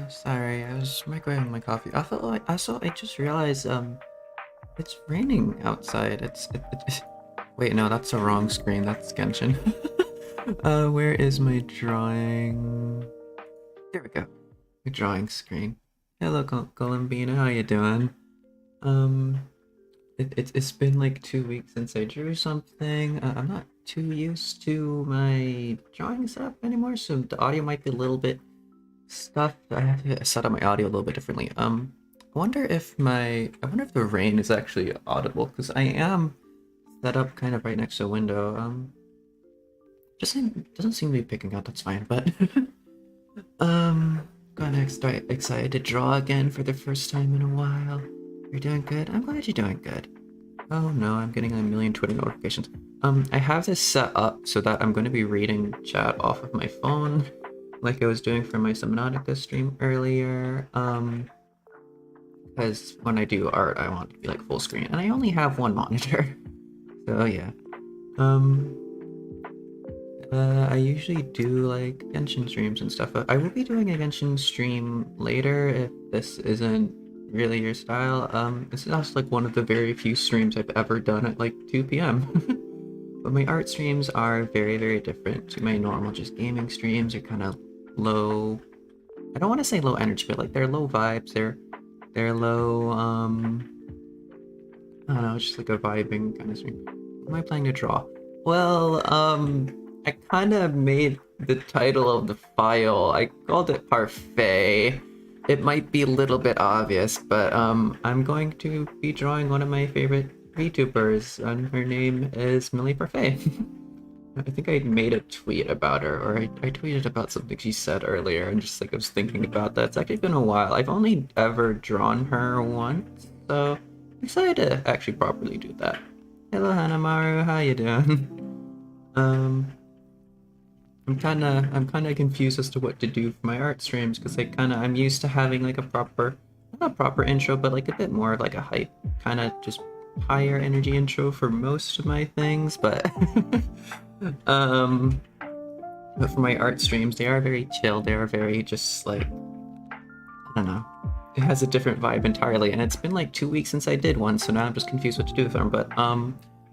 Sorry, I was microwaving my coffee. I just realized, it's raining outside. Wait, no, that's the wrong screen. That's Genshin. Where is my drawing? There we go. My drawing screen. Hello, Columbina. How you doing? Um, it's been like 2 weeks since I drew something. I'm not too used to my drawing setup anymore, so the audio might be a little bit stuff. I have to set up my audio a little bit differently. I wonder if the rain is actually audible because I am set up kind of right next to a window. Doesn't seem to be picking up. That's fine, but kind of excited to draw again for the first time in a while. You're doing good. I'm glad you're doing good. Oh no, I'm getting a million Twitter notifications. I have this set up so that I'm going to be reading chat off of my phone, like I was doing for my Subnautica stream earlier. Because when I do art, I want it to be like full screen, and I only have one monitor. So yeah. I usually do like Genshin streams and stuff. I will be doing a Genshin stream later if this isn't really your style. This is also like one of the very few streams I've ever done at like 2 p.m. But my art streams are very, very different to my normal just gaming streams. They're kind of low. I don't want to say low energy, but like they're low vibes. They're low. I don't know. It's just like a vibing kind of stream. What am I planning to draw? Well, I kind of made the title of the file. I called it Parfait. It might be a little bit obvious, but I'm going to be drawing one of my favorite VTubers, and her name is Millie Parfait. I think I made a tweet about her, or I tweeted about something she said earlier, and just like I was thinking about that. It's actually been a while. I've only ever drawn her once, so I'm excited to actually properly do that. Hello, Hanamaru. How you doing? um, I'm kind of confused as to what to do for my art streams because I'm used to having like a proper, not a proper intro, but like a bit more of like a hype, kind of just higher energy intro for most of my things, but um, but for my art streams, they are very chill. They are very just like, I don't know. It has a different vibe entirely, and it's been like 2 weeks since I did one, so now I'm just confused what to do with them. But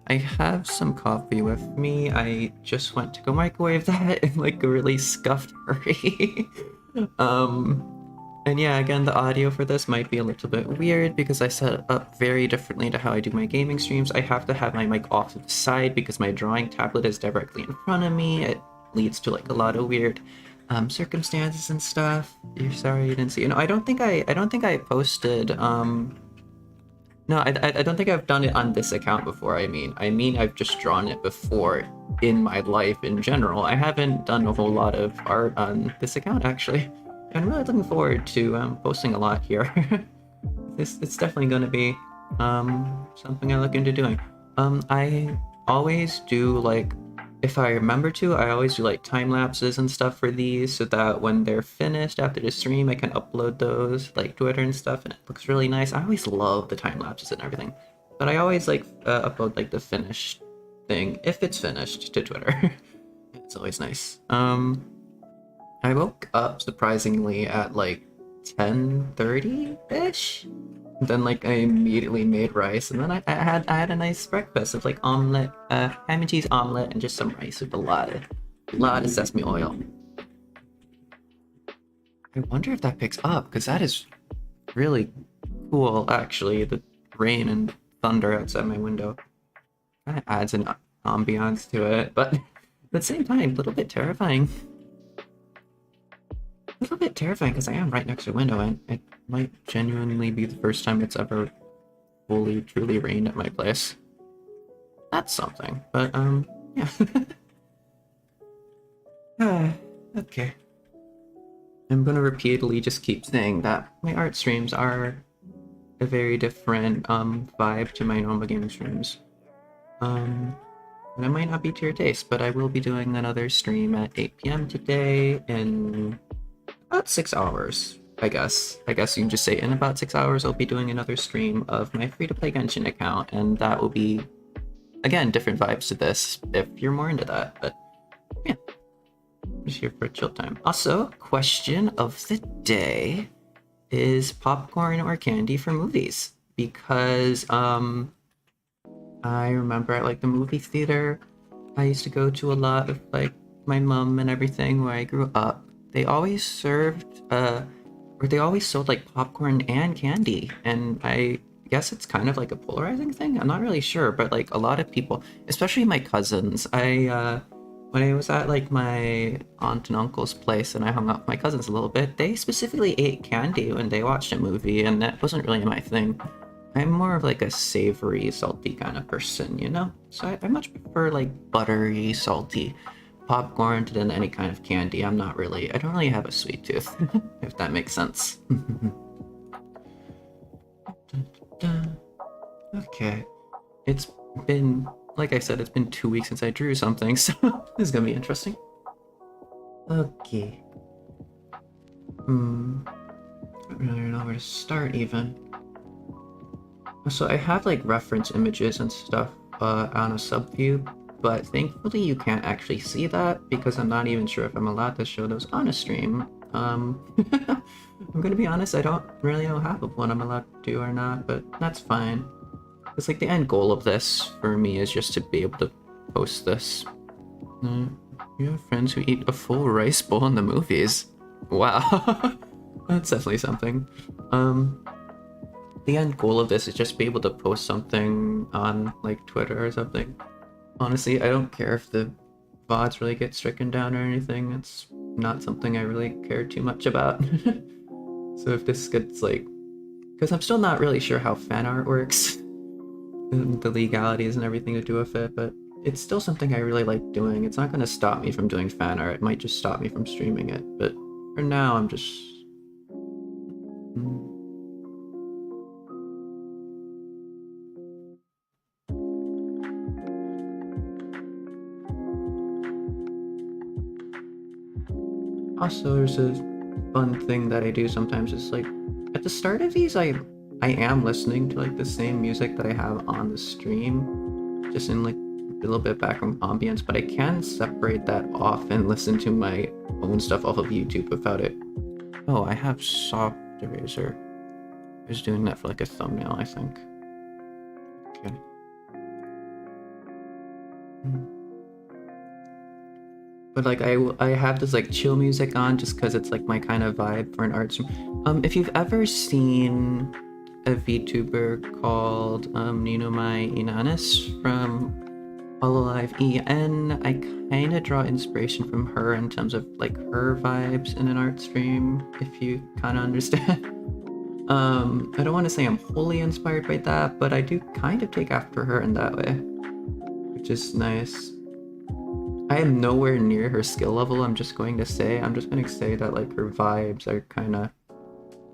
I have some coffee with me. I just went to go microwave that in like a really scuffed hurry. And yeah, again, the audio for this might be a little bit weird because I set it up very differently to how I do my gaming streams. I have to have my mic off to the side because my drawing tablet is directly in front of me. It leads to like a lot of weird circumstances and stuff. You're sorry you didn't see. I don't think I posted no, I don't think I've done it on this account before. I mean I've just drawn it before in my life in general. I haven't done a whole lot of art on this account actually. I'm really looking forward to posting a lot here. It's definitely going to be something I look into doing. I always do like, if I remember to, I always do like time lapses and stuff for these so that when they're finished after the stream, I can upload those like Twitter and stuff, and it looks really nice. I always love the time lapses and everything, but I always like upload like the finished thing if it's finished to Twitter. It's always nice. I woke up surprisingly at like 10:30-ish. Then like I immediately made rice, and then I had a nice breakfast of like omelet, ham and cheese omelet, and just some rice with a lot of sesame oil. I wonder if that picks up, because that is really cool actually. The rain and thunder outside my window kind of adds an ambiance to it, but at the same time, a little bit terrifying. A little bit terrifying because I am right next to a window, and it might genuinely be the first time it's ever fully, truly rained at my place. That's something, but yeah. Okay. I'm gonna repeatedly just keep saying that my art streams are a very different vibe to my normal gaming streams. And it might not be to your taste, but I will be doing another stream at 8 p.m. today in about 6 hours, I guess. I guess you can just say in about 6 hours I'll be doing another stream of my free-to-play Genshin account, and that will be, again, different vibes to this if you're more into that, but yeah. just here for a chill time. Also, question of the day is popcorn or candy for movies? Because I remember at like the movie theater I used to go to a lot with like my mom and everything where I grew up. They always served or they always sold like popcorn and candy, and I guess it's kind of like a polarizing thing. I'm not really sure, but like a lot of people, especially my cousins, I when I was at like my aunt and uncle's place and I hung out with my cousins a little bit, they specifically ate candy when they watched a movie, and that wasn't really my thing. I'm more of like a savory, salty kind of person, you know? So I much prefer like buttery, salty popcorn than any kind of candy. I don't really have a sweet tooth, if that makes sense. Okay. It's been, like I said, it's been 2 weeks since I drew something, so this is gonna be interesting. Okay. I don't really know where to start even. So I have like reference images and stuff on a subview, but thankfully you can't actually see that because I'm not even sure if I'm allowed to show those on a stream. I'm gonna be honest, I don't really know half of what I'm allowed to do or not, but that's fine. It's like the end goal of this for me is just to be able to post this. You have friends who eat a full rice bowl in the movies. Wow, that's definitely something. The end goal of this is just be able to post something on like Twitter or something. Honestly, I don't care if the VODs really get stricken down or anything. It's not something I really care too much about. So if this gets like, because I'm still not really sure how fan art works, and the legalities and everything to do with it, but it's still something I really like doing. It's not going to stop me from doing fan art. It might just stop me from streaming it, but for now I'm just... Also, there's a fun thing that I do sometimes. Is like at the start of these, I am listening to like the same music that I have on the stream, just in like a little bit background ambience. But I can separate that off and listen to my own stuff off of YouTube without it. Oh, I have soft eraser. I was doing that for like a thumbnail, I think. Okay. But like I have this like chill music on just because it's like my kind of vibe for an art stream. If you've ever seen a VTuber called Ninomai Inanis from Hololive EN, I kind of draw inspiration from her in terms of like her vibes in an art stream, if you kind of understand. I don't want to say I'm wholly inspired by that, but I do kind of take after her in that way, which is nice. I am nowhere near her skill level. I'm just going to say that like her vibes are kind of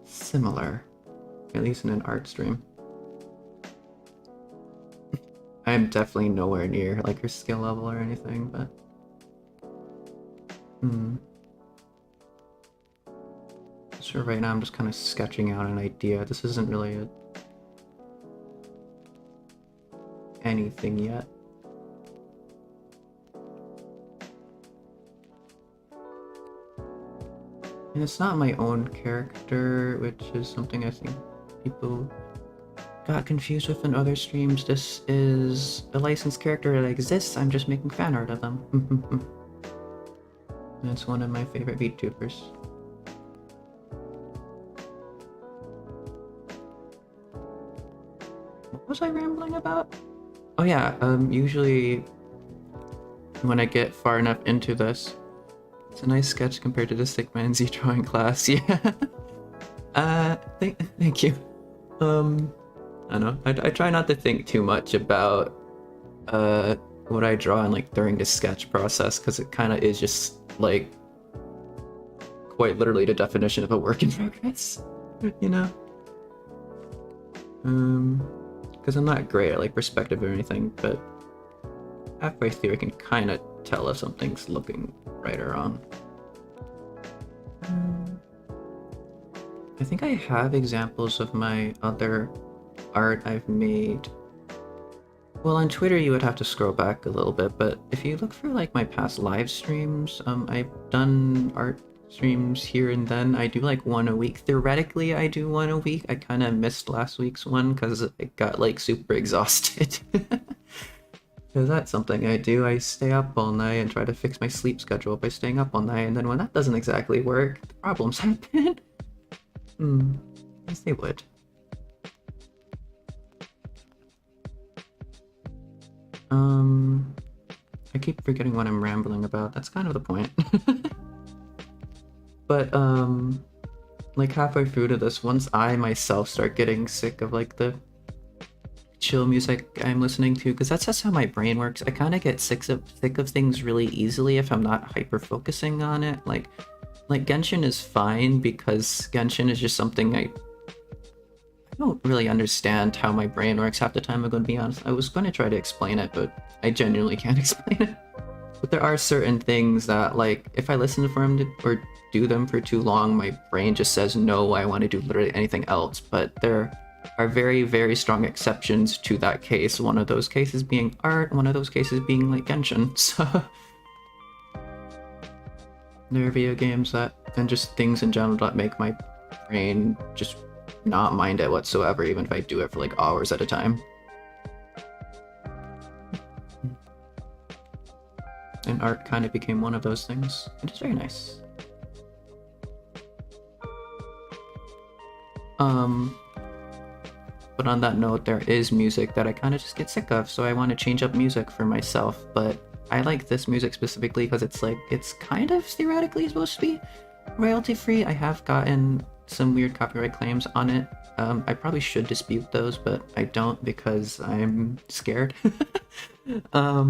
similar, at least in an art stream. I am definitely nowhere near like her skill level or anything, but so right now I'm just kind of sketching out an idea. This isn't really anything yet. And it's not my own character, which is something I think people got confused with in other streams. This is a licensed character that exists. I'm just making fan art of them. And it's one of my favorite VTubers. What was I rambling about? Oh yeah, usually when I get far enough into this, it's a nice sketch compared to the Stick Man's drawing class. Yeah. Thank you. I don't know. I try not to think too much about what I draw in like during the sketch process, because it kind of is just like quite literally the definition of a work in progress, you know. Because I'm not great at like perspective or anything, but halfway through I can kind of tell if something's looking right or wrong. I think I have examples of my other art I've made Well, on Twitter you would have to scroll back a little bit, but if you look for like my past live streams, I've done art streams here and then. I do like one a week. Theoretically, I do one a week. I kind of missed last week's one because it got like super exhausted. Because that's something I do. I stay up all night and try to fix my sleep schedule by staying up all night, and then when that doesn't exactly work, problems happen. Yes, they would. I keep forgetting what I'm rambling about. That's kind of the point. But, like halfway through to this, once I myself start getting sick of like the chill music I'm listening to, because that's just how my brain works. I kind of get sick of things really easily if I'm not hyper focusing on it. Like Genshin is fine because Genshin is just something I don't really understand how my brain works half the time. I'm going to be honest. I was going to try to explain it, but I genuinely can't explain it. But there are certain things that, like, if I listen for them or do them for too long, my brain just says, no, I want to do literally anything else. But there are very, very strong exceptions to that case. One of those cases being art, one of those cases being, like, Genshin. So there are video games that, and just things in general that make my brain just not mind it whatsoever, even if I do it for, like, hours at a time. And art kind of became one of those things. It is very nice. But on that note, there is music that I kind of just get sick of, so I want to change up music for myself. But I like this music specifically because it's like, it's kind of theoretically supposed to be royalty free. I have gotten some weird copyright claims on it. I probably should dispute those, but I don't because I'm scared. How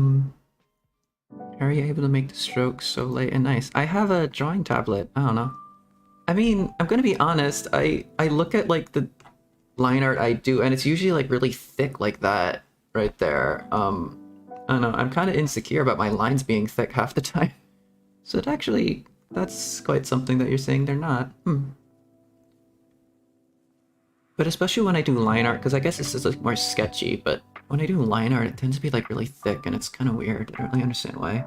are you able to make the strokes so light and nice? I have a drawing tablet. I don't know. I mean, I'm gonna be honest. I look at like the line art I do, and it's usually like really thick like that right there. I don't know. I'm kind of insecure about my lines being thick half the time. So that's quite something that you're saying they're not. But especially when I do line art, because I guess this is like more sketchy, but when I do line art, it tends to be like really thick, and it's kind of weird. I don't really understand why.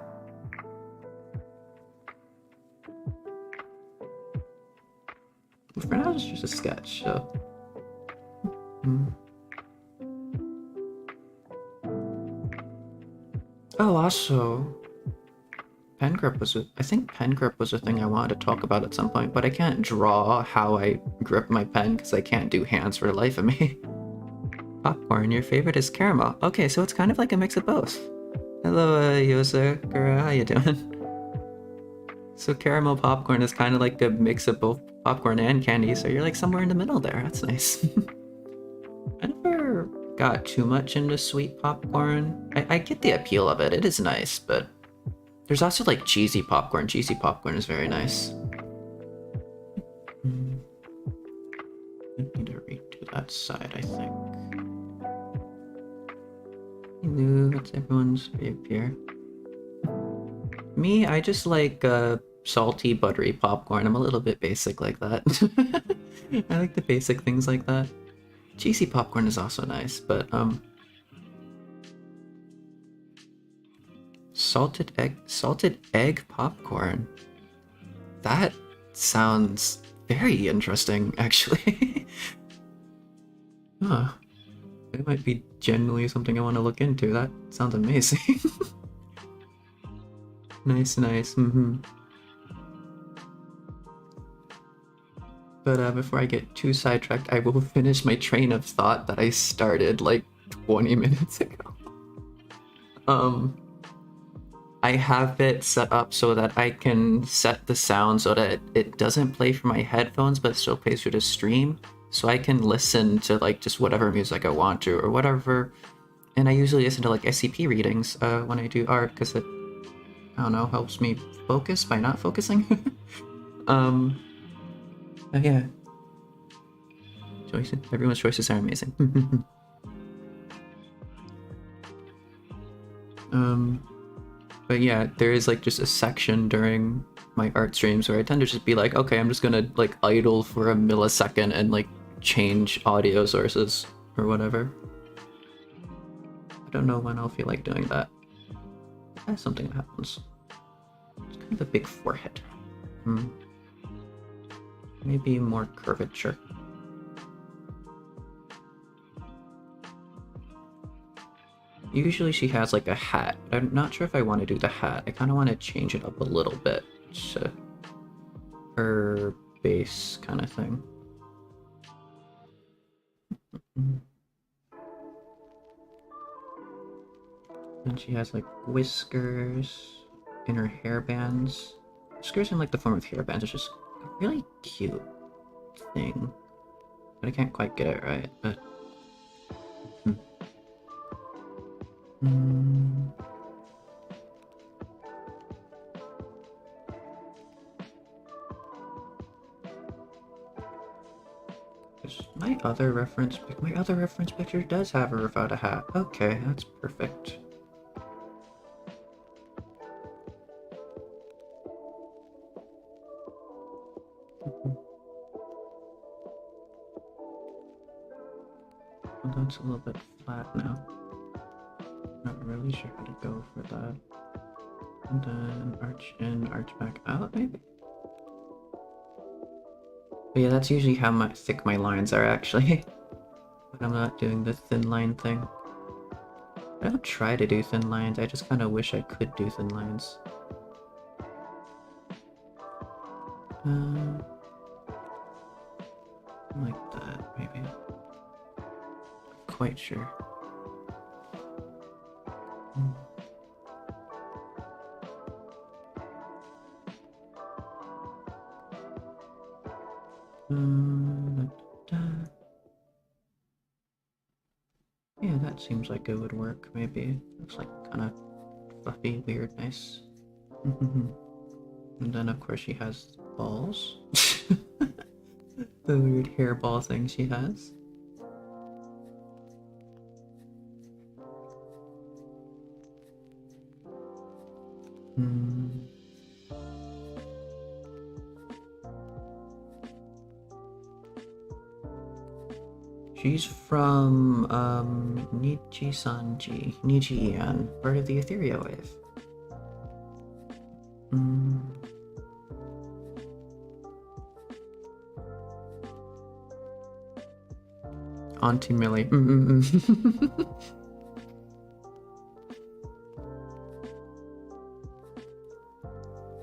But for now, it's just a sketch, so... Oh, also... Pen grip was I think pen grip was a thing I wanted to talk about at some point, but I can't draw how I grip my pen because I can't do hands for the life of me. Popcorn, your favorite is caramel. Okay, so it's kind of like a mix of both. Hello, Yosakura, how you doing? So caramel popcorn is kind of like a mix of both popcorn and candy, so you're like somewhere in the middle there. That's nice. I never got too much into sweet popcorn. I get the appeal of it. It is nice, but there's also like cheesy popcorn. Cheesy popcorn is very nice. I need to redo that side, I think. Hello, what's everyone's fave here? Me, I just like salty, buttery popcorn. I'm a little bit basic like that. I like the basic things like that. Cheesy popcorn is also nice, but salted egg popcorn. That sounds very interesting, actually. Huh. It might be genuinely something I want to look into. That sounds amazing. Nice. But before I get too sidetracked, I will finish my train of thought that I started like 20 minutes ago. I have it set up so that I can set the sound so that it doesn't play from my headphones, but still plays through the stream. So I can listen to like just whatever music I want to or whatever. And I usually listen to like SCP readings when I do art because it, I don't know, helps me focus by not focusing. But yeah. Choices. Everyone's choices are amazing. But yeah, there is like just a section during my art streams where I tend to just be like, okay, I'm just gonna like idle for a millisecond and like change audio sources or whatever. don't know when I'll feel like doing that. That's something that happens. It's kind of a big forehead. Maybe more curvature. Usually she has like a hat, but I'm not sure if I want to do the hat. I kind of want to change it up a little bit to her base kind of thing. And she has like whiskers in her hairbands. Whiskers in like the form of hairbands is just a really cute thing. But I can't quite get it right, but... My other reference picture does have her without a hat. Okay, that's perfect. Well, that's a little bit flat now. Not really sure how to go for that. And then arch in, arch back out, maybe? But yeah, that's usually how thick my lines are, actually. When I'm not doing the thin line thing. I don't try to do thin lines, I just kind of wish I could do thin lines. Like that, maybe. Not quite sure. Yeah, that seems like it would work, maybe. Looks like kind of fluffy, weird, nice. And then, of course, she has balls. The weird hairball thing she has. She's from Nichi-Ian, part of the Ethereal Wave. Auntie Millie.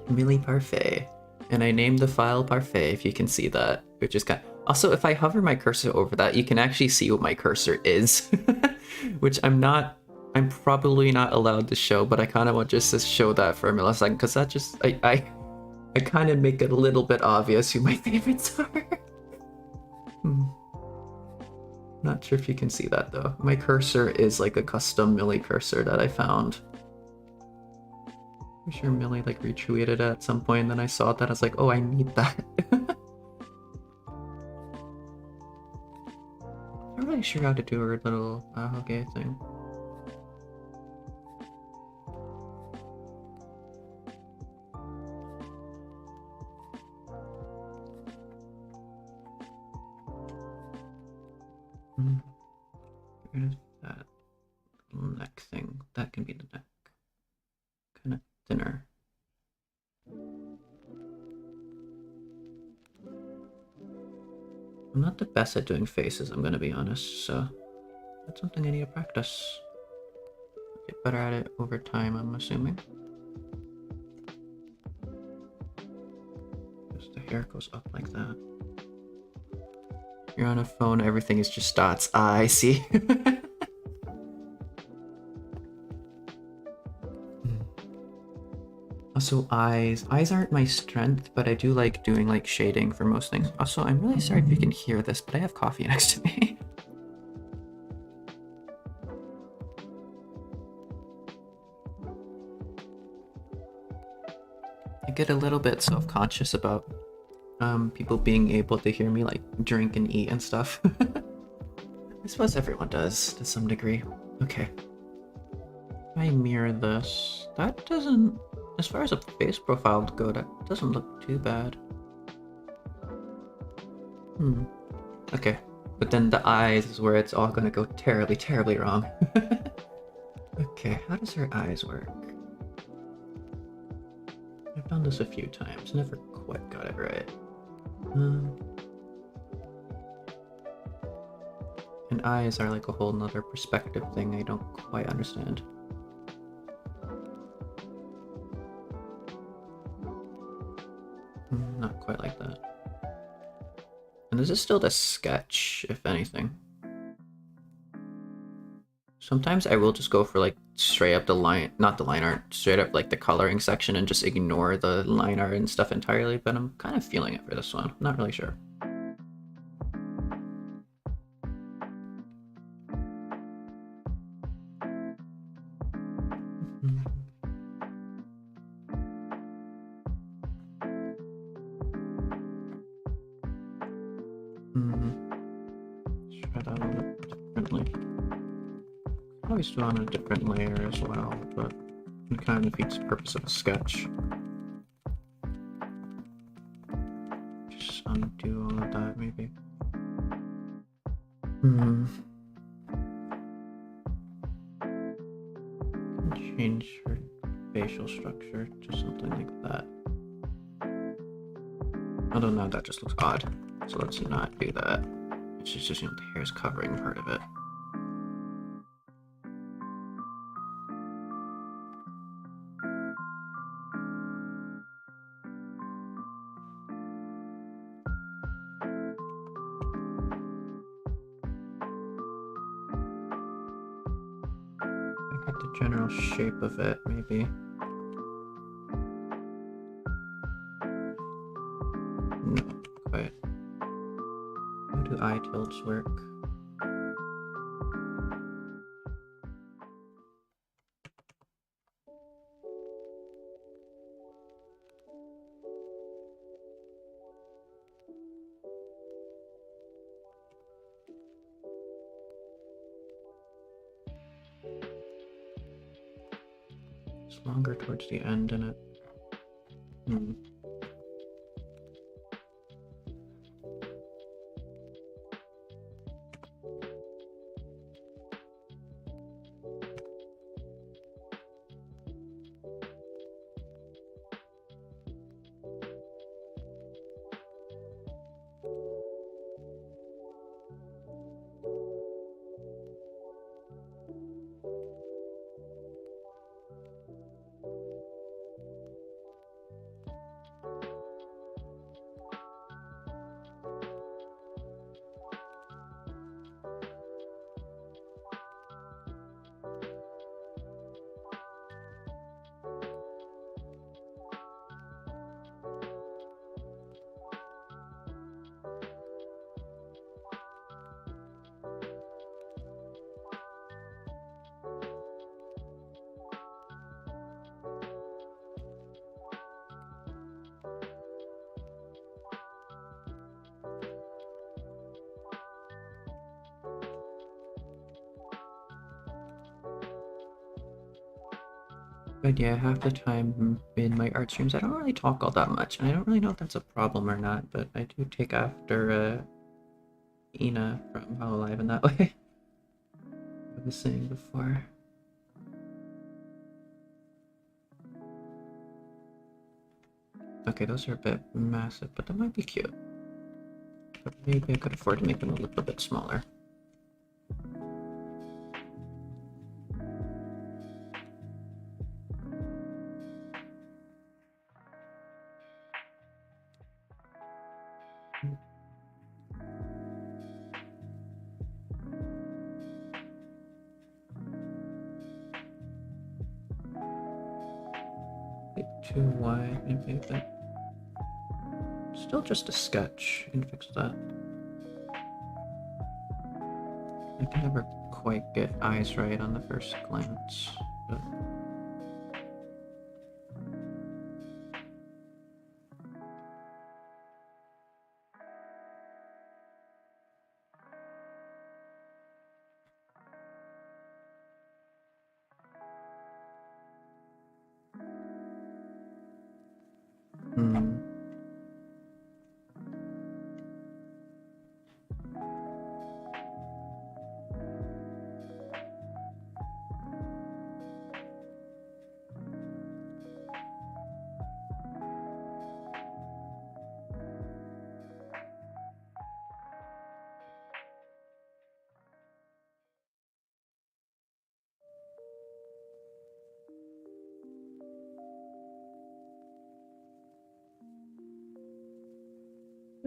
Millie Parfait. And I named the file Parfait, if you can see that, which is kind of... Also, if I hover my cursor over that, you can actually see what my cursor is, which I'm probably not allowed to show, but I kind of want just to show that for a millisecond, because that just, I kind of make it a little bit obvious who my favorites are. Not sure if you can see that, though. My cursor is like a custom Millie cursor that I found. I'm sure Millie like retweeted it at some point, and then I saw that, I was like, oh, I need that. I'm not really sure how to do her little okay thing. Where is that neck thing? That can be the neck. Kind of thinner. I'm not the best at doing faces, I'm gonna be honest, so that's something I need to practice. Get better at it over time, I'm assuming. Just the hair goes up like that. You're on a phone, everything is just dots. Ah, I see. Also, eyes. Eyes aren't my strength, but I do like doing like shading for most things. Also, I'm really sorry if you can hear this, but I have coffee next to me. I get a little bit self-conscious about people being able to hear me like drink and eat and stuff. I suppose everyone does to some degree. Okay. If I mirror this, that doesn't... As far as a face profile go, that doesn't look too bad. Okay, but then the eyes is where it's all gonna go terribly, terribly wrong. Okay, how does her eyes work? I've done this a few times, never quite got it right. And eyes are like a whole nother perspective thing I don't quite understand. Not quite like that. And this is still the sketch, if anything. Sometimes I will just go for like straight up the line, not the line art, straight up like the coloring section and just ignore the line art and stuff entirely, but I'm kind of feeling it for this one. I'm not really sure. Try that a little differently. Always do on a different layer as well, but it kind of defeats the purpose of a sketch. Just undo all of that, maybe. Change her facial structure to something like that. Although now that just looks odd, so let's not do that. It's just, the hair is covering part of it. I got the general shape of it, maybe. No, quite. How do eye tilts work? It's longer towards the end, isn't it? But yeah, half the time in my art streams, I don't really talk all that much, and I don't really know if that's a problem or not, but I do take after Ina from Hololive in that way. I was saying before. Okay, those are a bit massive, but that might be cute. But maybe I could afford to make them a little bit smaller. Too wide, maybe, but still just a sketch. You can fix that. I can never quite get eyes right on the first glance, but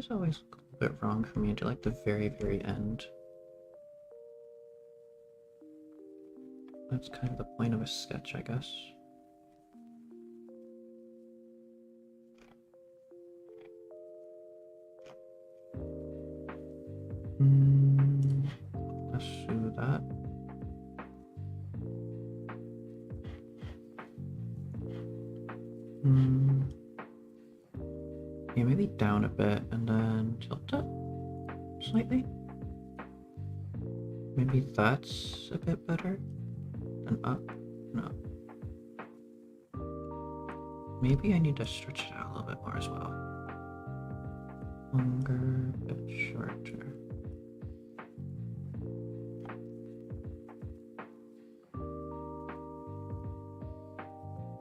This always looks a bit wrong for me to like the very, very end. That's kind of the point of a sketch, I guess. Let's do that. Yeah, maybe down a bit and then tilt it slightly. Maybe that's a bit better than up. No. Maybe I need to stretch it out a little bit more as well. Longer, a bit shorter.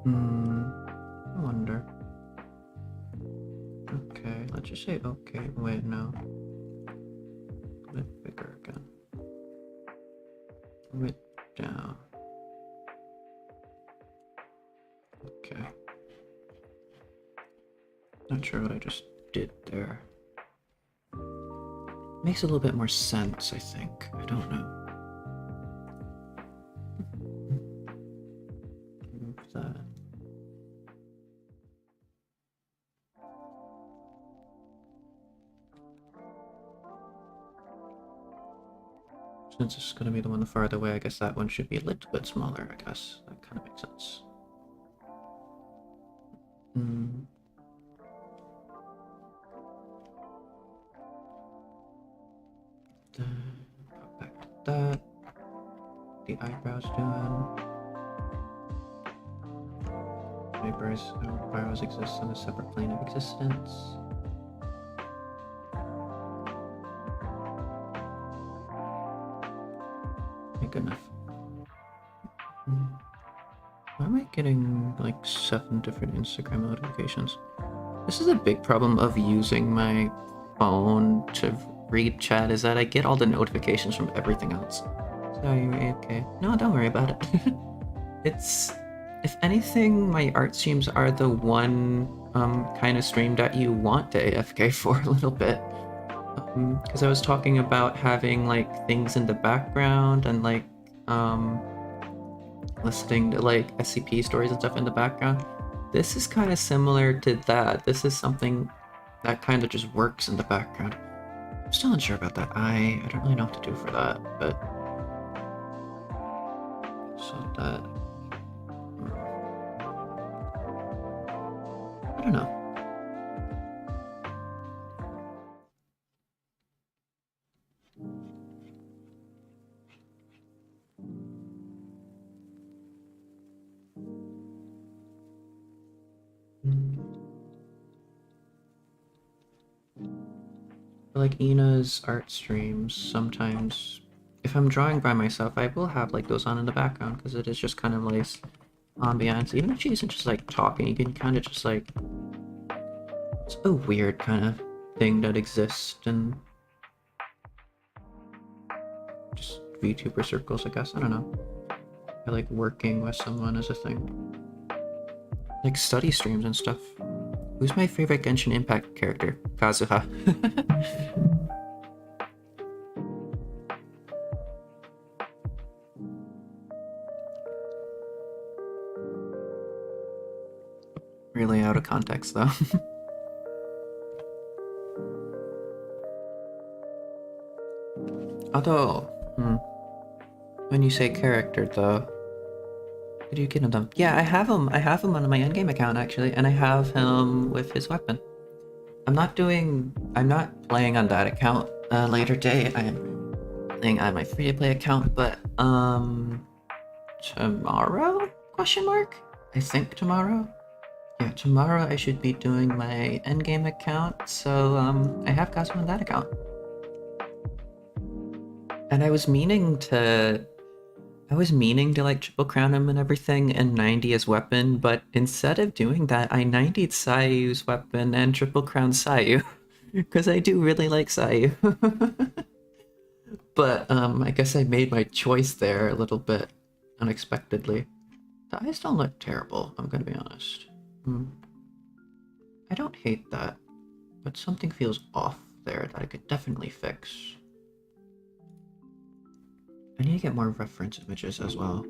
I wonder. Okay, let's just say okay. Wait, no. A bit bigger again. A bit down. Okay. Not sure what I just did there. Makes a little bit more sense, I think. I don't know. Move that. Since it's going to be the one farther away, I guess that one should be a little bit smaller, I guess. That kind of makes sense. Pop back to that. The eyebrows doing. Eyebrows exist on a separate plane of existence. Good enough. Why am I getting like 7 different Instagram notifications? This is a big problem of using my phone to read chat, is that I get all the notifications from everything else. So are you okay? No, don't worry about it. It's, if anything, my art streams are the one kind of stream that you want to AFK for a little bit. Because I was talking about having like things in the background and like listening to like SCP stories and stuff in the background. This is kind of similar to that. This is something that kind of just works in the background. I'm still unsure about that. I don't really know what to do for that, but so that I don't know. Like Ina's art streams, sometimes if I'm drawing by myself, I will have like those on in the background because it is just kind of nice ambiance. Even if she isn't just like talking, you can kind of just like, it's a weird kind of thing that exists in just VTuber circles, I guess. I don't know. I like working with someone as a thing. Like study streams and stuff. Who's my favorite Genshin Impact character? Kazuha. Really out of context, though. Although, when you say character, though, who do you get them? Yeah, I have him. I have him on my endgame account actually, and I have him with his weapon. I'm not playing on that account. Later date, I am playing on my free-to-play account, but tomorrow? Question mark? I think tomorrow. Yeah, tomorrow I should be doing my endgame account, so I have Kazu on that account. And I was meaning to like triple crown him and everything and 90 his weapon, but instead of doing that, I 90'd Sayu's weapon and triple crown Sayu. Because I do really like Sayu. But I guess I made my choice there a little bit unexpectedly. The eyes don't look terrible, I'm gonna be honest. I don't hate that. But something feels off there that I could definitely fix. I need to get more reference images as well.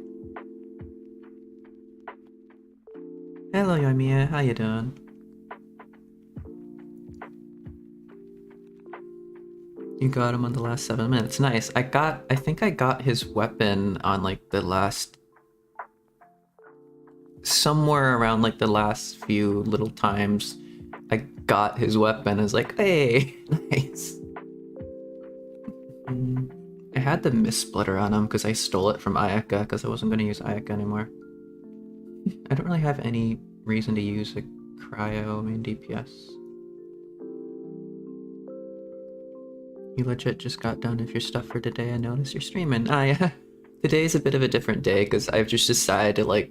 Hello, Yamiya. How you doing? You got him on the last 7 minutes. Nice. I think I got his weapon on like the last... somewhere around like the last few little times I got his weapon. I was like, hey, nice. I had the mist splitter on him because I stole it from Ayaka because I wasn't going to use Ayaka anymore. I don't really have any reason to use a cryo main DPS. You legit just got done with your stuff for today. I noticed you're streaming. Ah, yeah. Today's a bit of a different day because I've just decided to like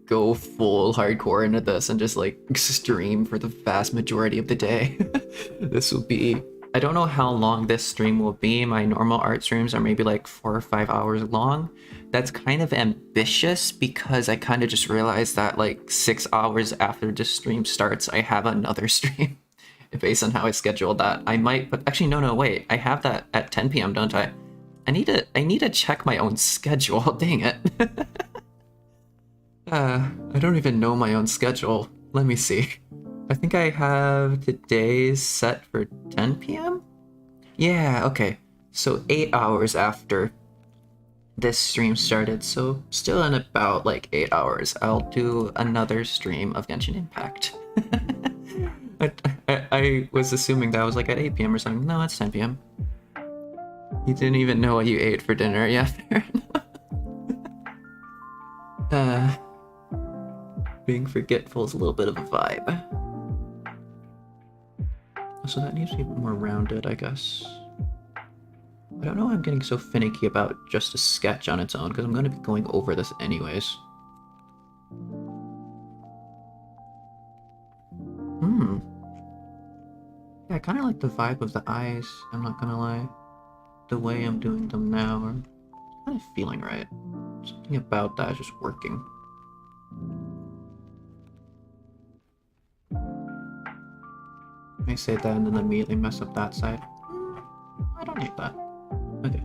go full hardcore into this and just like stream for the vast majority of the day. This will be... I don't know how long this stream will be. My normal art streams are maybe like 4 or 5 hours long. That's kind of ambitious because I kind of just realized that like 6 hours after this stream starts, I have another stream based on how I scheduled that. I might, but actually no, wait. I have that at 10 p.m., don't I? I need to check my own schedule. Dang it. I don't even know my own schedule. Let me see. I think I have today's set for 10 p.m.? Yeah, okay. So 8 hours after this stream started, so still in about like 8 hours, I'll do another stream of Genshin Impact. I was assuming that was like at 8 p.m. or something. No, it's 10 p.m. You didn't even know what you ate for dinner. Yeah, fair enough. Being forgetful is a little bit of a vibe. So that needs to be more rounded, I guess. I don't know why I'm getting so finicky about just a sketch on its own, because I'm going to be going over this anyways. Yeah, I kind of like the vibe of the eyes, I'm not gonna lie. The way I'm doing them now are kind of feeling right. Something about that is just working. I say that and then immediately mess up that side. I don't need that. Okay.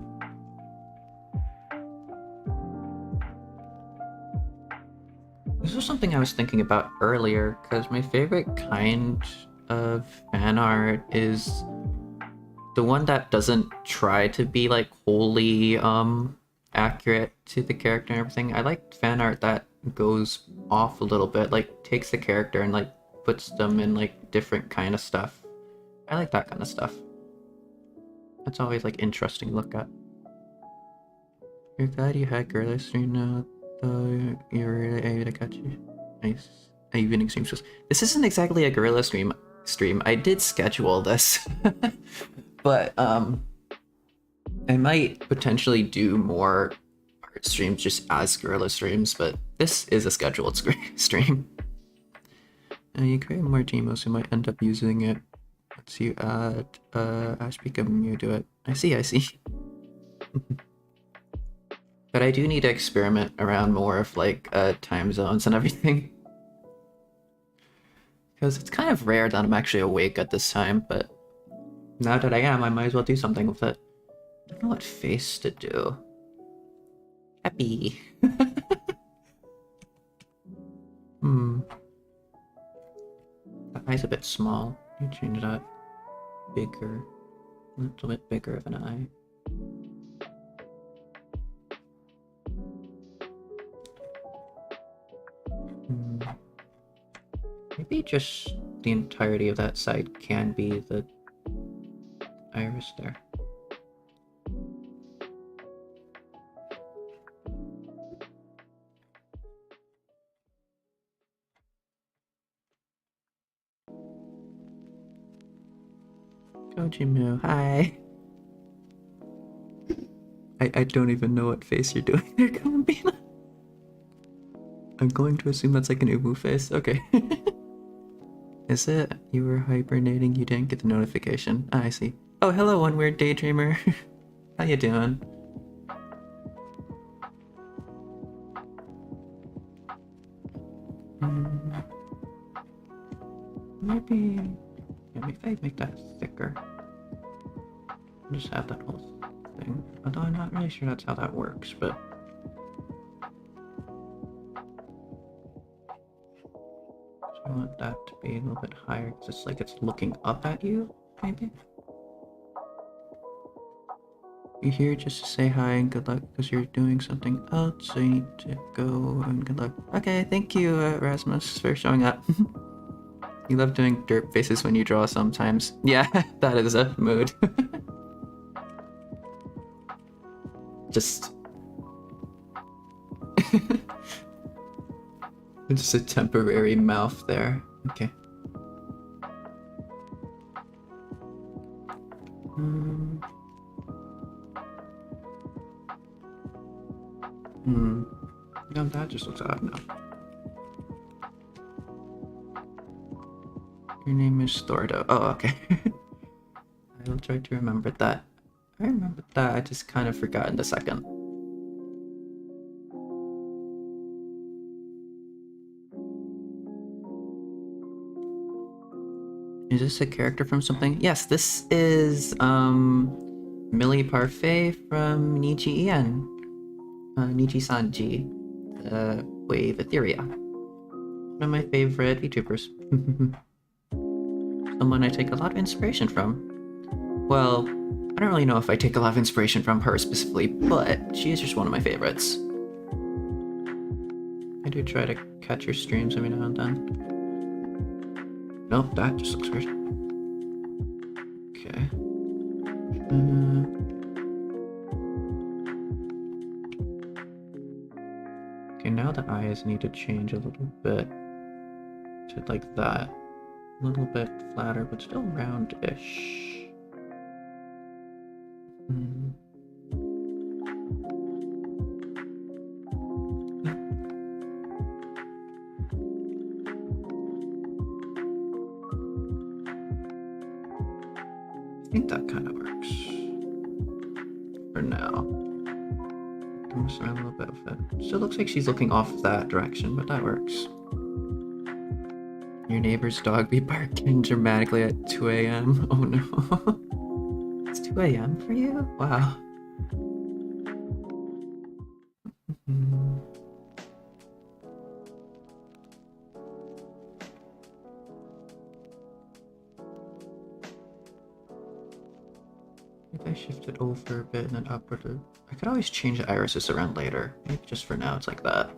This was something I was thinking about earlier, because my favorite kind of fan art is the one that doesn't try to be like wholly accurate to the character and everything. I like fan art that goes off a little bit, like takes the character and like puts them in like different kind of stuff. I like that kind of stuff. That's always like interesting to look at. You're glad you had girly stream now, though you're really able to catch you. Nice. Evening stream. This isn't exactly a gorilla stream. I did schedule this, but I might potentially do more art streams just as gorilla streams. But this is a scheduled stream. You create more Gmos who might end up using it. Let's you add Ashpeak and Mew to it. I see. But I do need to experiment around more of like time zones and everything. Because it's kind of rare that I'm actually awake at this time, but now that I am, I might as well do something with it. I don't know what face to do. Happy. That eye's a bit small. You change that. Bigger. A little bit bigger of an eye. Maybe just the entirety of that side can be the iris there. Kojimu, hi. I don't even know what face you're doing there, Kambina. I'm going to assume that's like an Ubu face. Okay. Is it? You were hibernating, you didn't get the notification. Ah, I see. Oh, hello, one weird daydreamer. How you doing? Maybe maybe if I make that thicker, I'll just have that whole thing. Although I'm not really sure that's how that works, but so I want that to be a little bit higher because it's like it's looking up at you, maybe. You're here just to say hi and good luck because you're doing something else, so you need to go and good luck. Okay, thank you, Rasmus, for showing up. You love doing derp faces when you draw sometimes. Yeah, that is a mood. Just... just a temporary mouth there. Okay. No, that just looks odd now. Your name is Thordo. Oh, okay. I will try to remember that. I remember that, I just kind of forgot in a second. Is this a character from something? Yes, this is, Millie Parfait from Nichi Ien. Nichi-sanji. Wave Etheria. One of my favorite VTubers. Someone I take a lot of inspiration from. Well, I don't really know if I take a lot of inspiration from her specifically, but she is just one of my favorites. I do try to catch her streams every now and then. Nope, that just looks weird. Okay. Okay, now the eyes need to change a little bit to like that. A little bit flatter, but still round-ish. I think that kind of works for now. Mess around a little bit with it. Still looks like she's looking off that direction, but that works. Your neighbor's dog be barking dramatically at 2 a.m. Oh no. It's 2 a.m. for you? Wow. If I shift it over a bit and then upward, I could always change the irises around later. Maybe just for now it's like that.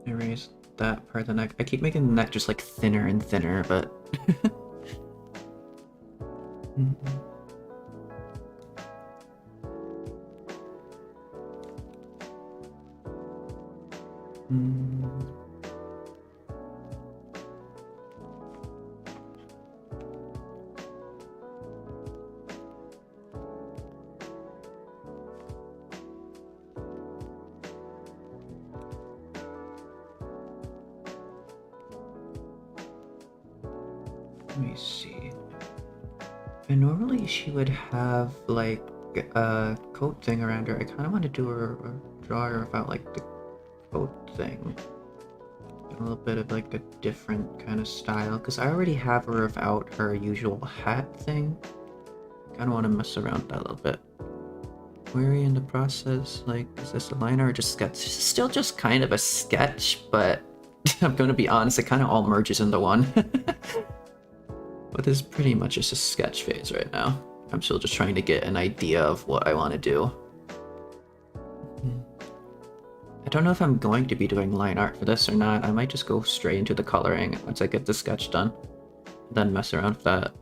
Erase that part of the neck. I keep making the neck just like thinner and thinner, but let me see. And normally she would have like a coat thing around her. I kind of want to do her or draw her without like the coat thing. A little bit of like a different kind of style because I already have her without her usual hat thing. Kind of want to mess around with that a little bit. Where are you in the process? Like, is this a liner or just sketch? Still just kind of a sketch, but I'm gonna be honest, it kind of all merges into one. But this is pretty much just a sketch phase right now. I'm still just trying to get an idea of what I want to do. I don't know if I'm going to be doing line art for this or not. I might just go straight into the coloring once I get the sketch done. Then mess around with that.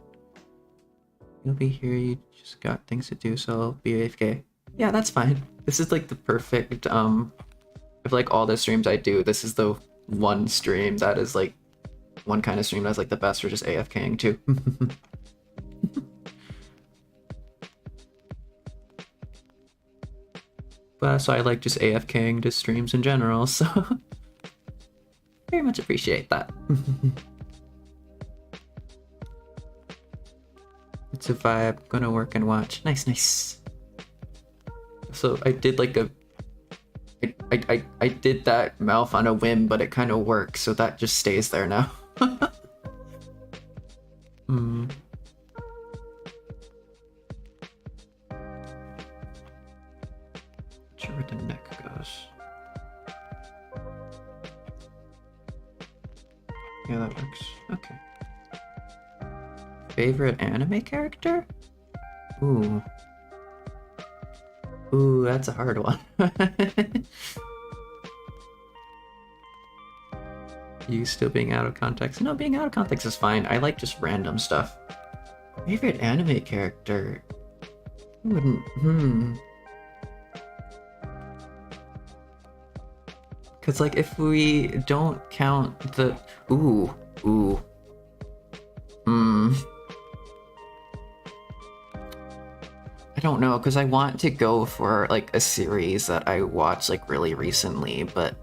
You'll be here, you just got things to do, so I'll be AFK. Yeah, that's fine. This is like the perfect, of like all the streams I do, this is the one stream that is like one kind of stream that's like the best for just AFKing too. But so I like just AFKing to streams in general, so very much appreciate that. It's a vibe, gonna work and watch. Nice, nice. So I did like a I did that mouth on a whim, but it kind of works, so that just stays there now. Hmm. Not sure where the neck goes. Yeah, that works. Okay. Favorite anime character? Ooh. Ooh, that's a hard one. You still being out of context? No, being out of context is fine. I like just random stuff. Favorite anime character? I wouldn't. Because, like, if we don't count the... Ooh. I don't know, because I want to go for, like, a series that I watched, like, really recently, but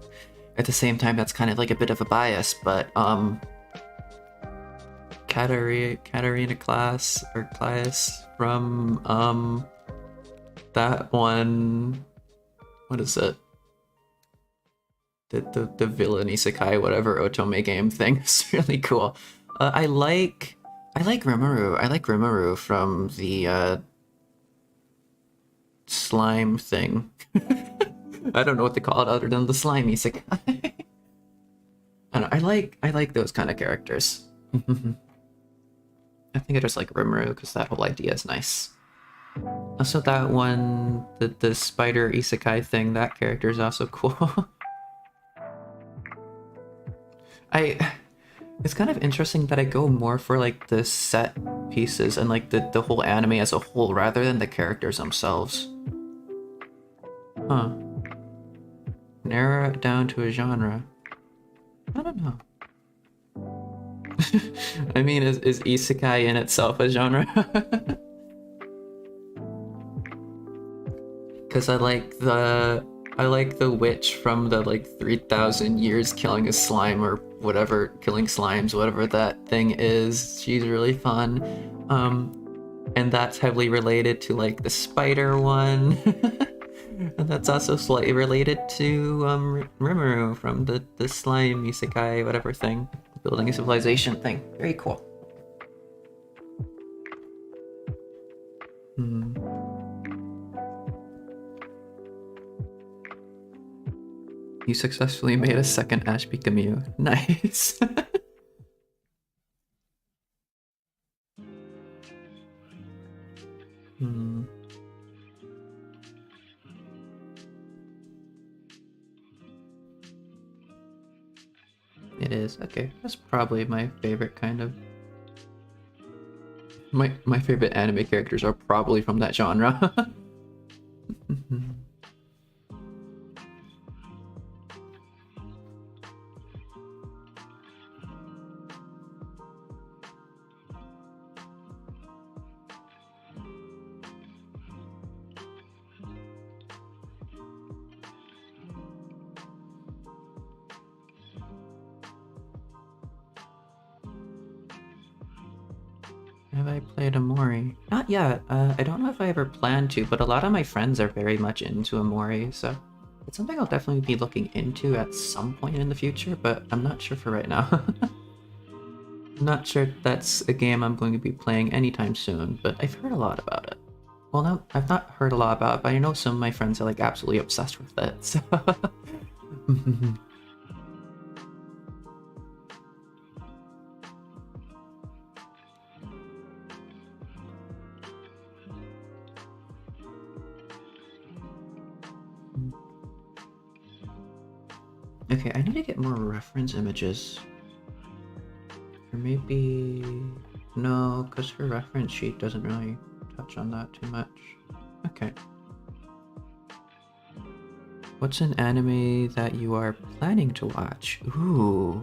at the same time, that's kind of, like, a bit of a bias, but, Katarina class from, that one... What is it? The villain isekai, whatever, otome game thing is really cool. I like Rimuru. I like Rimuru from the slime thing. I don't know what to call it other than the slime isekai. I like those kind of characters. I think I just like Rimuru because that whole idea is nice. Also, that one, the spider isekai thing, that character is also cool. It's kind of interesting that I go more for like the set pieces and like the whole anime as a whole rather than the characters themselves. Huh. Narrow it down to a genre. I don't know. I mean, is isekai in itself a genre? Because I like the witch from the like 3,000 years killing a slime or whatever, killing slimes, whatever that thing is. She's really fun. And that's heavily related to like the spider one. And that's also slightly related to Rimuru from the slime isekai, whatever thing. Building a civilization thing. Very cool. You successfully made a second Ashby Camus. Nice. It is. Okay, that's probably my favorite kind of... My favorite anime characters are probably from that genre. Have I played Amori? Not yet. I don't know if I ever plan to, but a lot of my friends are very much into Amori, so it's something I'll definitely be looking into at some point in the future, but I'm not sure for right now. I'm not sure that's a game I'm going to be playing anytime soon, but I've heard a lot about it. Well, no, I've not heard a lot about it, but I know some of my friends are like absolutely obsessed with it, so... Okay, I need to get more reference images. Or maybe... No, because her reference sheet doesn't really touch on that too much. Okay. What's an anime that you are planning to watch? Ooh.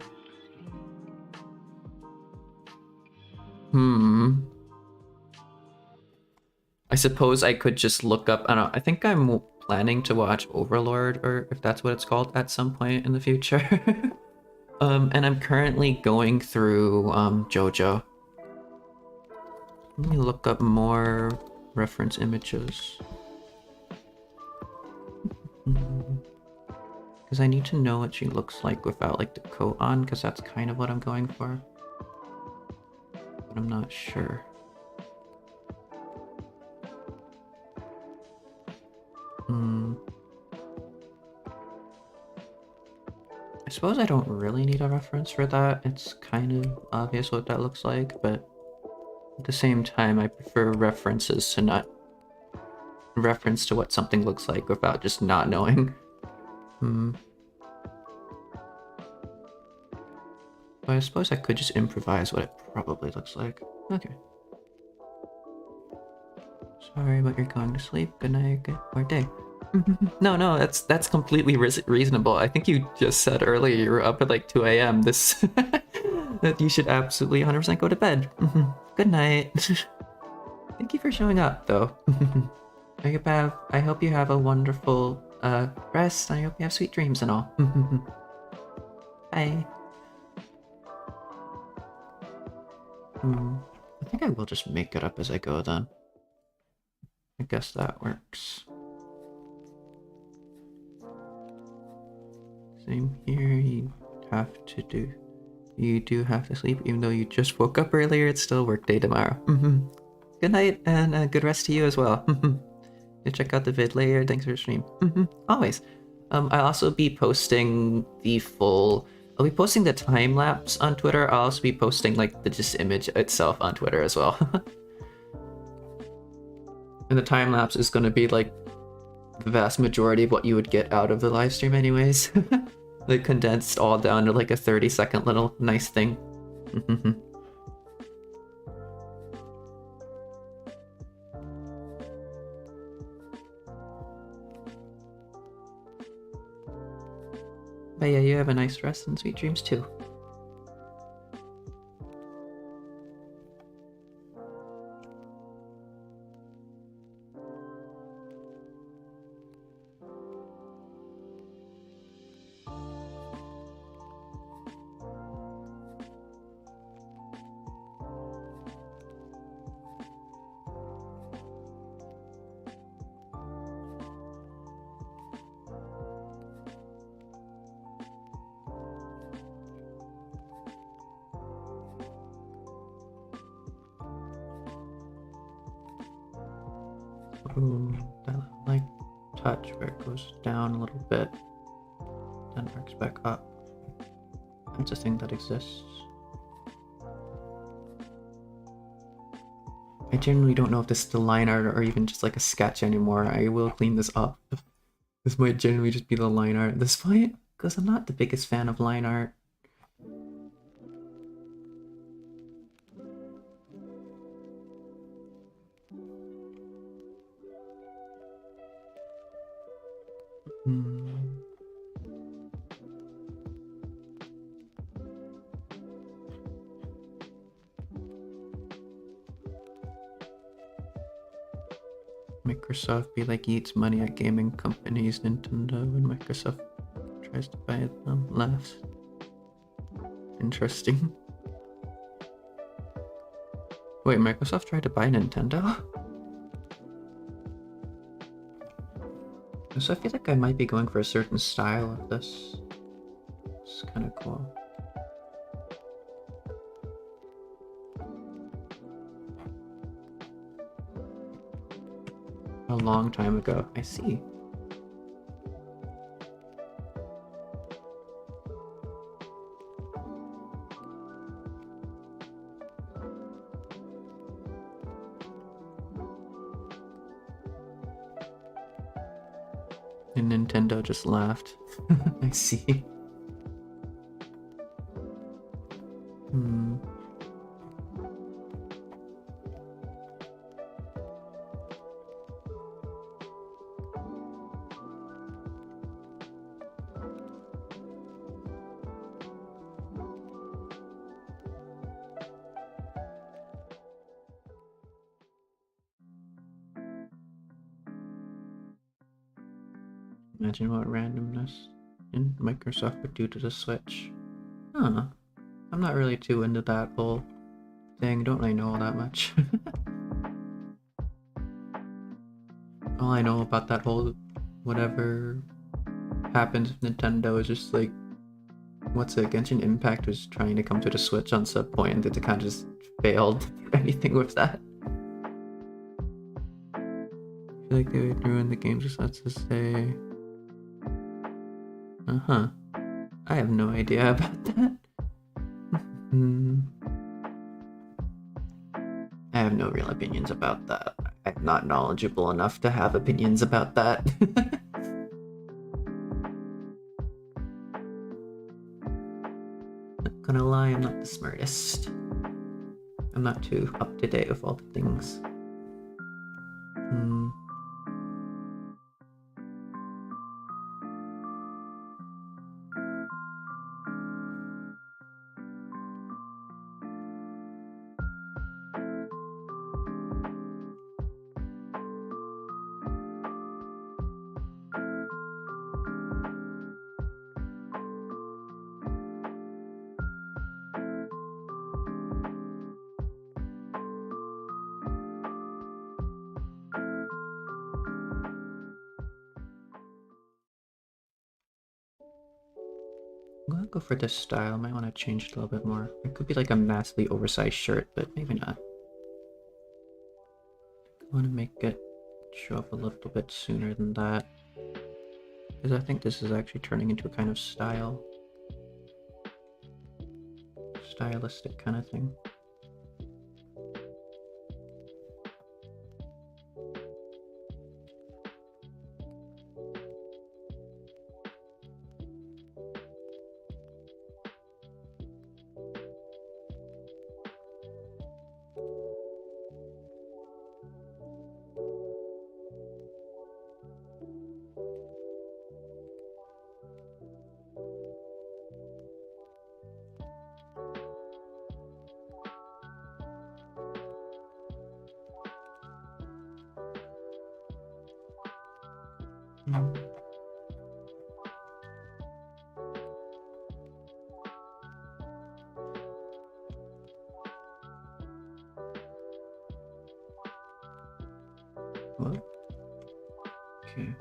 I suppose I could just look up... I don't know, I think I'm planning to watch Overlord, or if that's what it's called, at some point in the future. And I'm currently going through JoJo. Let me look up more reference images. Because I need to know what she looks like without like the coat on, because that's kind of what I'm going for. But I'm not sure. I suppose I don't really need a reference for that. It's kind of obvious what that looks like, but at the same time, I prefer references to not reference to what something looks like without just not knowing. But I suppose I could just improvise what it probably looks like. Okay. Sorry, but you're going to sleep. Good night or day. No, that's completely reasonable. I think you just said earlier you were up at like 2 a.m. This that you should absolutely 100% go to bed. Good night. Thank you for showing up, though. I hope you have a wonderful rest. I hope you have sweet dreams and all. Bye. I think I will just make it up as I go then. I guess that works. Same here, you do have to sleep, even though you just woke up earlier, it's still workday tomorrow. Good night, and good rest to you as well. You check out the vid later, thanks for the stream. Always. I'll also be posting I'll be posting the time lapse on Twitter. I'll also be posting like the just image itself on Twitter as well. And the time lapse is going to be like the vast majority of what you would get out of the live stream anyways. Like condensed all down to like a 30-second little nice thing. But yeah, you have a nice rest and sweet dreams too. Ooh, that like touch where it goes down a little bit, then works back up. That's a thing that exists. I generally don't know if this is the line art or even just like a sketch anymore. I will clean this up. This might generally just be the line art at this point, because I'm not the biggest fan of line art. Microsoft be like eats money at gaming companies, Nintendo, when Microsoft tries to buy them. Laughs. Interesting. Wait, Microsoft tried to buy Nintendo? So I feel like I might be going for a certain style of this. It's kind of cool. A long time ago. I see. And Nintendo just laughed. I see. Imagine what randomness in Microsoft would do to the Switch. Huh. I'm not really too into that whole thing. Don't really know all that much. All I know about that whole whatever happens if Nintendo is just like, what's it, Genshin Impact was trying to come to the Switch on some point and it kind of just failed to do anything with that. I feel like they would ruin the game, just let's just say. Uh-huh. I have no idea about that. I have no real opinions about that. I'm not knowledgeable enough to have opinions about that. Not gonna lie, I'm not the smartest. I'm not too up to date with all the things. I'm gonna go for this style. Might want to change it a little bit more. It could be like a massively oversized shirt, but maybe not. I want to make it show up a little bit sooner than that, because I think this is actually turning into a kind of stylistic kind of thing. What? Okay.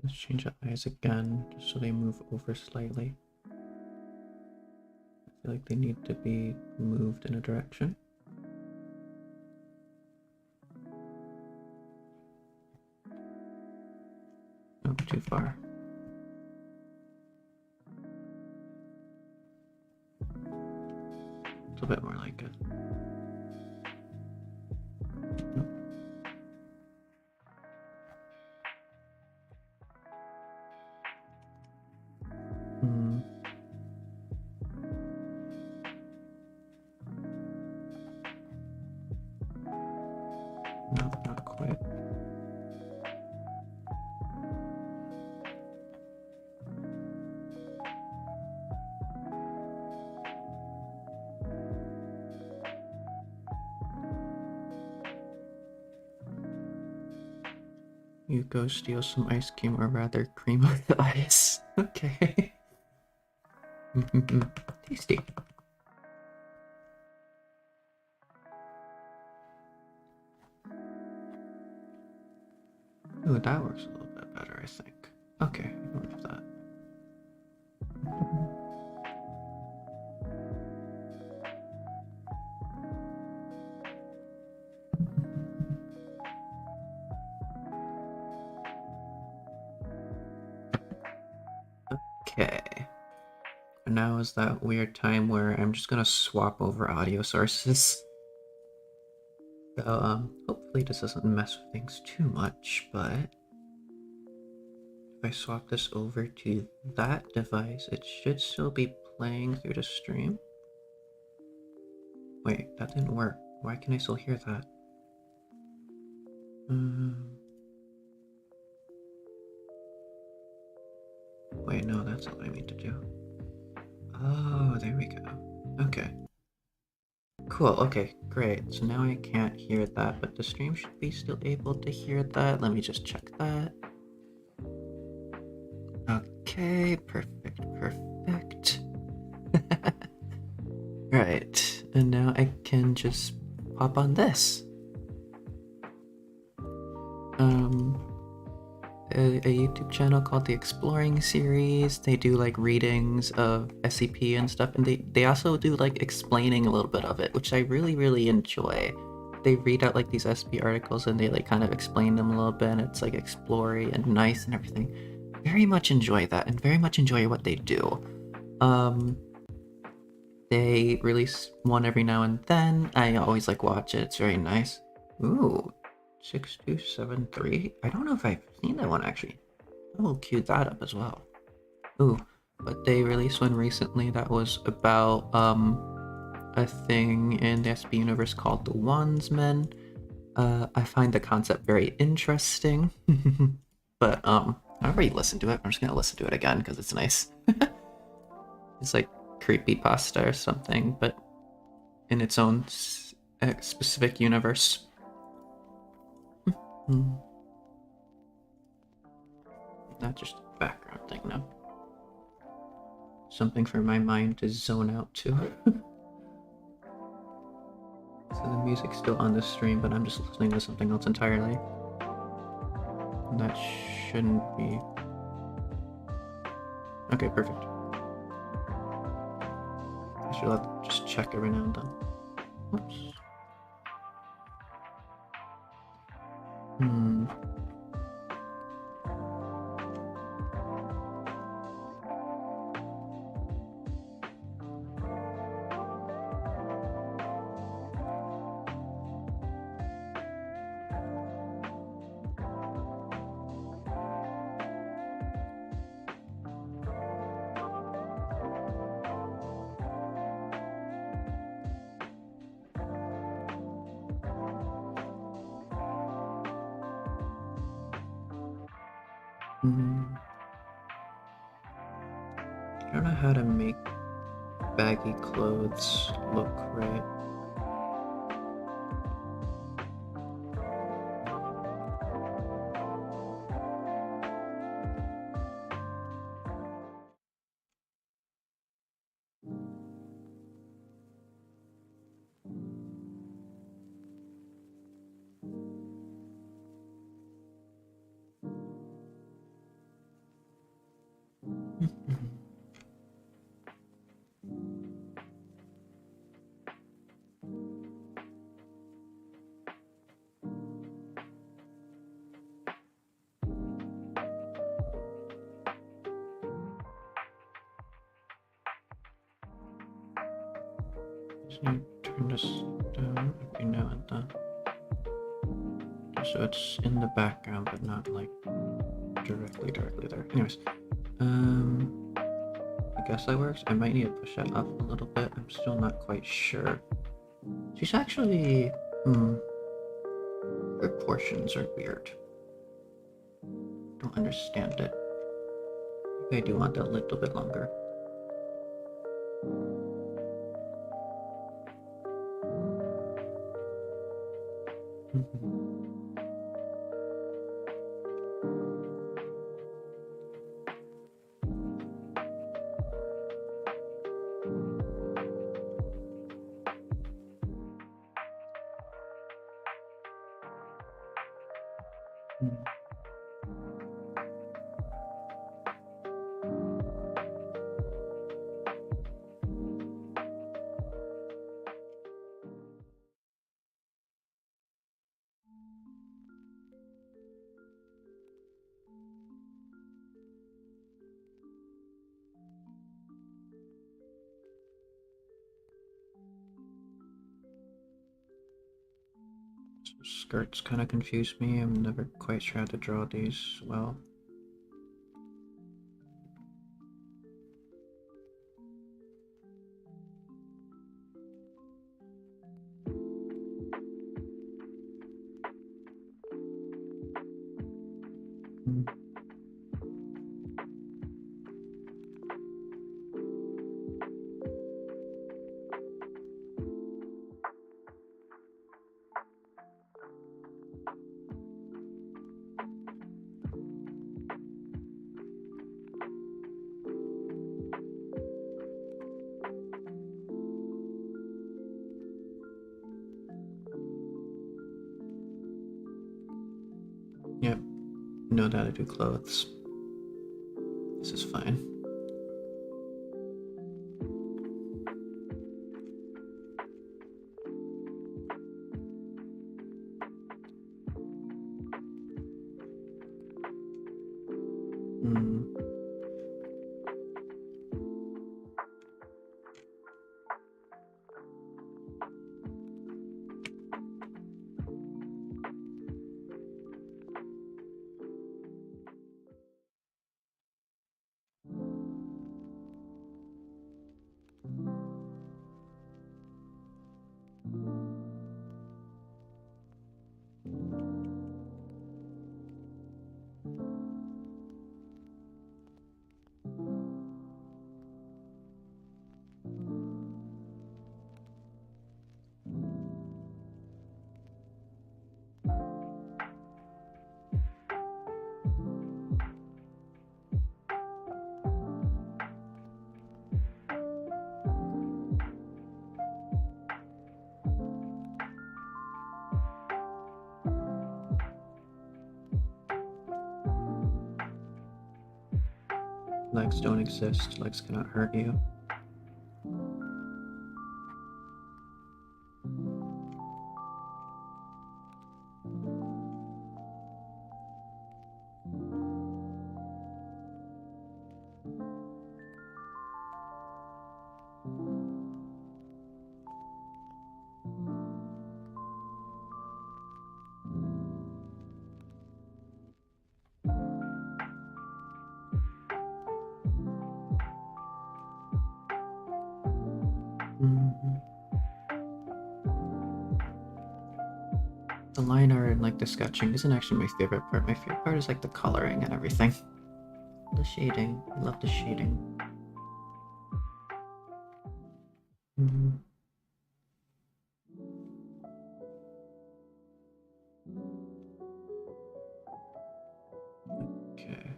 Let's change the eyes again, just so they move over slightly. I feel like they need to be moved in a direction. Oh, too far. It's a bit more like it. Nope. No, not quite. You go steal some ice cream, or rather cream of the ice. Okay. Tasty. Ooh, that works a little bit better, I think. Okay, ignore that. Okay. And now is that weird time where I'm just gonna swap over audio sources. So, hopefully this doesn't mess with things too much, but if I swap this over to that device, it should still be playing through the stream. Wait, that didn't work. Why can I still hear that? Wait, no, that's not what I mean to do. Oh, there we go. Okay. Cool. cool. Okay, great. So now I can't hear that, but the stream should be still able to hear that. Let me just check that. Okay, perfect, perfect. Right, and now I can just pop on this. A YouTube channel called The Exploring Series. They do like readings of SCP and stuff, and they also do like explaining a little bit of it, which I really, really enjoy. They read out like these SCP articles and they like kind of explain them a little bit, and it's like explory and nice and everything. Very much enjoy that and very much enjoy what they do. They release one every now and then. I always like watch it. It's very nice. Ooh, 6273. I don't know if I've seen that one actually. I will queue that up as well. Ooh, but they released one recently that was about a thing in the SB universe called the Wandsmen. I find the concept very interesting. But I already listened to it. I'm just gonna listen to it again because it's nice. It's like creepypasta or something, but in its own specific universe. Not just a background thing, no. Something for my mind to zone out to. So the music's still on the stream, but I'm just listening to something else entirely. And that shouldn't be... Okay, perfect. I should just check every now and then. Whoops. I don't know how to make baggy clothes look right. Just need to turn this down every now and then. So it's in the background, but not like directly there. Anyways, I guess that works. I might need to push that up a little bit. I'm still not quite sure. She's actually, her portions are weird. Don't understand it. Maybe I do want that a little bit longer. Skirts kind of confuse me. I'm never quite sure how to draw these well. Yep, know how to do clothes. This is fine. Legs don't exist. Legs cannot hurt you. The line art and like the sketching isn't actually my favorite part. My favorite part is like the coloring and everything. The shading. I love the shading. Okay.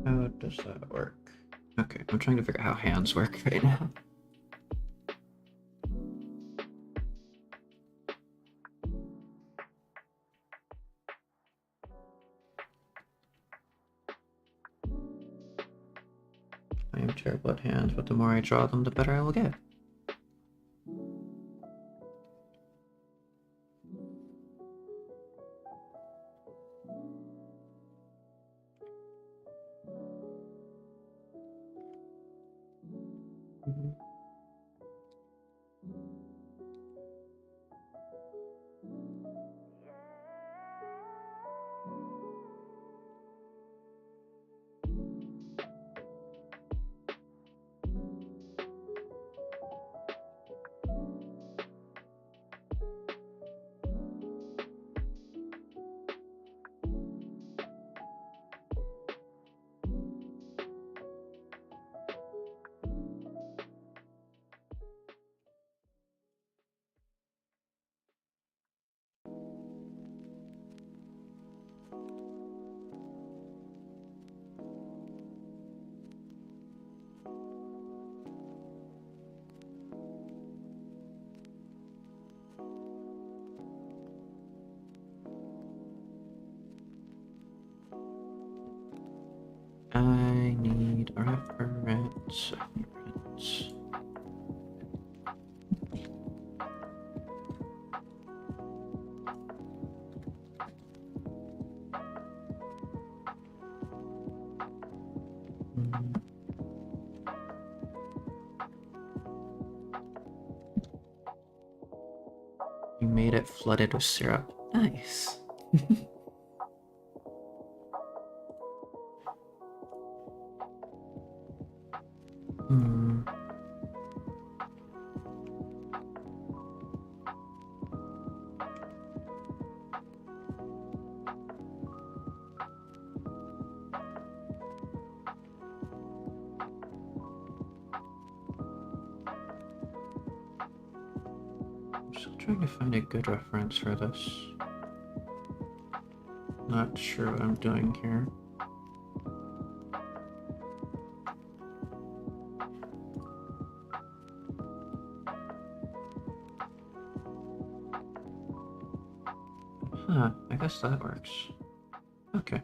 How does that work? Okay, I'm trying to figure out how hands work right now. I am terrible at hands, but the more I draw them, the better I will get. I need a reference. You made it flooded with syrup. Nice. I'm still trying to find a good reference for this. Not sure what I'm doing here. Huh, I guess that works. Okay.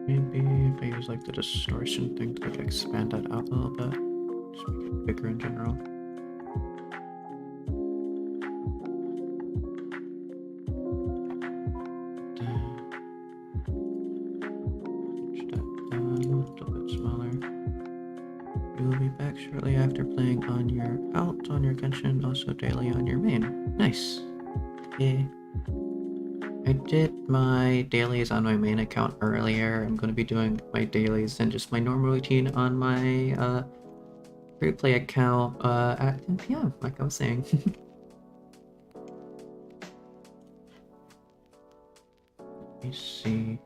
Maybe if I use like the distortion thing to like expand that out a little bit, just make it bigger in general. Push that down a little bit smaller. You will be back shortly after playing on your alt on your Genshin, also daily on your main. Nice. Yeah. I did my dailies on my main account earlier. I'm going to be doing my dailies and just my normal routine on my replay account at 10 p.m. like I was saying. Let me see.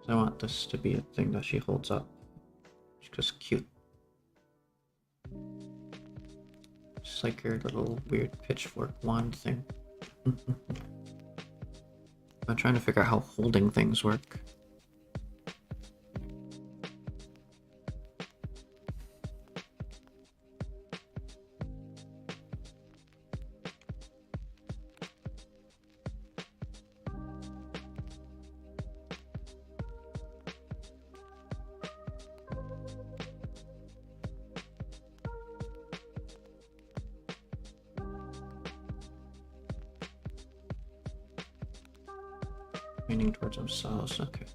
I want this to be a thing that she holds up. It's just cute. Just like your little weird pitchfork wand thing. I'm trying to figure out how holding things work. Leaning towards themselves, okay.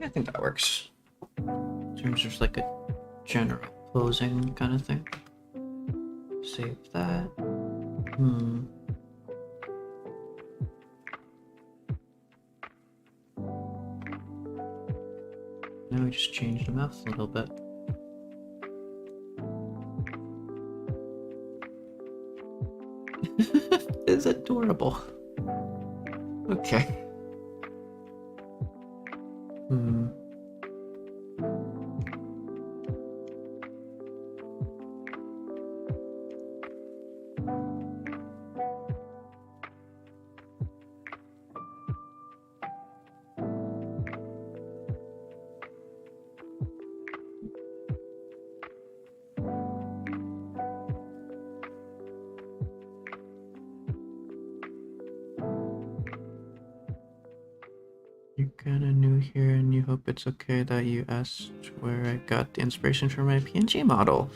Yeah, I think that works. In terms of like a general posing kind of thing. Save that. Now we just change the mouth a little bit. It's adorable. Okay. You're kinda new here and you hope it's okay that you asked where I got the inspiration for my PNG model.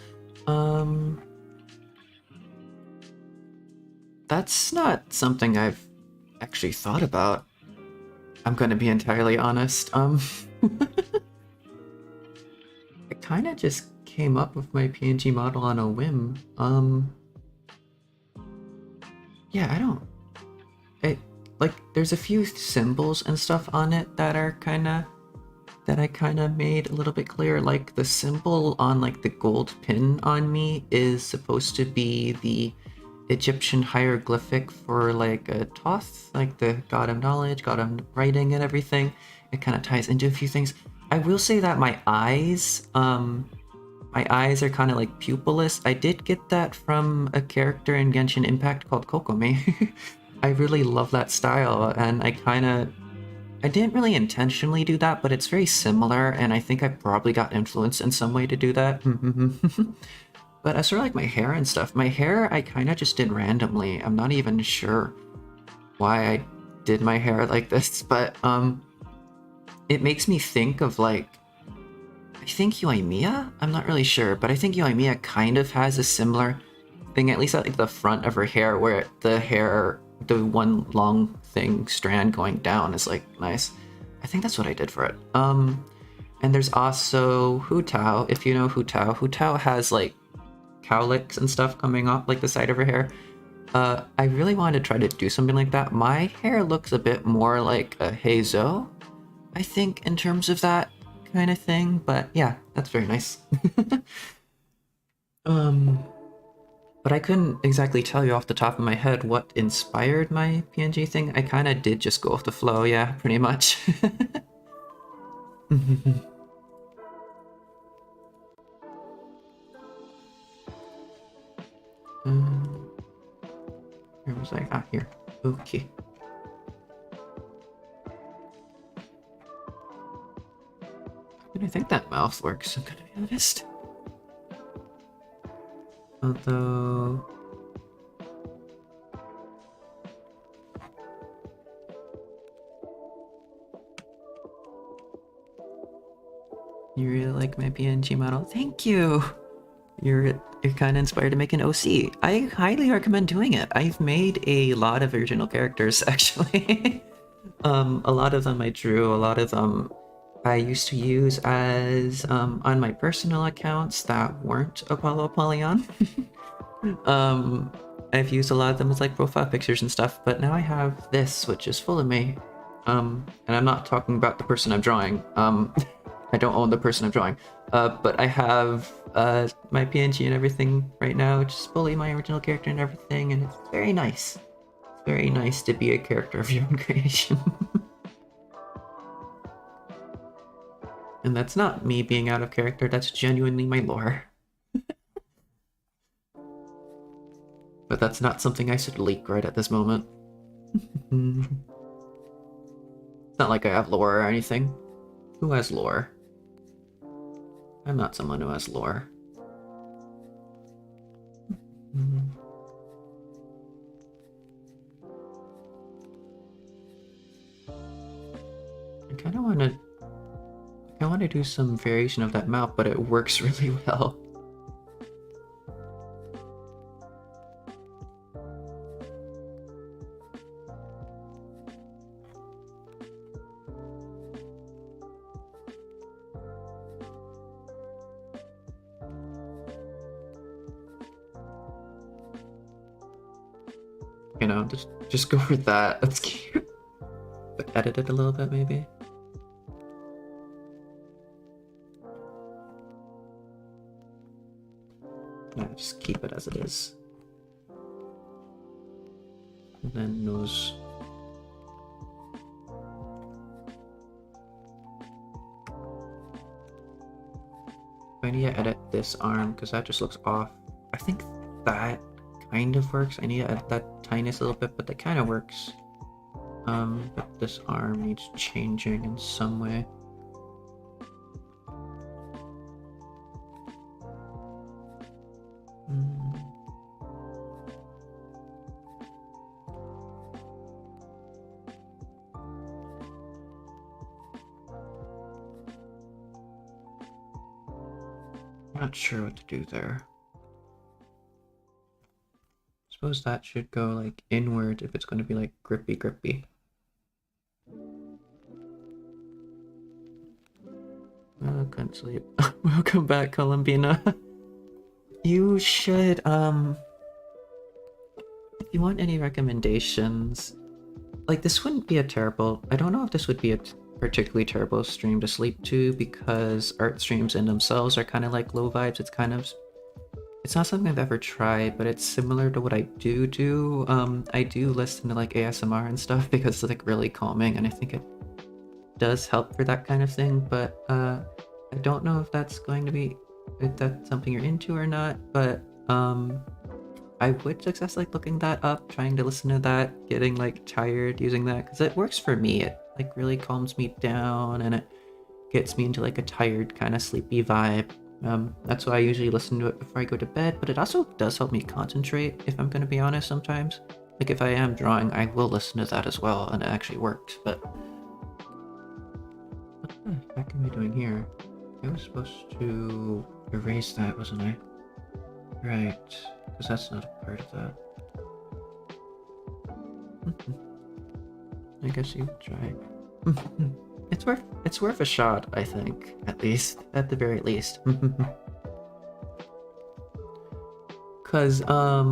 That's not something I've actually thought about. I'm gonna be entirely honest. I kinda just came up with my PNG model on a whim. Yeah, I don't... like, there's a few symbols and stuff on it that are that I kinda made a little bit clearer. Like, the symbol on, like, the gold pin on me is supposed to be the Egyptian hieroglyphic for, like, a Thoth, like the god of knowledge, god of writing and everything. It kind of ties into a few things. I will say that my eyes are kind of like pupilless. I did get that from a character in Genshin Impact called Kokomi. I really love that style, and I didn't really intentionally do that, but it's very similar, and I think I probably got influenced in some way to do that. But as for like my hair and stuff, my hair I kind of just did randomly. I'm not even sure why I did my hair like this, but it makes me think of like, I think Yoimiya? I'm not really sure, but I think Yoimiya kind of has a similar thing, at least at like the front of her hair, where the one long thing strand going down is like nice. I think that's what I did for it. And there's also Hu Tao, if you know Hu Tao. Hu Tao has like cowlicks and stuff coming off like the side of her hair. I really wanted to try to do something like that. My hair looks a bit more like a Heizo, I think, in terms of that kind of thing, but yeah, that's very nice. But I couldn't exactly tell you off the top of my head what inspired my PNG thing. I kind of did just go with the flow, yeah, pretty much. Where was I? Ah, here. Okay. I think that mouth works, I'm gonna be honest. Although... you really like my PNG model? Thank you! You're kind of inspired to make an OC. I highly recommend doing it. I've made a lot of original characters, actually. A lot of them I drew, a lot of them I used to use as on my personal accounts that weren't Apollo Apollyon. I've used a lot of them as like profile pictures and stuff, but now I have this, which is full of me. And I'm not talking about the person I'm drawing. I don't own the person I'm drawing. But I have my PNG and everything right now, which is fully my original character and everything, and it's very nice. It's very nice to be a character of your own creation. And that's not me being out of character, that's genuinely my lore. But that's not something I should leak right at this moment. It's not like I have lore or anything. Who has lore? I'm not someone who has lore. I kind of want to do some variation of that mouth, but it works really well. You know, just go for that. That's cute. But edit it a little bit, maybe. Yeah, just keep it as it is. And then nose. I need to edit this arm because that just looks off. I think that kind of works. I need to edit that tiniest little bit, but that kind of works. But this arm needs changing in some way. Not sure what to do there. Suppose that should go like inward if it's going to be like grippy. I couldn't sleep. Welcome back, Columbina. You should, if you want any recommendations, like this wouldn't be a terrible, I don't know if this would be a particularly terrible stream to sleep to because art streams in themselves are kind of like low vibes. It's not something I've ever tried, but it's similar to what I do. I do listen to like ASMR and stuff because it's like really calming and I think it does help for that kind of thing, but I don't know if that's something you're into or not, but I would suggest like looking that up, trying to listen to that, getting like tired using that because it works for me. It like really calms me down and it gets me into like a tired kind of sleepy vibe. That's why I usually listen to it before I go to bed, but it also does help me concentrate if I'm going to be honest sometimes. Like if I am drawing, I will listen to that as well and it actually worked, but what the heck am I doing here? I was supposed to erase that, wasn't I? Right, because that's not a part of that. I guess you try. It's worth a shot, I think, at the very least. Cause I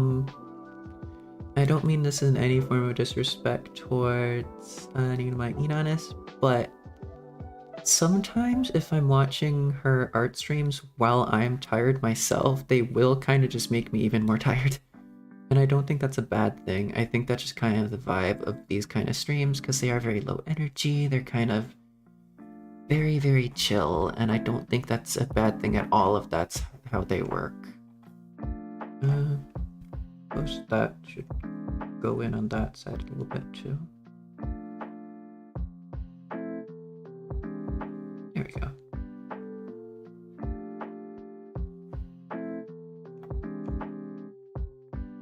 don't mean this in any form of disrespect towards any of my Inanis, but sometimes if I'm watching her art streams while I'm tired myself, they will kind of just make me even more tired. And I don't think that's a bad thing. I think that's just kind of the vibe of these kind of streams because they are very low energy. They're kind of very, very chill. And I don't think that's a bad thing at all if that's how they work. Suppose that should go in on that side a little bit too. There we go.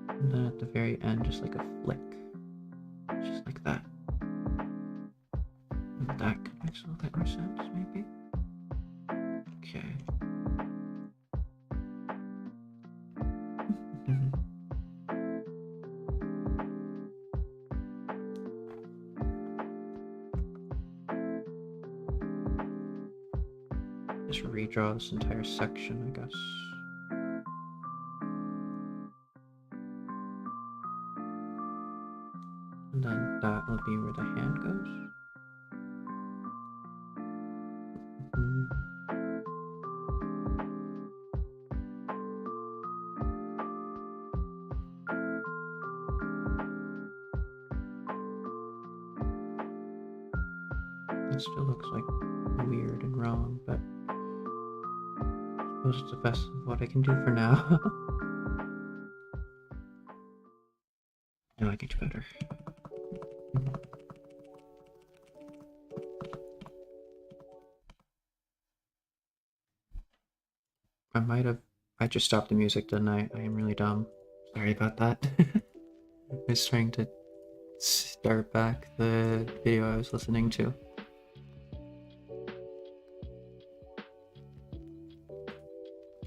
And then at the very end, just like a flick. Just like that. And that could make a little bit more sense, maybe? Okay. Just redraw this entire section, I guess. And then that will be where the hand goes. It still looks like weird and wrong, but I suppose it's the best of what I can do for now. No, I can do better. I just stopped the music, didn't I? I am really dumb. Sorry about that. I was trying to start back the video I was listening to.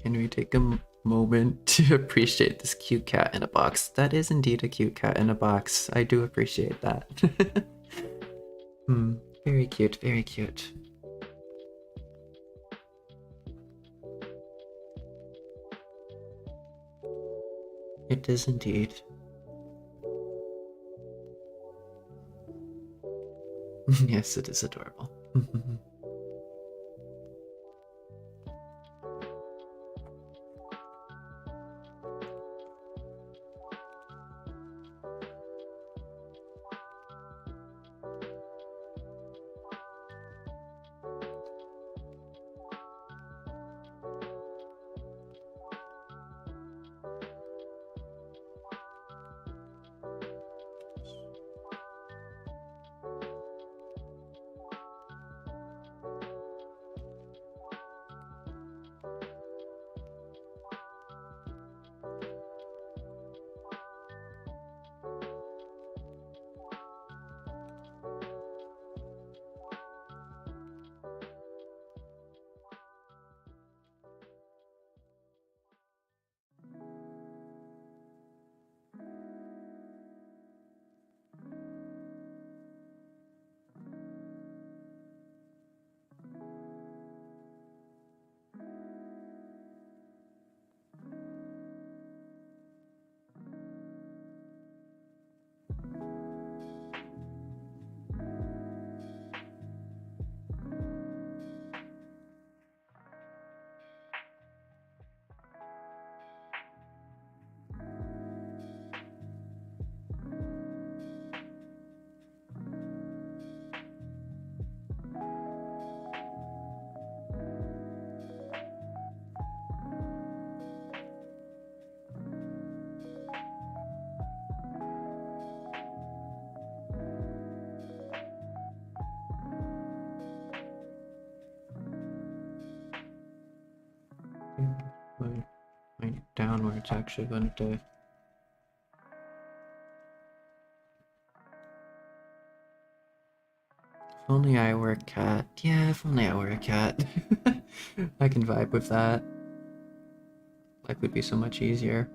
Can we take a moment to appreciate this cute cat in a box? That is indeed a cute cat in a box. I do appreciate that. Very cute, very cute. It is indeed. Yes, it is adorable. Point down where it's actually going to. If only I were a cat. Yeah, if only I were a cat. I can vibe with that. Life would be so much easier.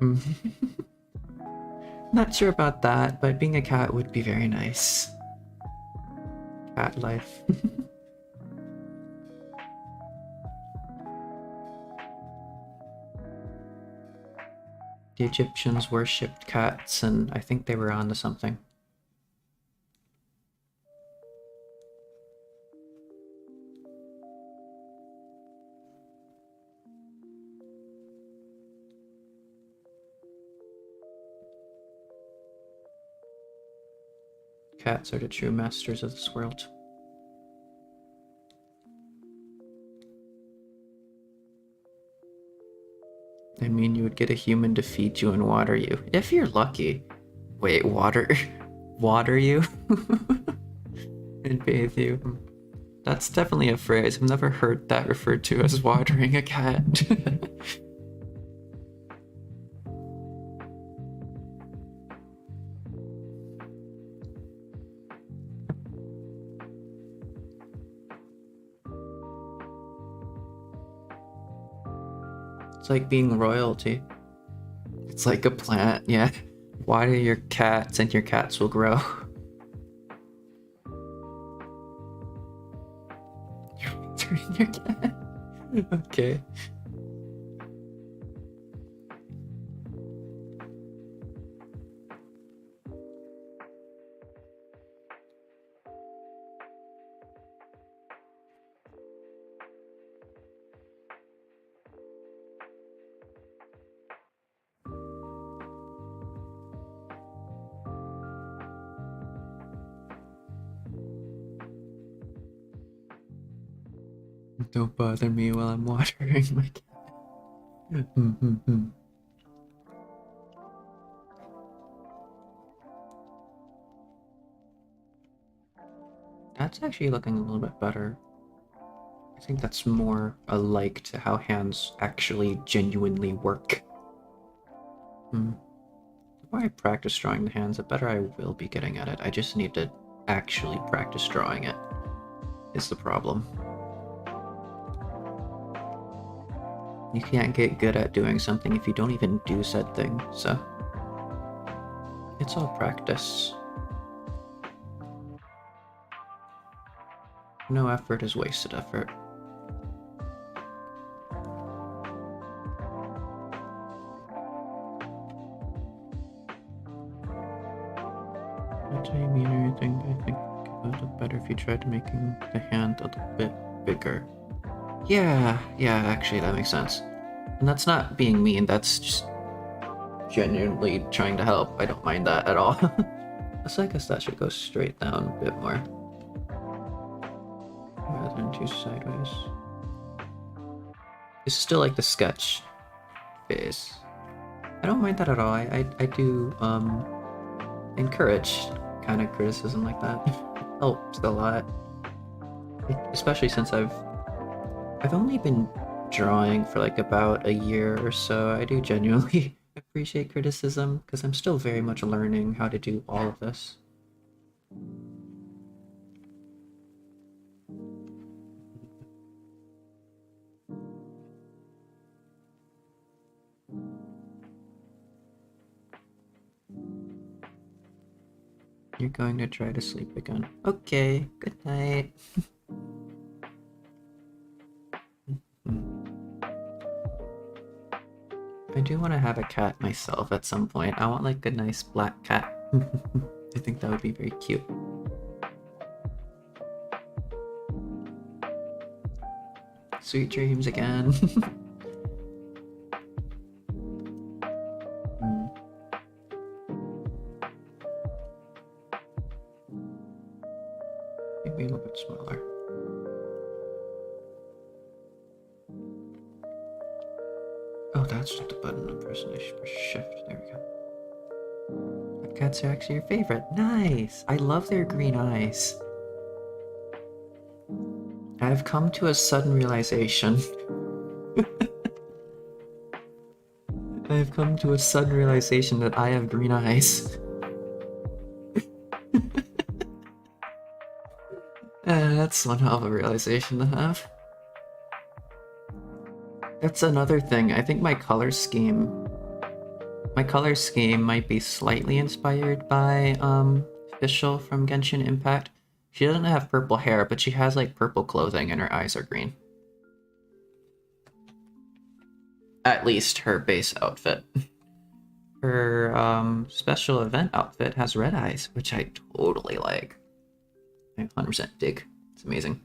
Not sure about that, but being a cat would be very nice. Cat life. The Egyptians worshipped cats, and I think they were onto something. Cats are the true masters of this world. I mean, you would get a human to feed you and water you. If you're lucky. Wait, water? Water you? And bathe you? That's definitely a phrase. I've never heard that referred to as watering a cat. It's like being royalty. It's like a plant, yeah. Water your cats and your cats will grow. You're watering your cat? Okay. Don't bother me while I'm watering my cat. That's actually looking a little bit better. I think that's more alike to how hands actually genuinely work. The more I practice drawing the hands, the better I will be getting at it. I just need to actually practice drawing it, is the problem. You can't get good at doing something if you don't even do said thing, so it's all practice. No effort is wasted effort. Not that you mean anything, but I think Would it look better if you tried making the hand a little bit bigger? Yeah, actually that makes sense. And that's not being mean, that's just genuinely trying to help. I don't mind that at all. So I guess that should go straight down a bit more. Rather than two sideways. This is still like the sketch phase. I don't mind that at all. I do encourage kind of criticism like that. It helps a lot. Especially since I've only been drawing for like about a year or so. I do genuinely appreciate criticism because I'm still very much learning how to do all of this. You're going to try to sleep again. Okay, good night. I do want to have a cat myself at some point. I want like a nice black cat. I think that would be very cute. Sweet dreams again. Maybe a little bit smaller. Oh, that's just the button I'm pressing. I should press shift. There we go. What cats are actually your favorite? Nice! I love their green eyes. I've come to a sudden realization. I've come to a sudden realization that I have green eyes. That's one hell of a realization to have. That's another thing. I think my color scheme might be slightly inspired by Fischl from Genshin Impact. She doesn't have purple hair, but she has like purple clothing and her eyes are green. At least her base outfit. Her special event outfit has red eyes, which I totally like. I 100% dig. It's amazing.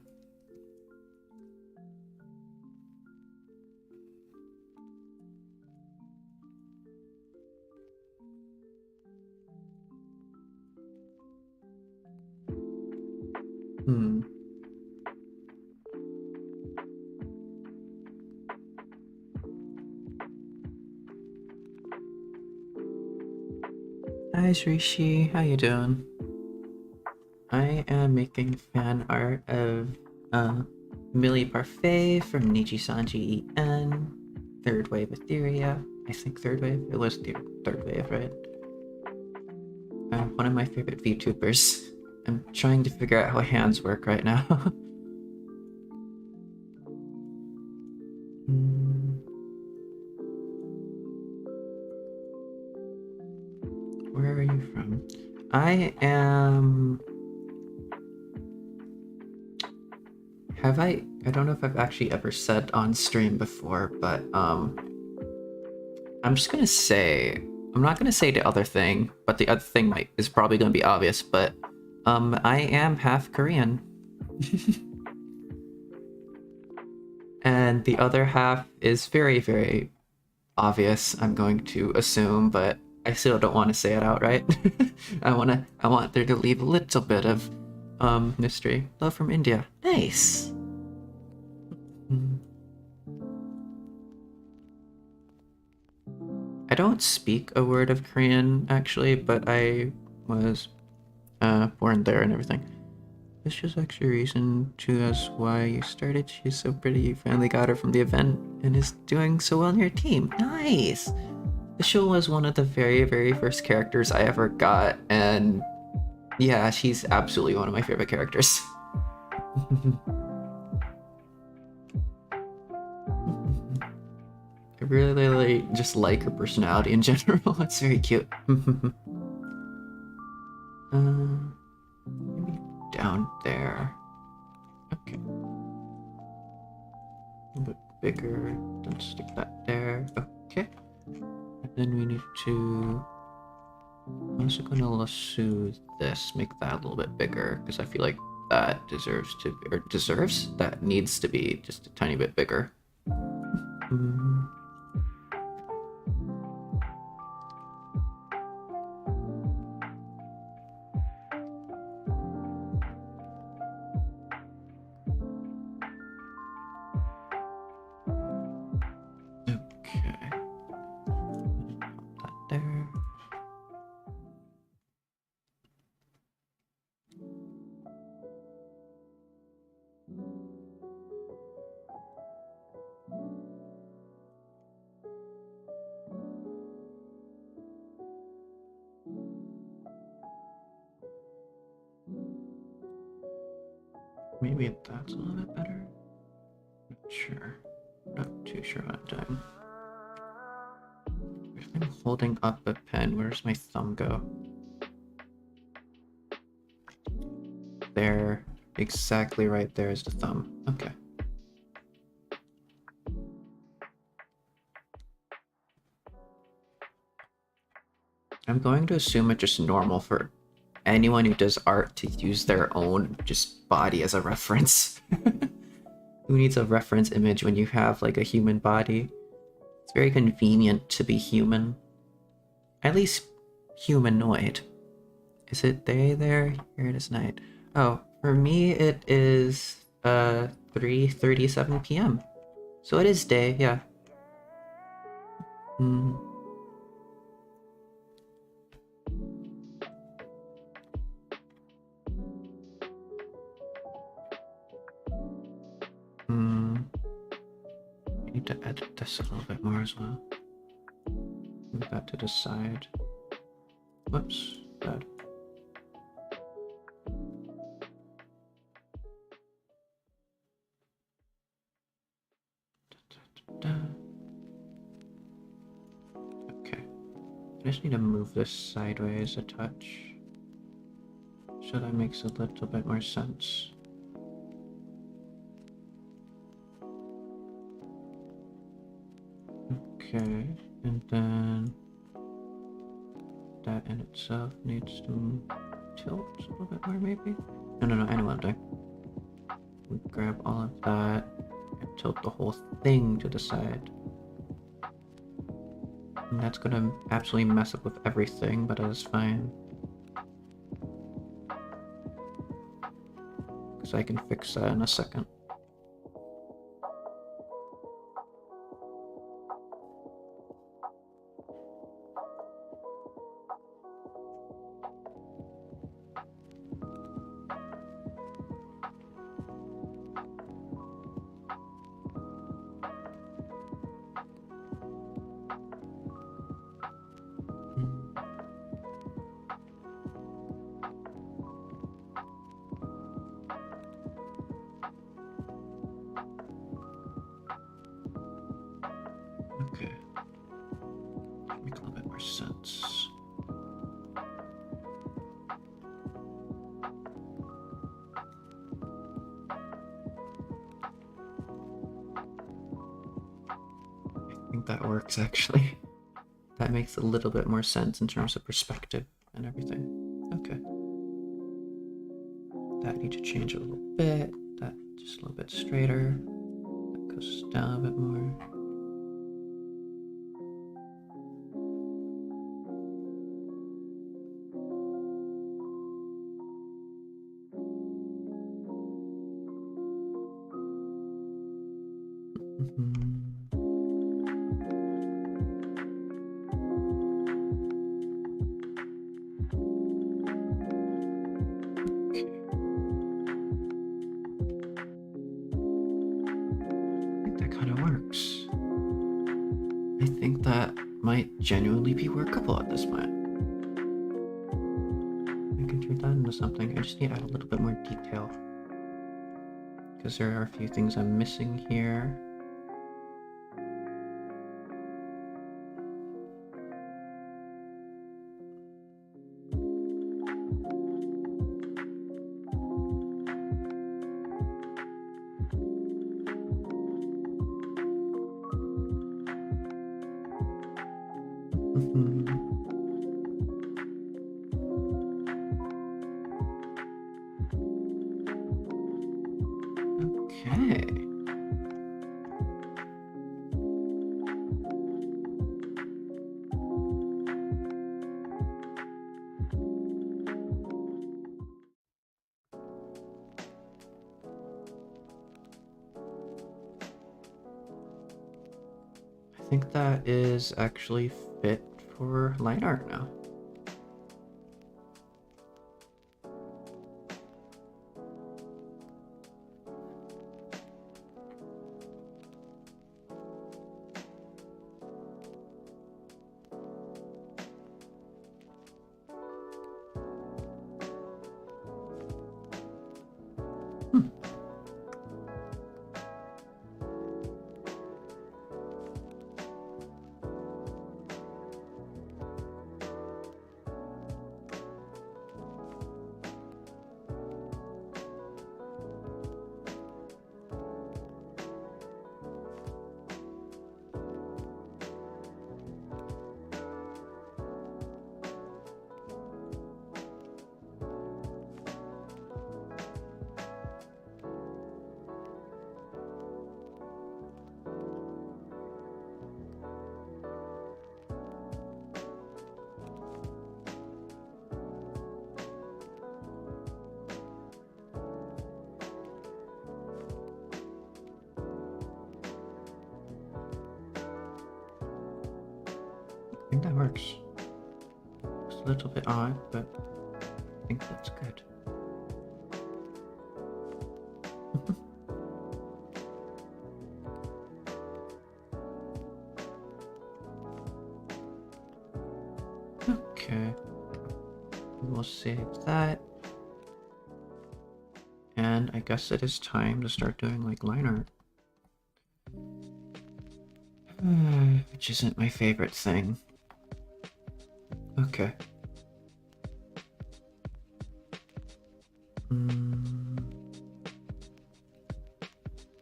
Hi Rishi, how you doing? I am making fan art of Millie Parfait from Nichi Sanji En, Third Wave Etheria. I think Third Wave? It was Third Wave, right? One of my favorite VTubers. I'm trying to figure out how hands work right now. Where are you from? I am... I don't know if I've actually ever said on stream before, but I'm just gonna say, I'm not gonna say the other thing, but the other thing is probably gonna be obvious, but I am half Korean. And the other half is very, very obvious, I'm going to assume, but I still don't want to say it outright. I want there to leave a little bit of mystery. Love from India. Nice. I don't speak a word of Korean actually, but I was born there and everything. This is actually a reason to us why you started. She's so pretty. You finally got her from the event and is doing so well in your team. Nice. Fischl was one of the very, very first characters I ever got, and yeah, she's absolutely one of my favorite characters. I really just like her personality in general. It's very cute. Maybe down there. Okay. A bit bigger. Don't stick that there. Okay. And then we need to I'm also going to lasso this, make that a little bit bigger, because I feel like that that needs to be just a tiny bit bigger. Mm. Okay. Pop that there. Maybe that's a little bit better. Not sure. Not too sure what I'm doing. If I'm holding up a pen, where's my thumb go? There. Exactly right there is the thumb. Okay. I'm going to assume it's just normal for anyone who does art to use their own just body as a reference. Who needs a reference image when you have like a human body? It's very convenient to be human. At least humanoid. Is it day there? Here it is night. Oh, for me it is 3:37 p.m. So it is day, yeah. Hmm. Hmm. I need to edit this a little bit more as well. Move that to the side. Whoops, bad. Okay. I just need to move this sideways a touch. So that makes a little bit more sense. Okay, and then that in itself needs to tilt a little bit more, maybe? No, I know what I'm doing. We grab all of that and tilt the whole thing to the side. And that's gonna absolutely mess up with everything, but that is fine. Because I can fix that in a second. Okay. Make a little bit more sense. I think that works actually. That makes a little bit more sense in terms of perspective and everything. Okay. That needs to change a little bit. That just a little bit straighter. That goes down a bit more. Genuinely be workable at this point. I can turn that into something. I just need to add a little bit more detail. Because there are a few things I'm missing here. think that is actually fit for line art now. I think that works. It's a little bit odd, but I think that's good. Okay. We'll save that. And I guess it is time to start doing like line art. Which isn't my favorite thing. Okay.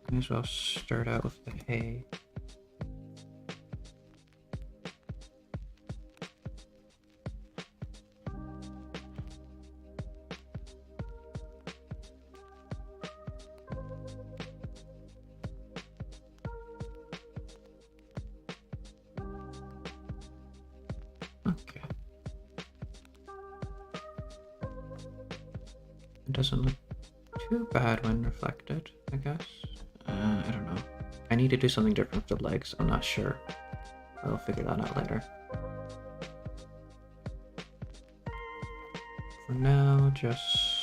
Might as well start out with the hay. Okay. It doesn't look too bad when reflected, I guess. I don't know. I need to do something different with the legs. I'm not sure. I'll figure that out later. For now, just...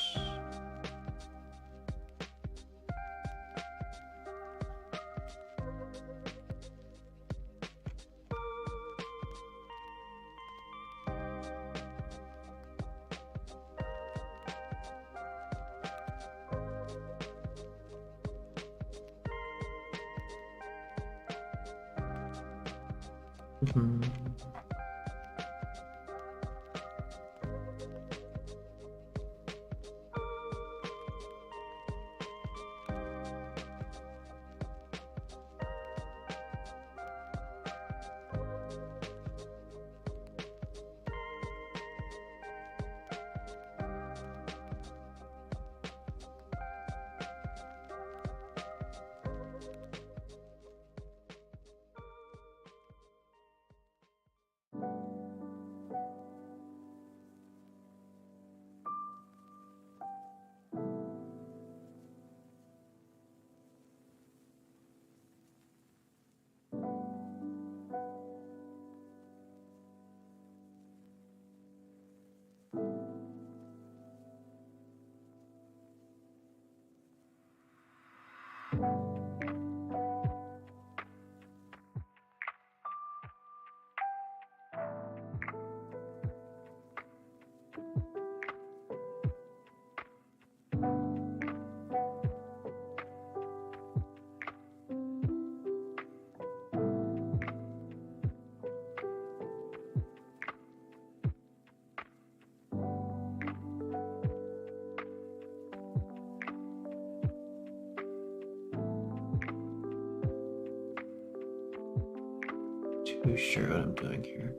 Too sure what I'm doing here.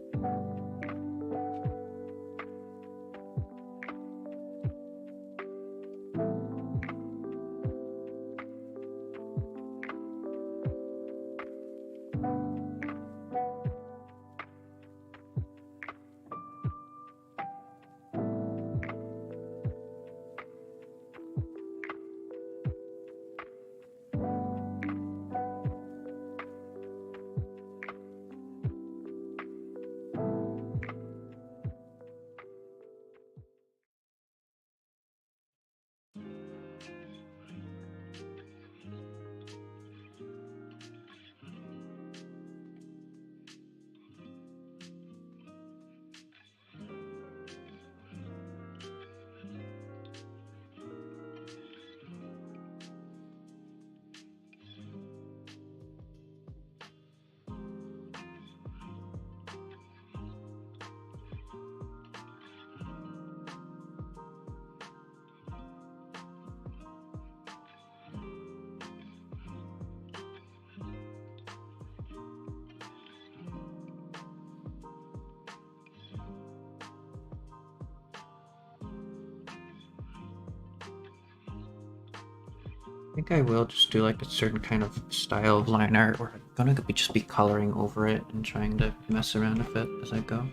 think I will just do like a certain kind of style of line art where I'm gonna just be coloring over it and trying to mess around with it as I go.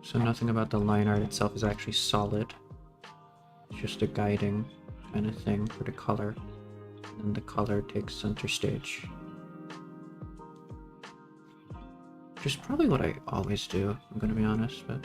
So nothing about the line art itself is actually solid. It's just a guiding kind of thing for the color. And the color takes center stage. Which is probably what I always do, I'm gonna be honest, but...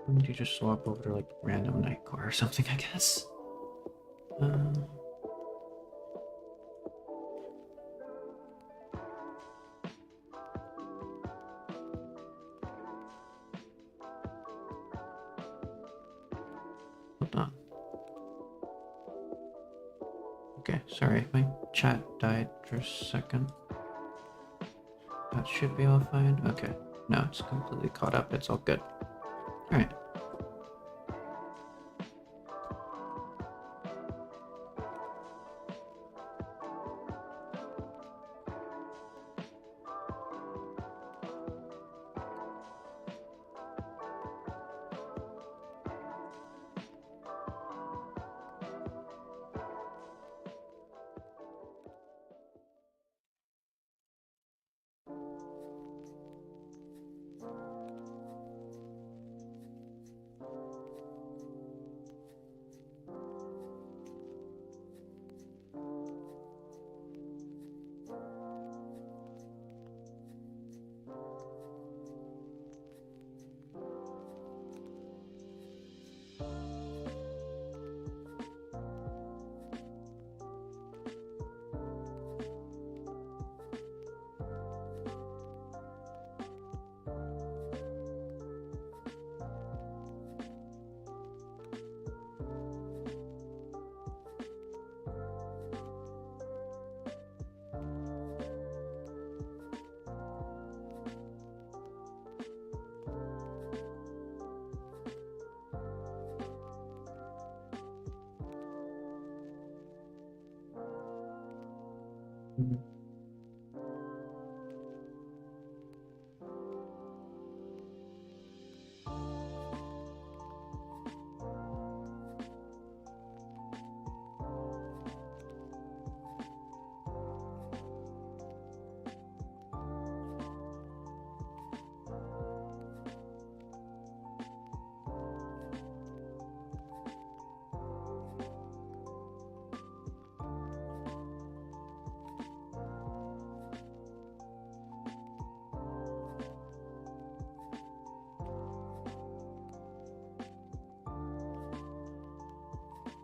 Why don't you just swap over to like random Nightcore or something, I guess? Hold on. Okay, sorry, my chat died for a second. That should be all fine. Okay, no, it's completely caught up. It's all good. Alright.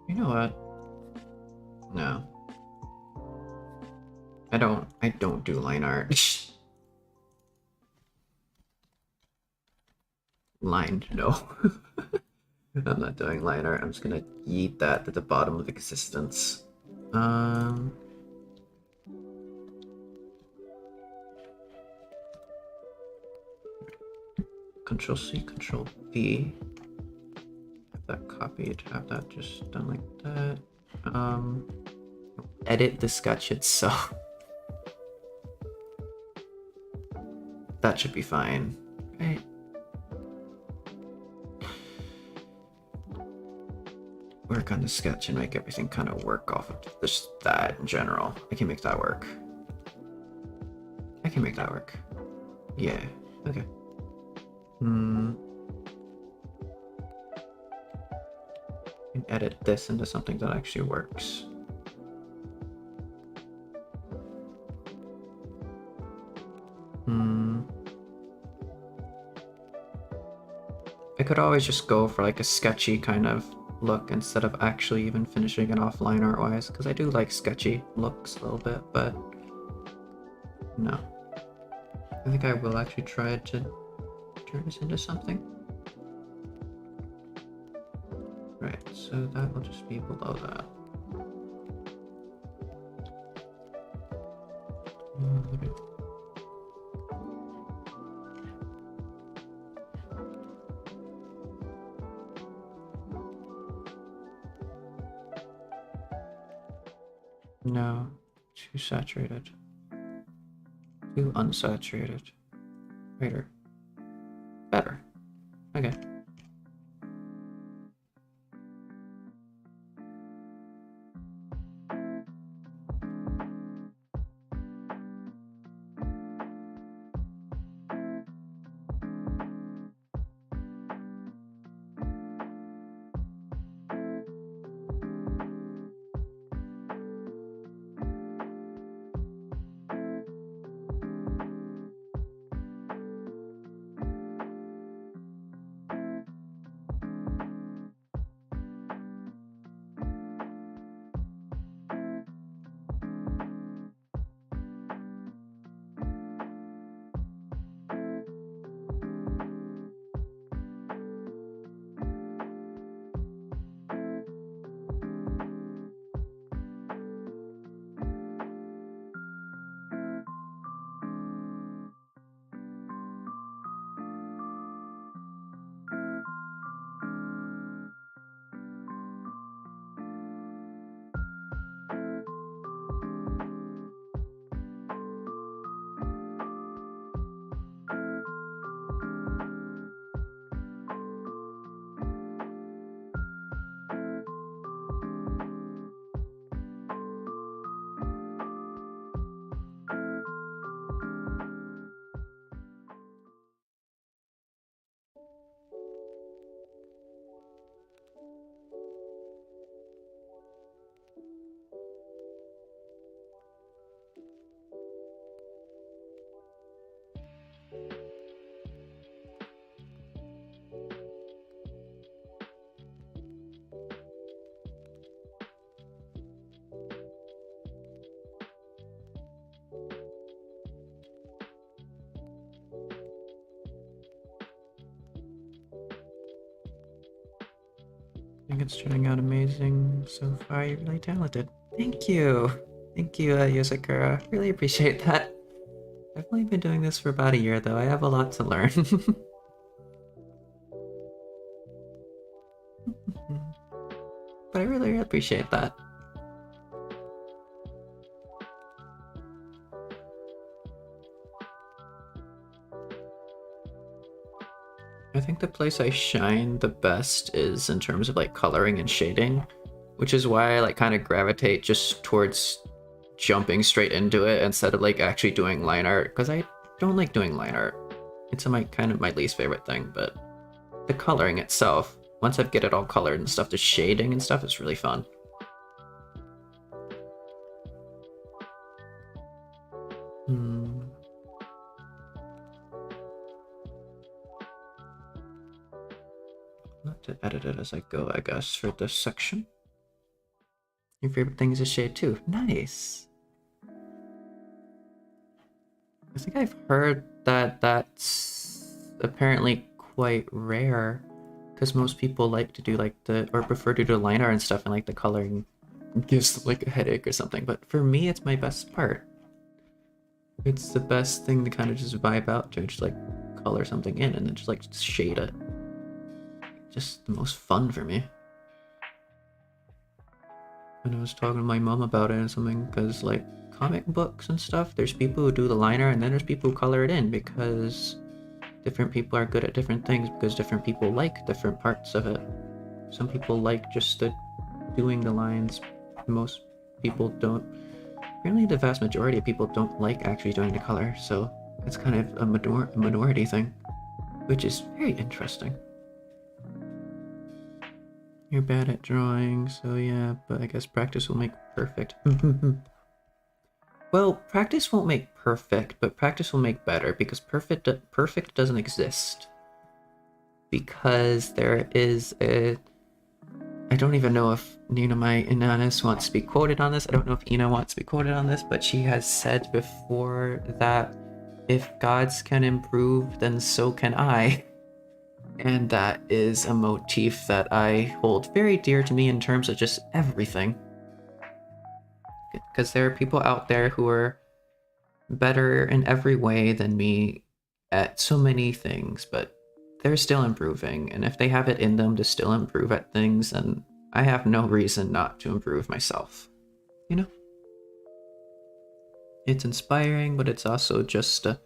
You know what? No. I don't do line art. Line, no. I'm not doing line art. I'm just gonna yeet that to the bottom of existence. Control C, Control V. Have that copied, have that just done like that. Edit the sketch itself. That should be fine. Right. work on the sketch and make everything kind of work off of just that in general. I can make that work. I can make that work. Yeah, okay. And edit this into something that actually works. I could always just go for like a sketchy kind of look instead of actually even finishing it off line art wise, because I do like sketchy looks a little bit, but no. I think I will actually try to turn this into something. Right, so that will just be below that. No, too saturated. Too unsaturated. Greater. Better. Okay. I think it's turning out amazing so far. You're really talented. Thank you. Thank you, Yosakura. Really appreciate that. I've only been doing this for about a year, though. I have a lot to learn. But I really appreciate that. I think the place I shine the best is in terms of like coloring and shading, which is why I like kind of gravitate just towards jumping straight into it instead of like actually doing line art, because I don't like doing line art. It's my kind of my least favorite thing, but the coloring itself, once I get it all colored and stuff, the shading and stuff is really fun. I'll have to edit it as I go, I guess, for this section. Your favorite thing is a shade too. Nice. I think I've heard that that's apparently quite rare, because most people like to do like or prefer to do line art and stuff, and like the coloring gives them like a headache or something. But for me, it's my best part. It's the best thing to kind of just vibe out to, just like color something in and then just like shade it. Just the most fun for me. And I was talking to my mom about it and something, because like comic books and stuff, there's people who do the liner and then there's people who color it in, because different people are good at different things, because different people like different parts of it. Some people like just the doing the lines. Most people don't. Apparently, the vast majority of people don't like actually doing the color, so it's kind of a minority thing, which is very interesting. You're bad at drawing, so yeah, but I guess practice will make perfect. Well, practice won't make perfect, but practice will make better, because perfect doesn't exist. Because there is a... I don't even know if Nina my Inanis wants to be quoted on this. I don't know if Ina wants to be quoted on this, but she has said before that if gods can improve, then so can I. And that is a motif that I hold very dear to me in terms of just everything. Because there are people out there who are better in every way than me at so many things, but they're still improving. And if they have it in them to still improve at things, then I have no reason not to improve myself. You know? It's inspiring, but it's also just a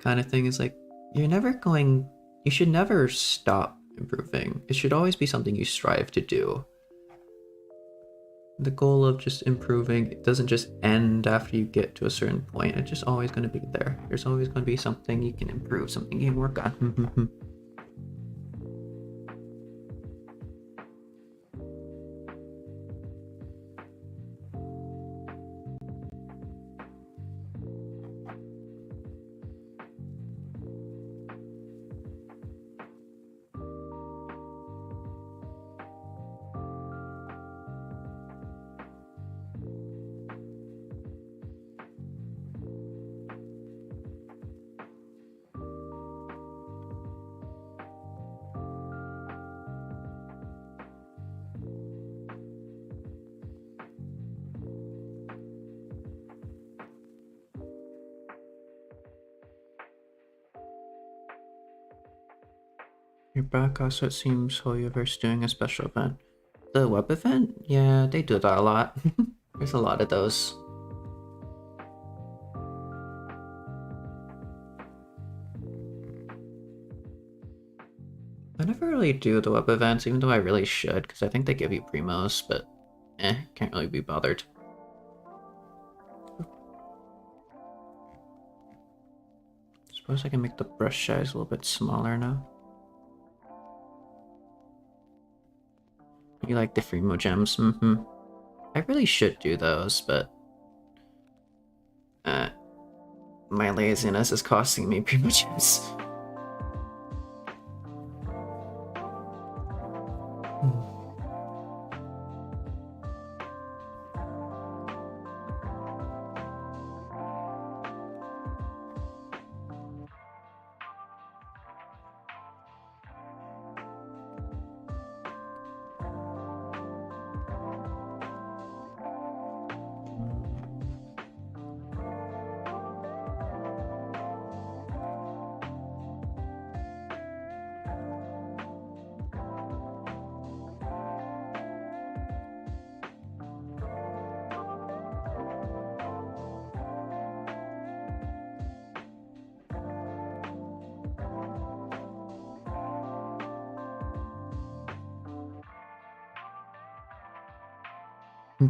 kind of thing is like, you should never stop improving. It should always be something you strive to do. The goal of just improving, it doesn't just end after you get to a certain point. It's just always going to be there. There's always going to be something you can improve, something you can work on. You're back. Also, it seems Hoyoverse doing a special event. The web event? Yeah, they do that a lot. There's a lot of those. I never really do the web events, even though I really should, because I think they give you primos, but can't really be bothered. Suppose I can make the brush size a little bit smaller now. You like the Fremo gems? I really should do those, but my laziness is costing me Fremo gems.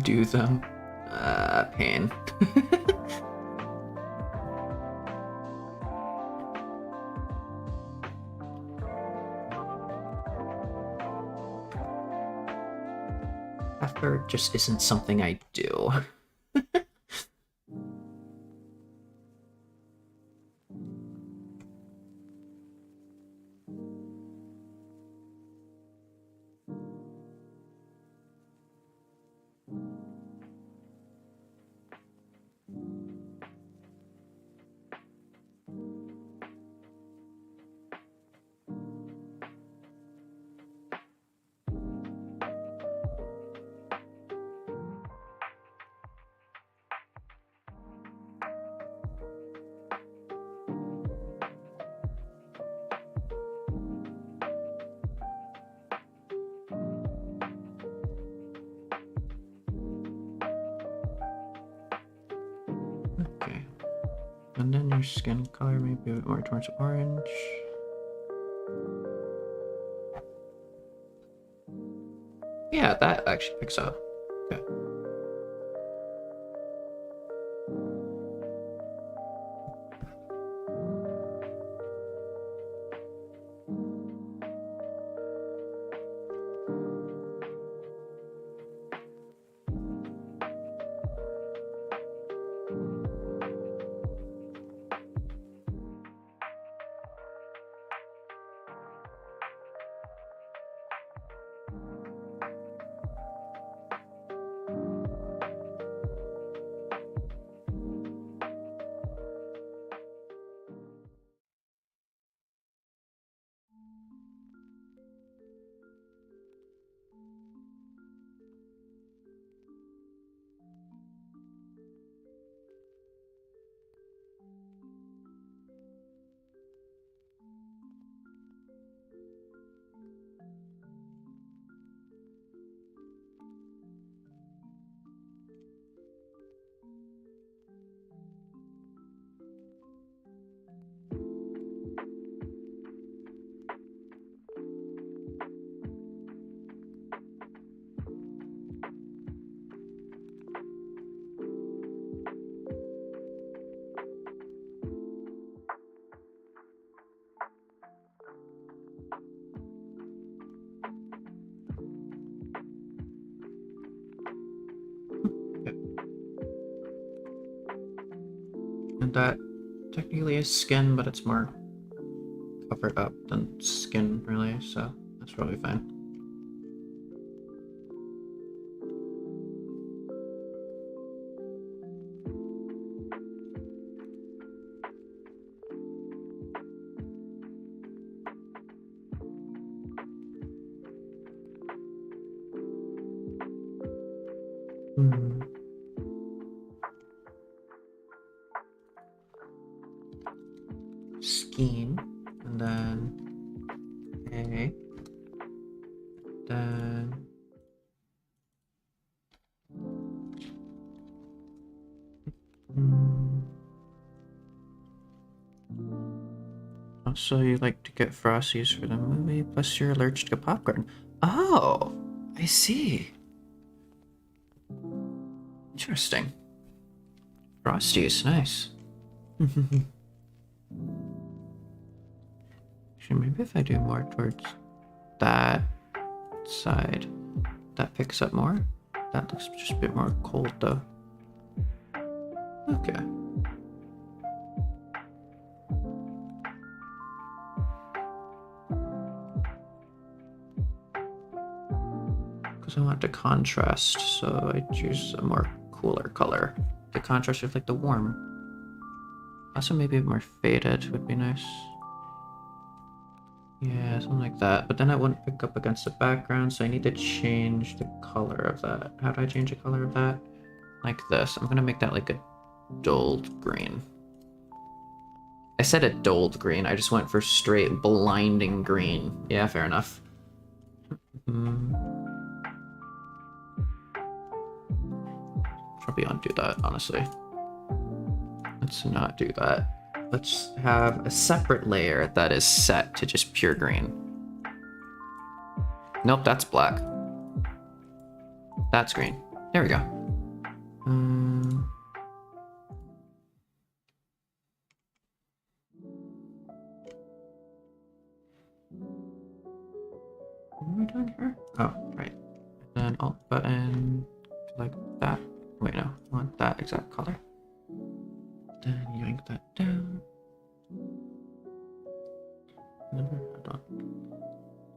Do them. Pain. Effort just isn't something I do. Okay. And then your skin color may be a bit more towards orange. Yeah, that actually picks up. Okay. And that technically is skin, but it's more covered up than skin, really, so that's probably fine. Hmm. Scheme, and then A, then hmm. Also, you like to get Frosties for the movie, plus you're allergic to popcorn. Oh, I see. Interesting. Frosties, nice. Actually, maybe if I do more towards that side, that picks up more. That looks just a bit more cold, though. Okay. Because I want to contrast, so I choose a more cooler color to contrast with like the warm. Also, maybe more faded would be nice. Yeah, something like that. But then I wouldn't pick up against the background, so I need to change the color of that. How do I change the color of that? Like this. I'm gonna make that like a dulled green. I said a dulled green. I just went for straight blinding green. Yeah, fair enough. Probably undo that, honestly. Let's not do that. Let's have a separate layer that is set to just pure green. Nope, that's black. That's green. There we go. What am I doing here? Oh, right. And then Alt button like that. Wait, no, I want that exact color. Then yank that down. Hold on.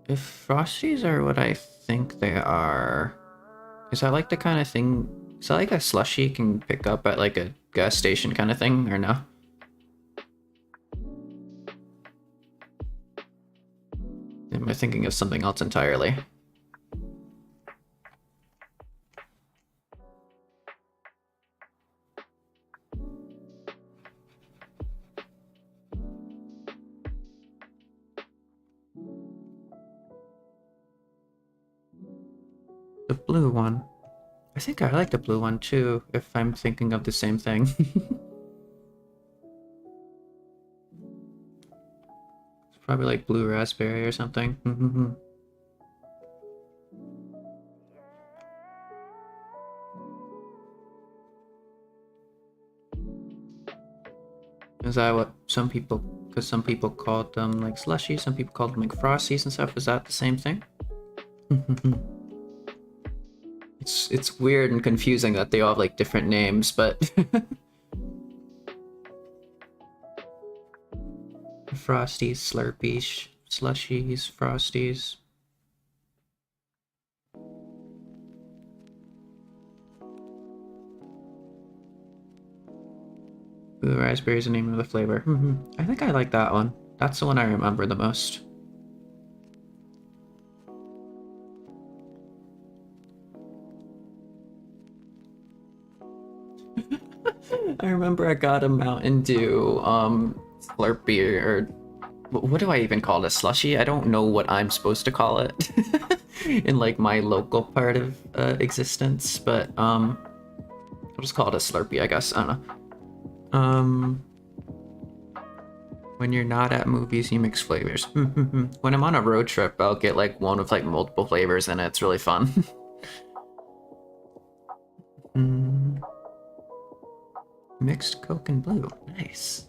If Frosties are what I think they are, is that like the kind of thing? Is that like a slushie you can pick up at like a gas station kind of thing, or no? Am I thinking of something else entirely? The blue one. I think I like the blue one too, if I'm thinking of the same thing. It's probably like blue raspberry or something. Is that what some people, because some people called them like slushies, some people called them like frosties and stuff. Is that the same thing? It's weird and confusing that they all have like different names, but frosties, slurpees, slushies, frosties. Ooh, raspberry is the name of the flavor. I think I like that one. That's the one I remember the most. I remember I got a Mountain Dew Slurpee, or what do I even call it? Slushy? I don't know what I'm supposed to call it in like my local part of existence, but I'll just call it a Slurpee, I guess. I don't know. When you're not at movies, you mix flavors. When I'm on a road trip, I'll get like one with like multiple flavors in it. It's really fun. Mixed Coke and Blue. Nice.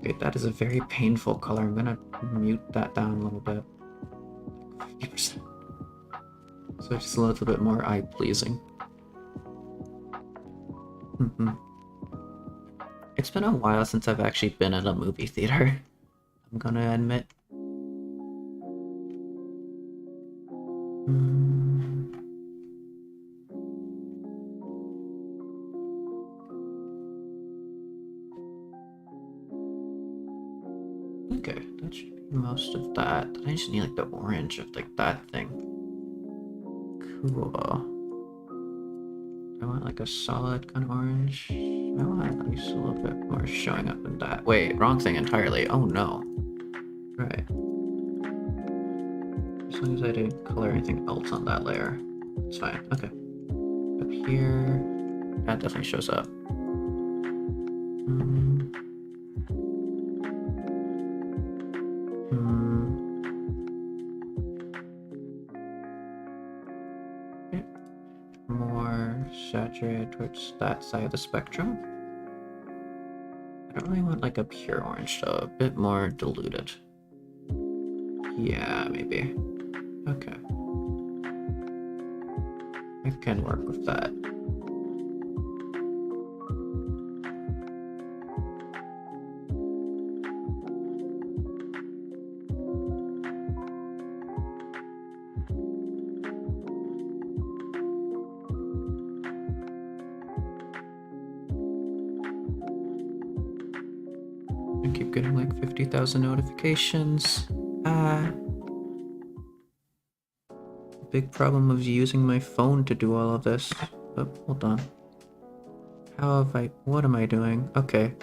Okay, that is a very painful color. I'm gonna mute that down a little bit. 50%. So just a little bit more eye-pleasing. It's been a while since I've actually been at a movie theater, I'm gonna admit. Okay, that should be most of that. I just need like the orange of like that thing. Cool. I want like a solid kind of orange. I want at least a little bit more showing up in that. Wait, wrong thing entirely. Oh no. Right. As long as I didn't color anything else on that layer, it's fine. Okay. Up here, that definitely shows up. Okay. More saturated towards that side of the spectrum. I don't really want like a pure orange though, a bit more diluted. Yeah, maybe. Okay. I can work with that. I keep getting like 50,000 notifications. Big problem of using my phone to do all of this. Oh, hold on. How have I... What am I doing? Okay.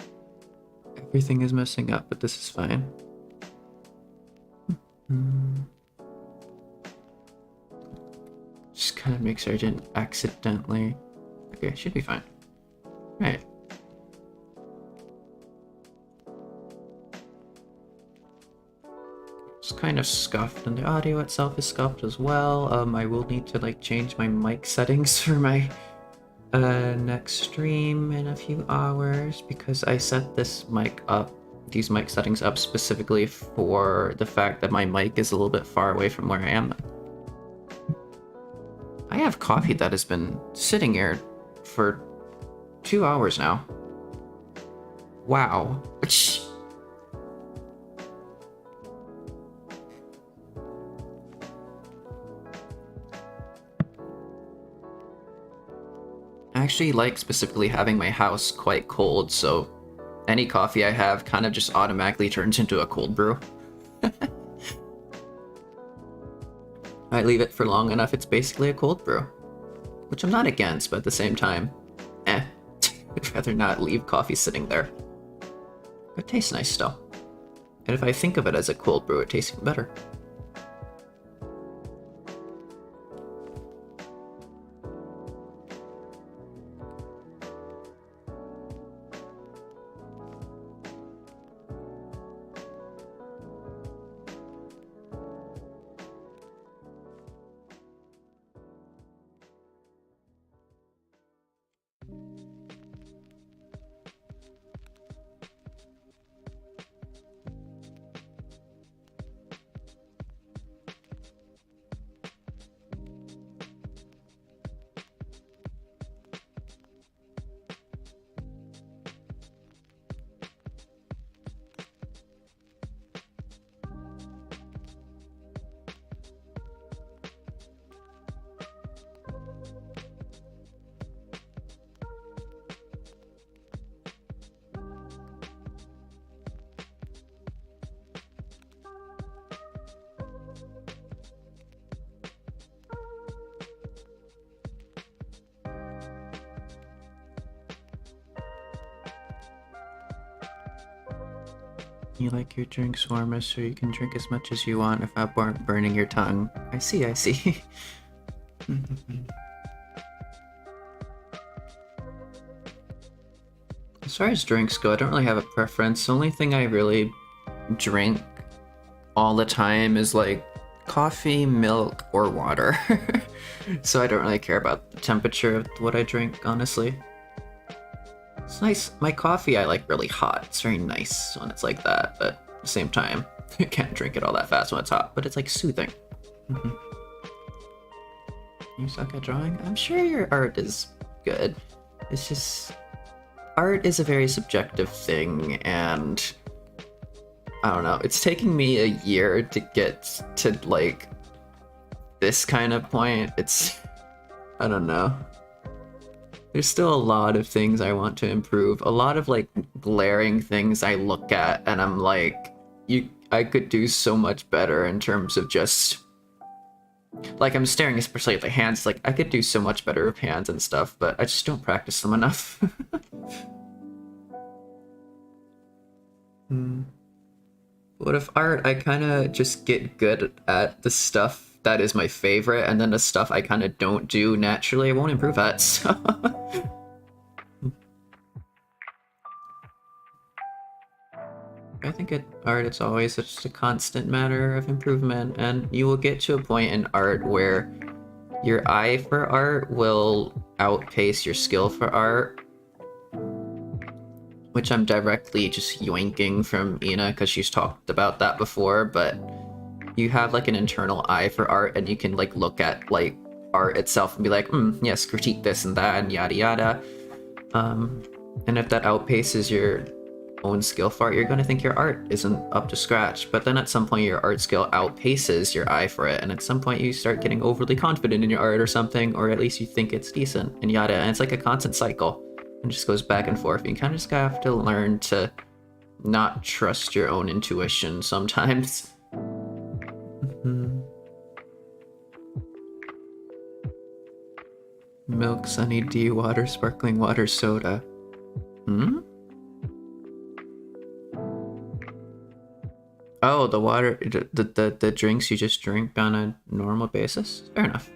Everything is messing up, but this is fine. Just kind of make sure I didn't accidentally... Okay, should be fine. Right. It's kind of scuffed, and the audio itself is scuffed as well. I will need to like change my mic settings for my next stream in a few hours, because I set this mic up, these mic settings up specifically for the fact that my mic is a little bit far away from where I am. I have coffee that has been sitting here for 2 hours now. Wow. I actually like specifically having my house quite cold, so any coffee I have kind of just automatically turns into a cold brew. I leave it for long enough, it's basically a cold brew. Which I'm not against, but at the same time, I'd rather not leave coffee sitting there. But it tastes nice still. And if I think of it as a cold brew, it tastes even better. You like your drinks warmer so you can drink as much as you want without burning your tongue. I see, I see. As far as drinks go, I don't really have a preference. The only thing I really drink all the time is like coffee, milk, or water. So I don't really care about the temperature of what I drink, honestly. It's nice. My coffee I like really hot. It's very nice when it's like that, but at the same time, you can't drink it all that fast when it's hot, but it's like soothing. You suck at drawing? I'm sure your art is good. It's just... art is a very subjective thing, and I don't know. It's taking me a year to get to like this kind of point. It's... I don't know. There's still a lot of things I want to improve. A lot of like glaring things I look at and I'm like, I could do so much better in terms of just like I'm staring especially at the hands. Like I could do so much better with hands and stuff, but I just don't practice them enough. But with art, I kind of just get good at the stuff that is my favorite, and then the stuff I kind of don't do naturally, I won't improve at. So. I think at art, it's always just a constant matter of improvement, and you will get to a point in art where your eye for art will outpace your skill for art, which I'm directly just yoinking from Ina because she's talked about that before, but you have like an internal eye for art and you can like look at like art itself and be like, yes, critique this and that and yada yada. And if that outpaces your own skill for art, you're going to think your art isn't up to scratch. But then at some point your art skill outpaces your eye for it, and at some point you start getting overly confident in your art or something, or at least you think it's decent and yada, and it's like a constant cycle and it just goes back and forth. You kind of just have to learn to not trust your own intuition sometimes. Milk, Sunny D, water, sparkling water, soda. Oh, the water, the drinks you just drink on a normal basis? Fair enough.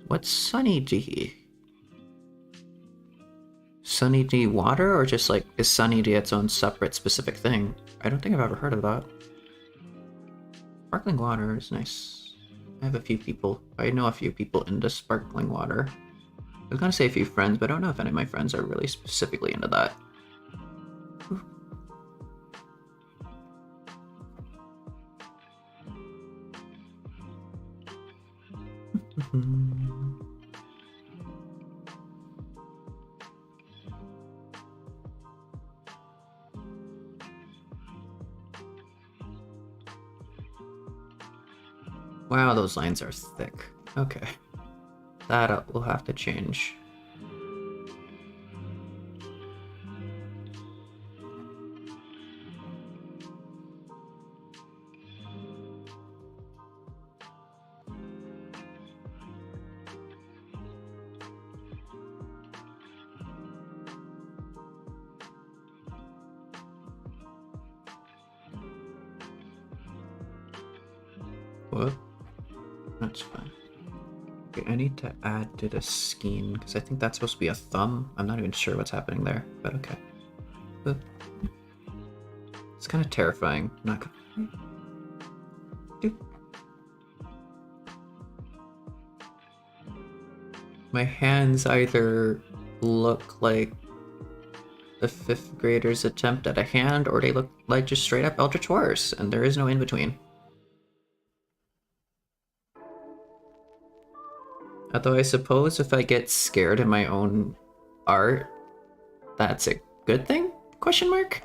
What's Sunny D? Sunny D water, or just like, is Sunny D its own separate specific thing? I don't think I've ever heard of that. Sparkling water is nice. I have a few people, I know a few people into sparkling water. I was gonna say a few friends, but I don't know if any of my friends are really specifically into that. Wow, those lines are thick. Okay. That will have to change. What? That's fine. Okay, I need to add to the scheme, because I think that's supposed to be a thumb. I'm not even sure what's happening there, but okay. It's kind of terrifying. Not gonna... My hands either look like a 5th grader's attempt at a hand, or they look like just straight up Eldritch Horrors, and there is no in between. Although I suppose if I get scared in my own art, that's a good thing? Question mark?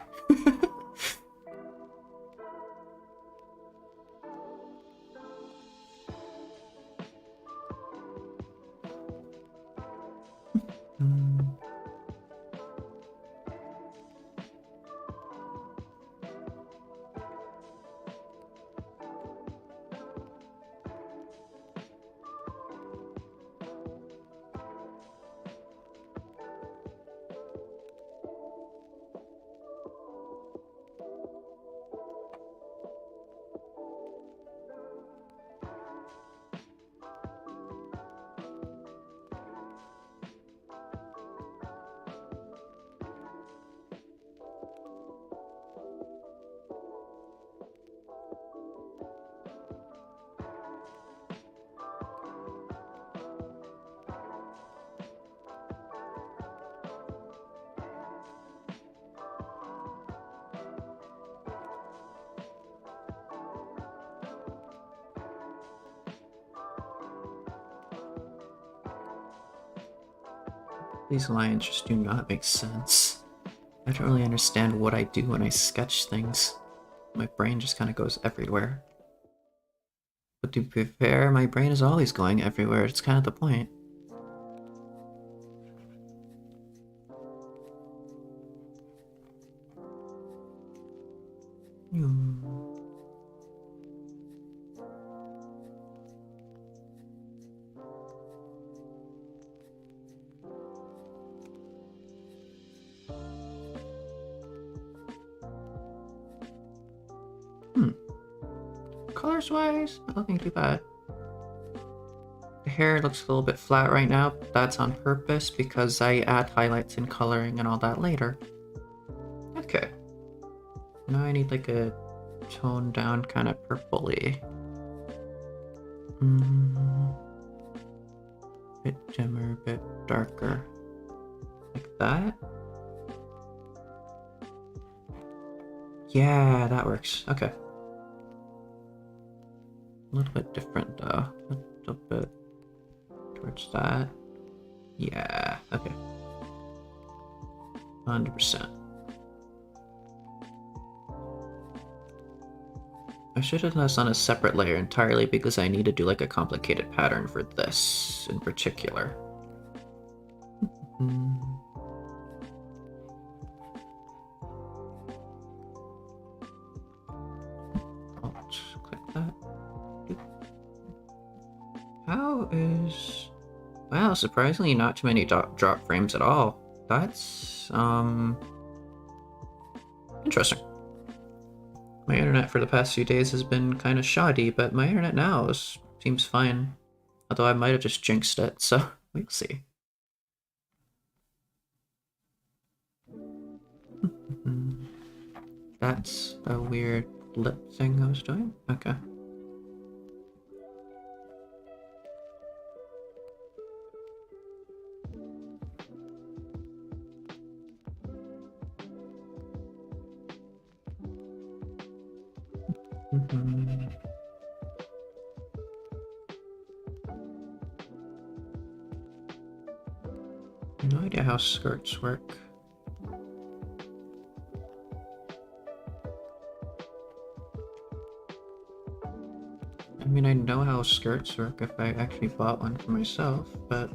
These lines just do not make sense. I don't really understand what I do when I sketch things. My brain just kind of goes everywhere. But to be fair, my brain is always going everywhere. It's kind of the point. Colors-wise, not looking too bad. The hair looks a little bit flat right now, but that's on purpose because I add highlights and coloring and all that later. Okay. Now I need like a toned down kind of purpley. Bit dimmer, bit darker. Like that? Yeah, that works. Okay. A little bit different though. A little bit towards that. Yeah, okay. 100%. I should have done this on a separate layer entirely because I need to do like a complicated pattern for this in particular. Alt, click that. How is... Wow, surprisingly not too many drop frames at all. That's, interesting. My internet for the past few days has been kind of shoddy, but my internet now seems fine. Although I might have just jinxed it, so we'll see. That's a weird lip thing I was doing? Okay. No idea how skirts work. I mean, I know how skirts work if I actually bought one for myself, but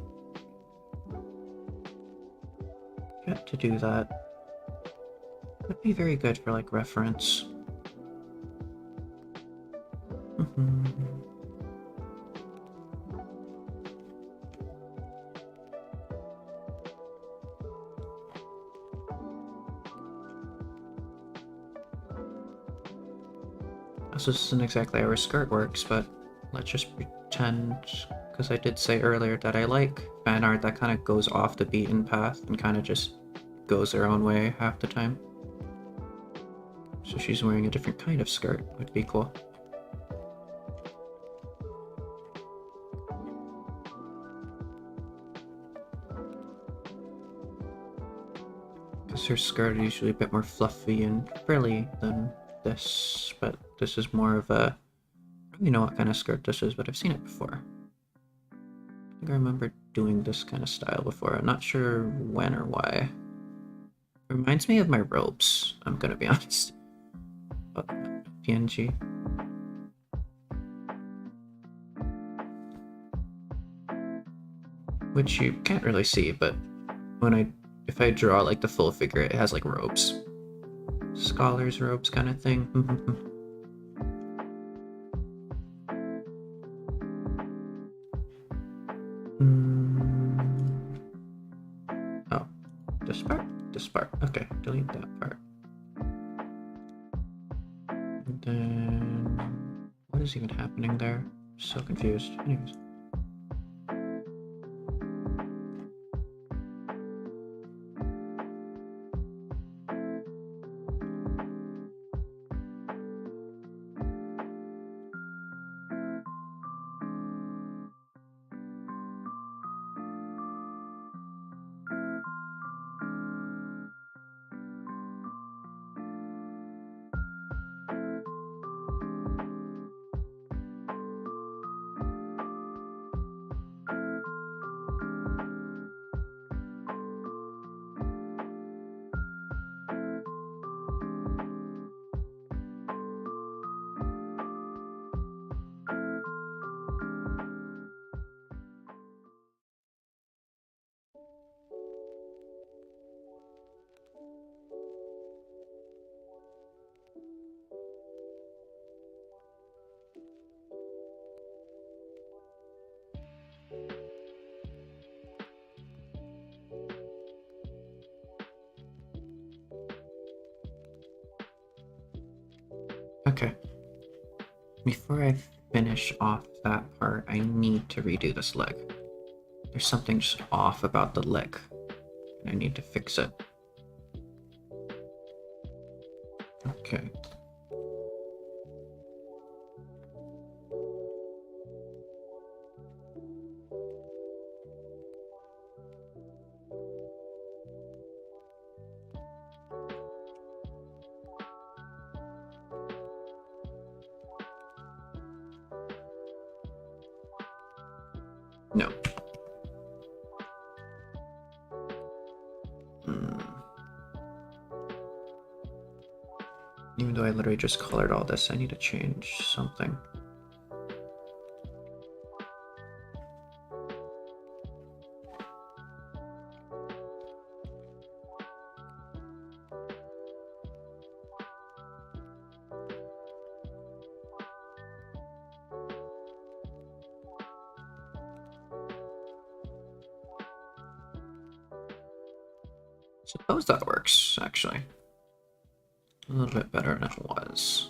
yet to do that would be very good for like reference. This isn't exactly how a skirt works, but let's just pretend, because I did say earlier that I like fan art that kind of goes off the beaten path and kind of just goes their own way half the time. So she's wearing a different kind of skirt, would be cool. Because her skirt is usually a bit more fluffy and frilly than this, but this is more of a... I don't really know what kind of skirt this is, but I've seen it before. I think I remember doing this kind of style before. I'm not sure when or why. It reminds me of my robes, I'm gonna be honest. Oh, PNG. Which you can't really see, but if I draw like the full figure, it has like robes. Scholar's robes kind of thing. Oh, this part? This part. Okay, delete that part. And then... What is even happening there? So confused. Anyways. Okay. Before I finish off that part, I need to redo this leg. There's something just off about the leg, and I need to fix it. Okay. No. Even though I literally just colored all this, I need to change something. Suppose that works, actually. A little bit better than it was.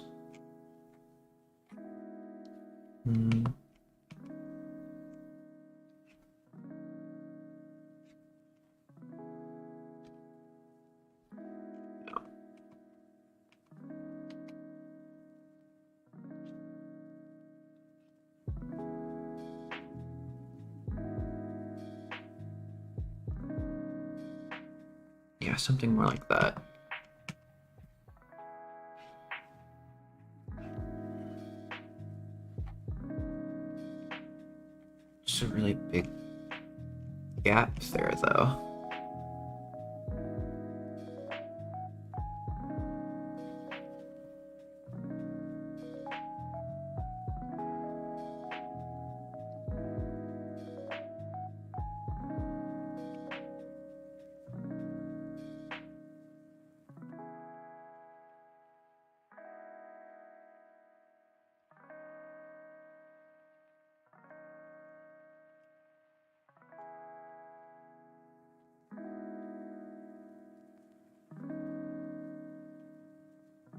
Yeah, something more like that. Just a really big gap there, though.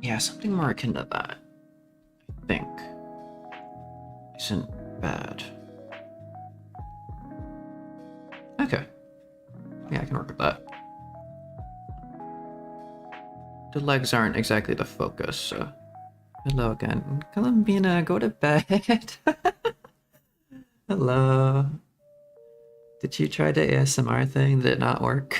Yeah, something more akin to that, I think, isn't bad. Okay. Yeah, I can work with that. The legs aren't exactly the focus, so... Hello again. Columbina, go to bed. Hello. Did you try the ASMR thing? Did it not work?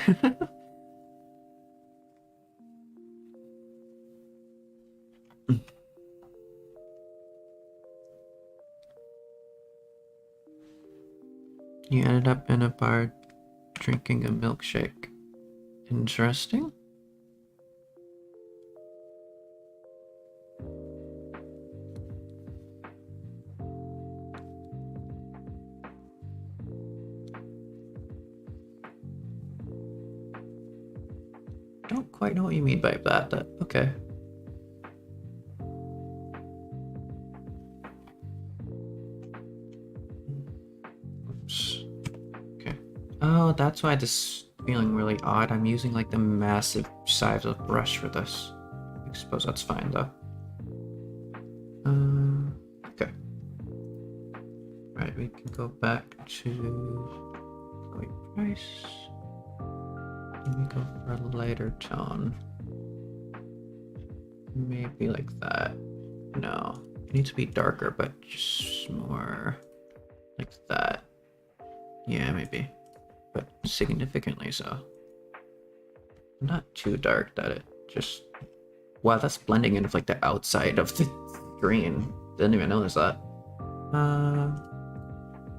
You ended up in a bar drinking a milkshake. Interesting. Don't quite know what you mean by that. Okay. Oops. Okay. Oh, that's why this is feeling really odd. I'm using like the massive size of brush for this. I suppose that's fine though. Okay. Right, we can go back to price. Let me go for a lighter tone. Maybe like that. No, it needs to be darker, but just more like that. Yeah, maybe, but significantly so. Not too dark that it just... Wow, that's blending in with like the outside of the screen. Didn't even notice that.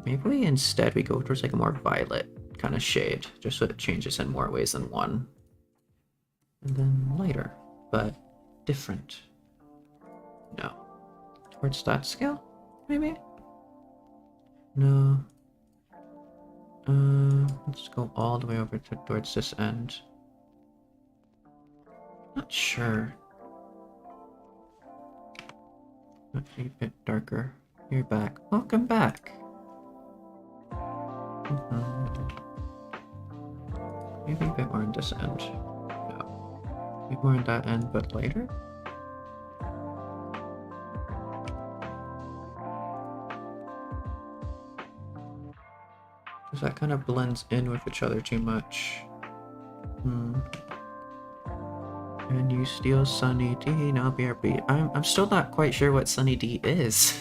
Maybe instead we go towards like a more violet kind of shade, just so it changes in more ways than one. And then lighter, but different. No. Towards that scale, maybe? No. Let's go all the way over towards this end. Not sure. Might be a bit darker. You're back. Welcome back. Maybe a bit more on this end. Yeah. A bit more on that end, but lighter? Because that kind of blends in with each other too much. And you steal Sunny D, now BRB. I'm still not quite sure what Sunny D is.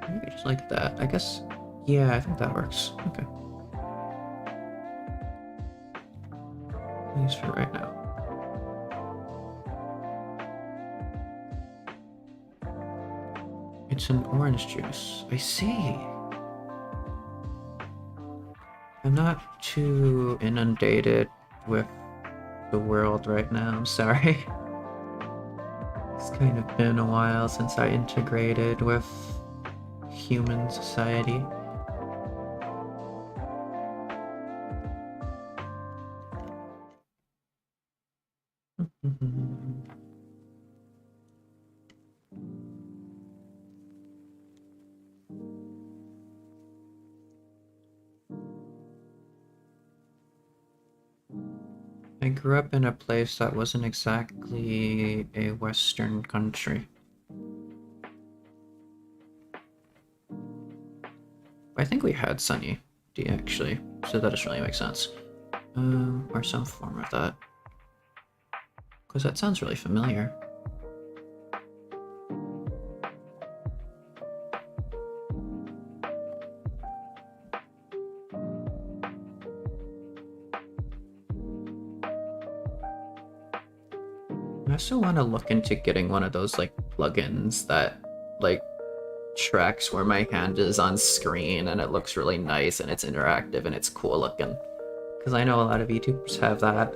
Maybe just like that. I guess, yeah, I think that works. Okay. At least for right now. It's an orange juice. I see. I'm not too inundated with the world right now, I'm sorry. It's kind of been a while since I integrated with human society. I grew up in a place that wasn't exactly a Western country. I think we had Sunny D actually, so that doesn't really make sense. Or some form of that. Because that sounds really familiar. I also want to look into getting one of those like plugins that like tracks where my hand is on screen and it looks really nice and it's interactive and it's cool looking. Because I know a lot of YouTubers have that.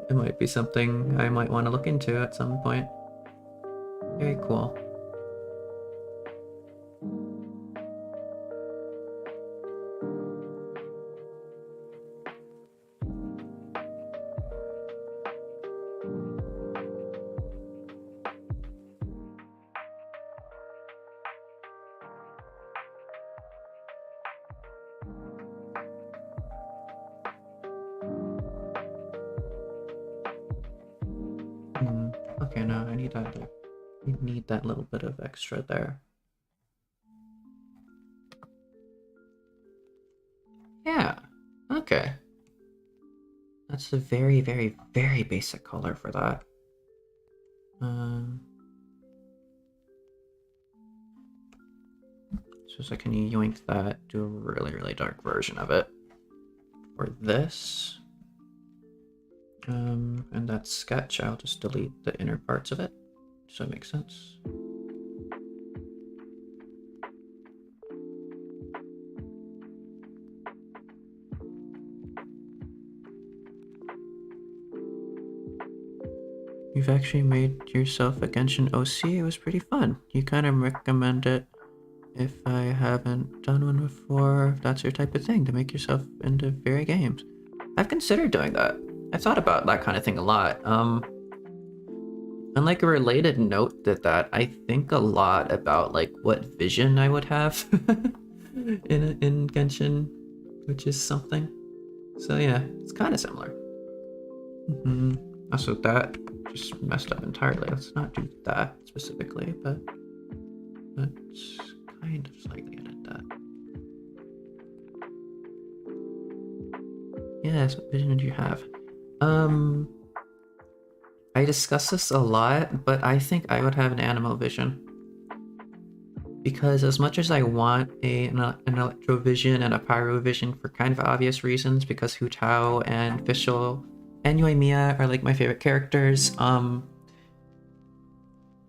It might be something I might want to look into at some point. Very cool. Okay, no, I need that. I need that little bit of extra there. Yeah. Okay. That's a very, very, very basic color for that. So I can yoink that, do a really, really dark version of it. For this. And that sketch, I'll just delete the inner parts of it. Does that make sense? You've actually made yourself a Genshin OC. It was pretty fun. You kind of recommend it if I haven't done one before, if that's your type of thing, to make yourself into very games. I've considered doing that. I thought about that kind of thing a lot. And like a related note to that, I think a lot about like what vision I would have in Genshin, which is something. So yeah, it's kind of similar. Also, that just messed up entirely. Let's not do that specifically, but let's kind of slightly edit that. Yes, what vision do you have? I discuss this a lot, but I think I would have an animal vision. Because as much as I want an electrovision and a pyrovision for kind of obvious reasons, because Hu Tao and Fischl and Yoimiya are like my favorite characters, I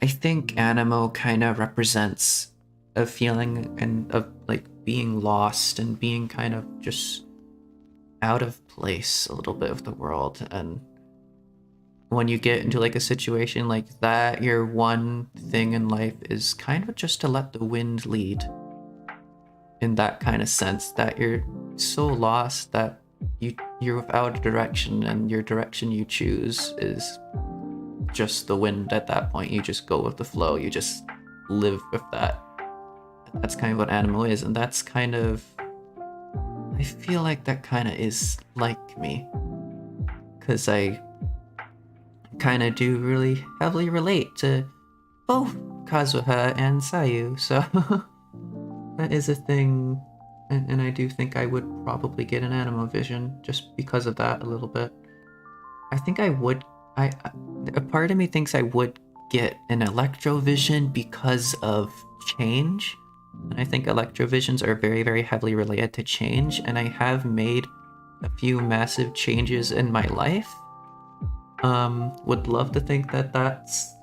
think Animo kind of represents a feeling of like being lost and being kind of just out of place a little bit of the world. And when you get into like a situation like that, your one thing in life is kind of just to let the wind lead, in that kind of sense, that you're so lost that you're without a direction, and your direction you choose is just the wind. At that point, you just go with the flow, you just live with that. That's kind of what Animo is, and that's kind of, I feel like that kind of is like me, because I kind of do really heavily relate to both Kazuha and Sayu, so that is a thing. And I do think I would probably get an Animo Vision just because of that a little bit. I think I would. A part of me thinks I would get an Electrovision because of change. And I think Electrovisions are very, very heavily related to change, and I have made a few massive changes in my life. Would love to think that that's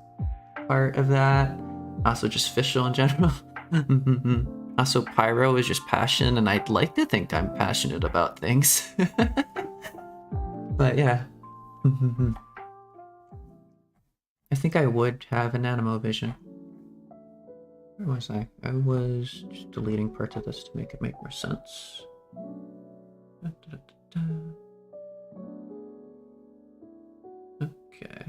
part of that. Also, just Fischl in general. Also, Pyro is just passion, and I'd like to think I'm passionate about things. But yeah. I think I would have an Animo Vision. Where was I? I was just deleting parts of this to make it make more sense. Okay.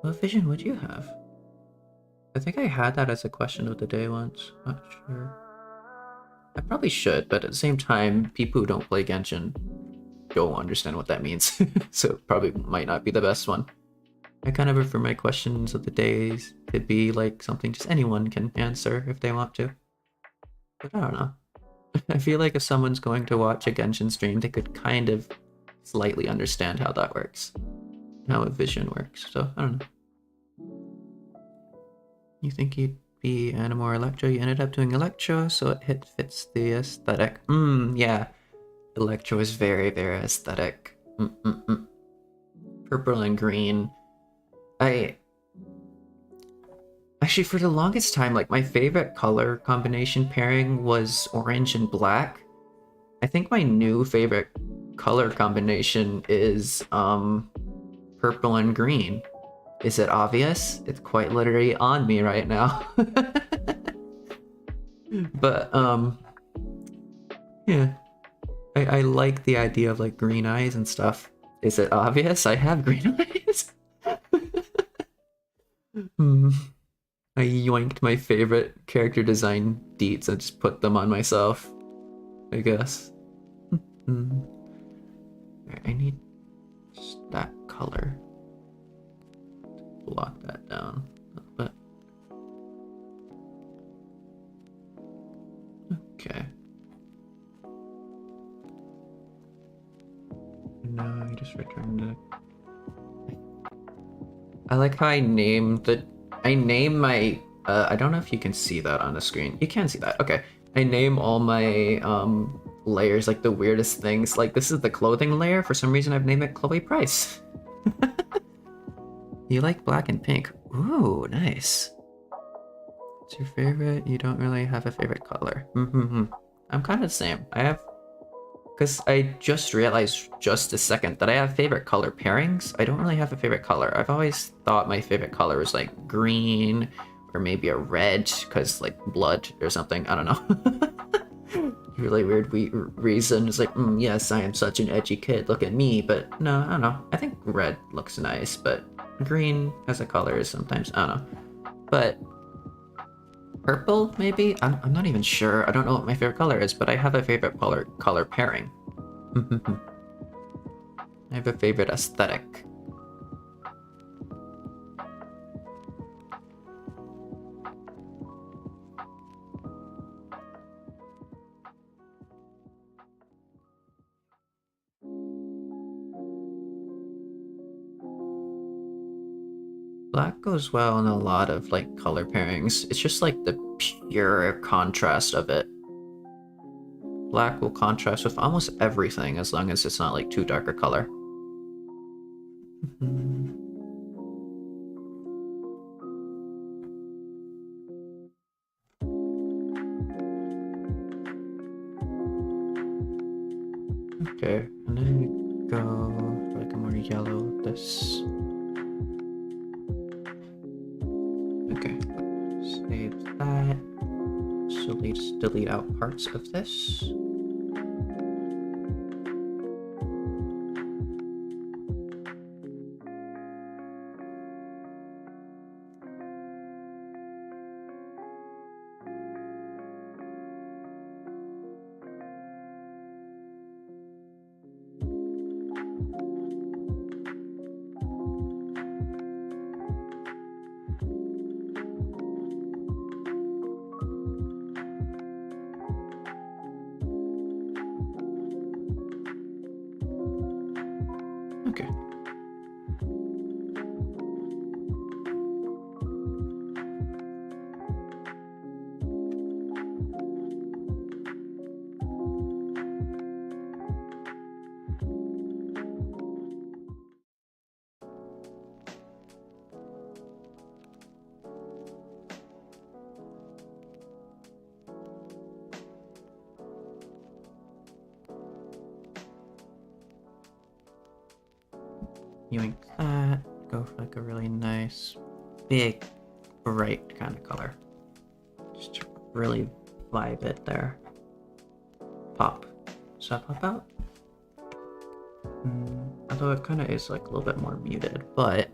What vision would you have? I think I had that as a question of the day once. Not sure. I probably should, but at the same time, people who don't play Genshin don't understand what that means. So it probably might not be the best one. I kind of prefer my questions of the days to be like something just anyone can answer if they want to. But I don't know. I feel like if someone's going to watch a Genshin stream, they could kind of slightly understand how that works. How a vision works. So I don't know. You think you'd be Animo or Electro? You ended up doing Electro, so it fits the aesthetic. Yeah. Electro is very, very aesthetic. Purple and green. Actually, for the longest time, like, my favorite color combination pairing was orange and black. I think my new favorite color combination is, purple and green. Is it obvious? It's quite literally on me right now. But, yeah. I like the idea of, like, green eyes and stuff. Is it obvious? I have green eyes. I yoinked my favorite character design deets and just put them on myself, I guess. I need that color. Block that down a little bit. Okay. No, I just returned it. I like how I name my I don't know if you can see that on the screen. You can see that. Okay. I name all my layers like the weirdest things. Like, this is the clothing layer. For some reason I've named it Chloe Price. You like black and pink. Ooh, nice. What's your favorite? You don't really have a favorite color. I'm kind of the same. I have, because I just realized just a second that I have favorite color pairings. I don't really have a favorite color. I've always thought my favorite color was like green or maybe a red, because like blood or something. I don't know. Really weird reason. It's like, yes, I am such an edgy kid. Look at me. But no, I don't know. I think red looks nice, but green as a color is sometimes, I don't know. But purple, maybe? I'm not even sure. I don't know what my favorite color is, but I have a favorite color pairing. I have a favorite aesthetic. Black goes well in a lot of like color pairings. It's just like the pure contrast of it. Black will contrast with almost everything as long as it's not like too dark a color. Okay, and then we go like a more yellow with this. Okay, save that. So let's delete out parts of this. Okay. Viewing that, go for like a really nice, big, bright kind of color. Just to really vibe it there. Pop. Does that pop out? Although it kind of is like a little bit more muted, but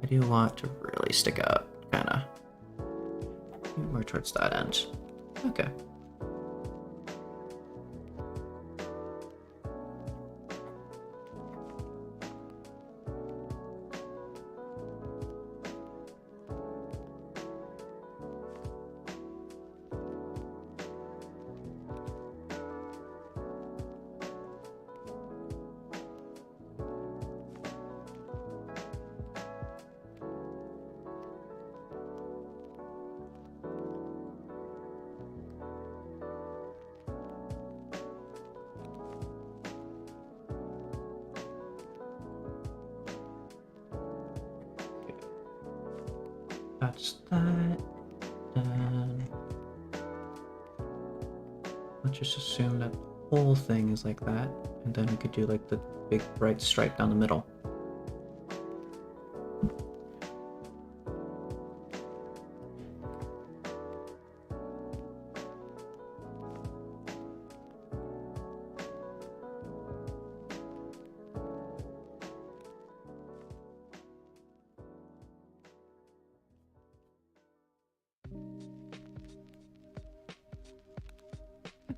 I do want to really stick out, kind of more towards that end. Okay. That's that. Then let's just assume that the whole thing is like that, and then we could do like the big bright stripe down the middle.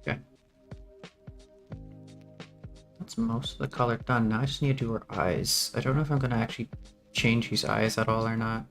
Okay. That's most of the color done. Now I just need to do her eyes. I don't know if I'm gonna actually change these eyes at all or not.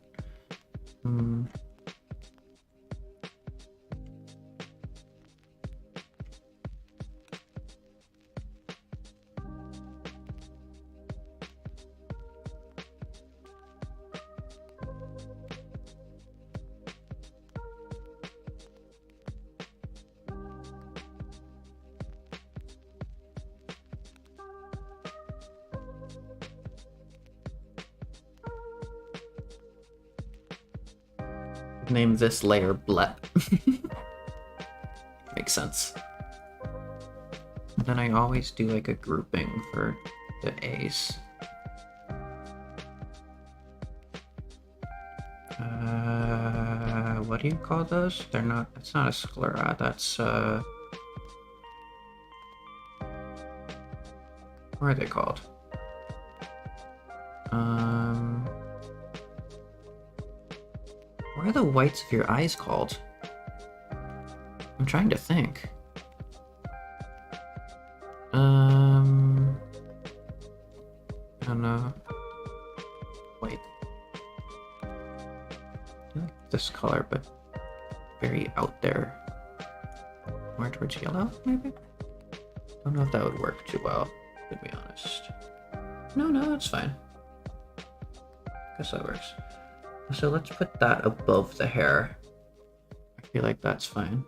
Name this layer Blep. Makes sense. And then I always do like a grouping for the A's. What do you call those? They're not, it's not a sclera, that's what are they called? What are the whites of your eyes called? I'm trying to think. I don't know. Wait. I like this color, but very out there. More towards yellow, maybe? Don't know if that would work too well, to be honest. No, that's fine. Guess that works. So let's put that above the hair. I feel like that's fine.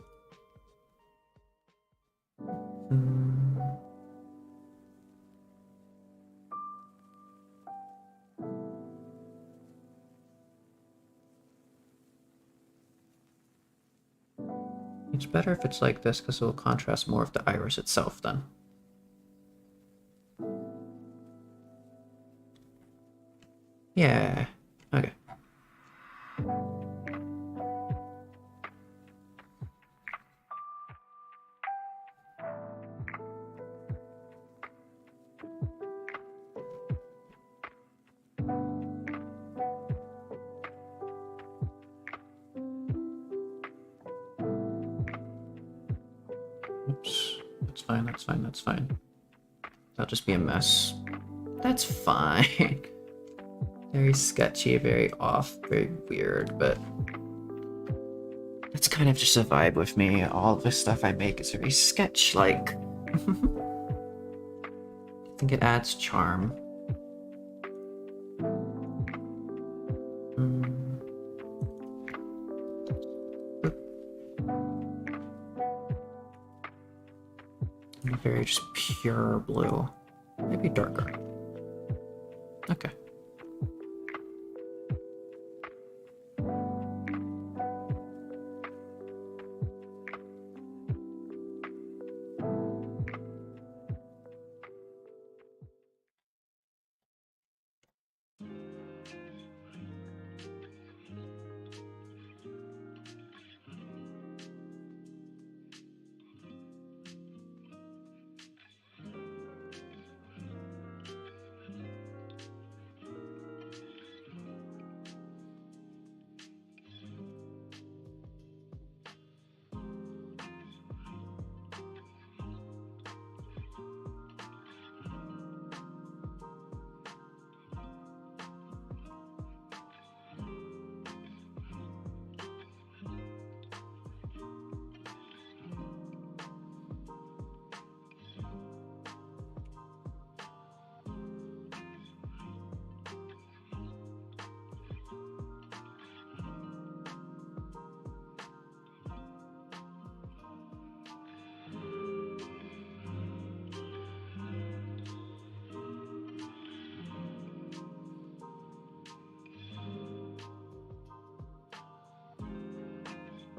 It's better if it's like this because it will contrast more of the iris itself then. Yeah, okay. Oops, that's fine. That'll just be a mess. That's fine. Very sketchy, very off, very weird, but that's kind of just a vibe with me. All the stuff I make is very sketch-like. I think it adds charm. Mm. Very just pure blue. Maybe darker. Okay.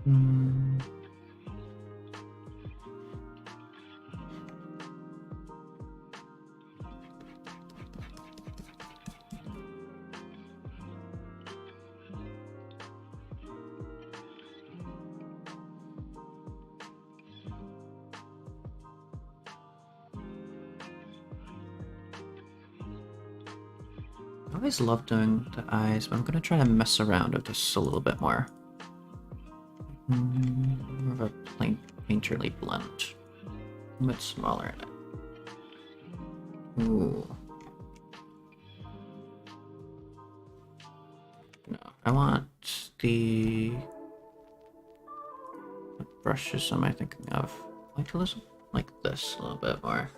Mm. I always love doing the eyes, but I'm gonna try to mess around with this a little bit more. More of a plain painterly blend. A bit smaller in it. Ooh. No, I want the... What brushes am I thinking of? Like this a little bit more.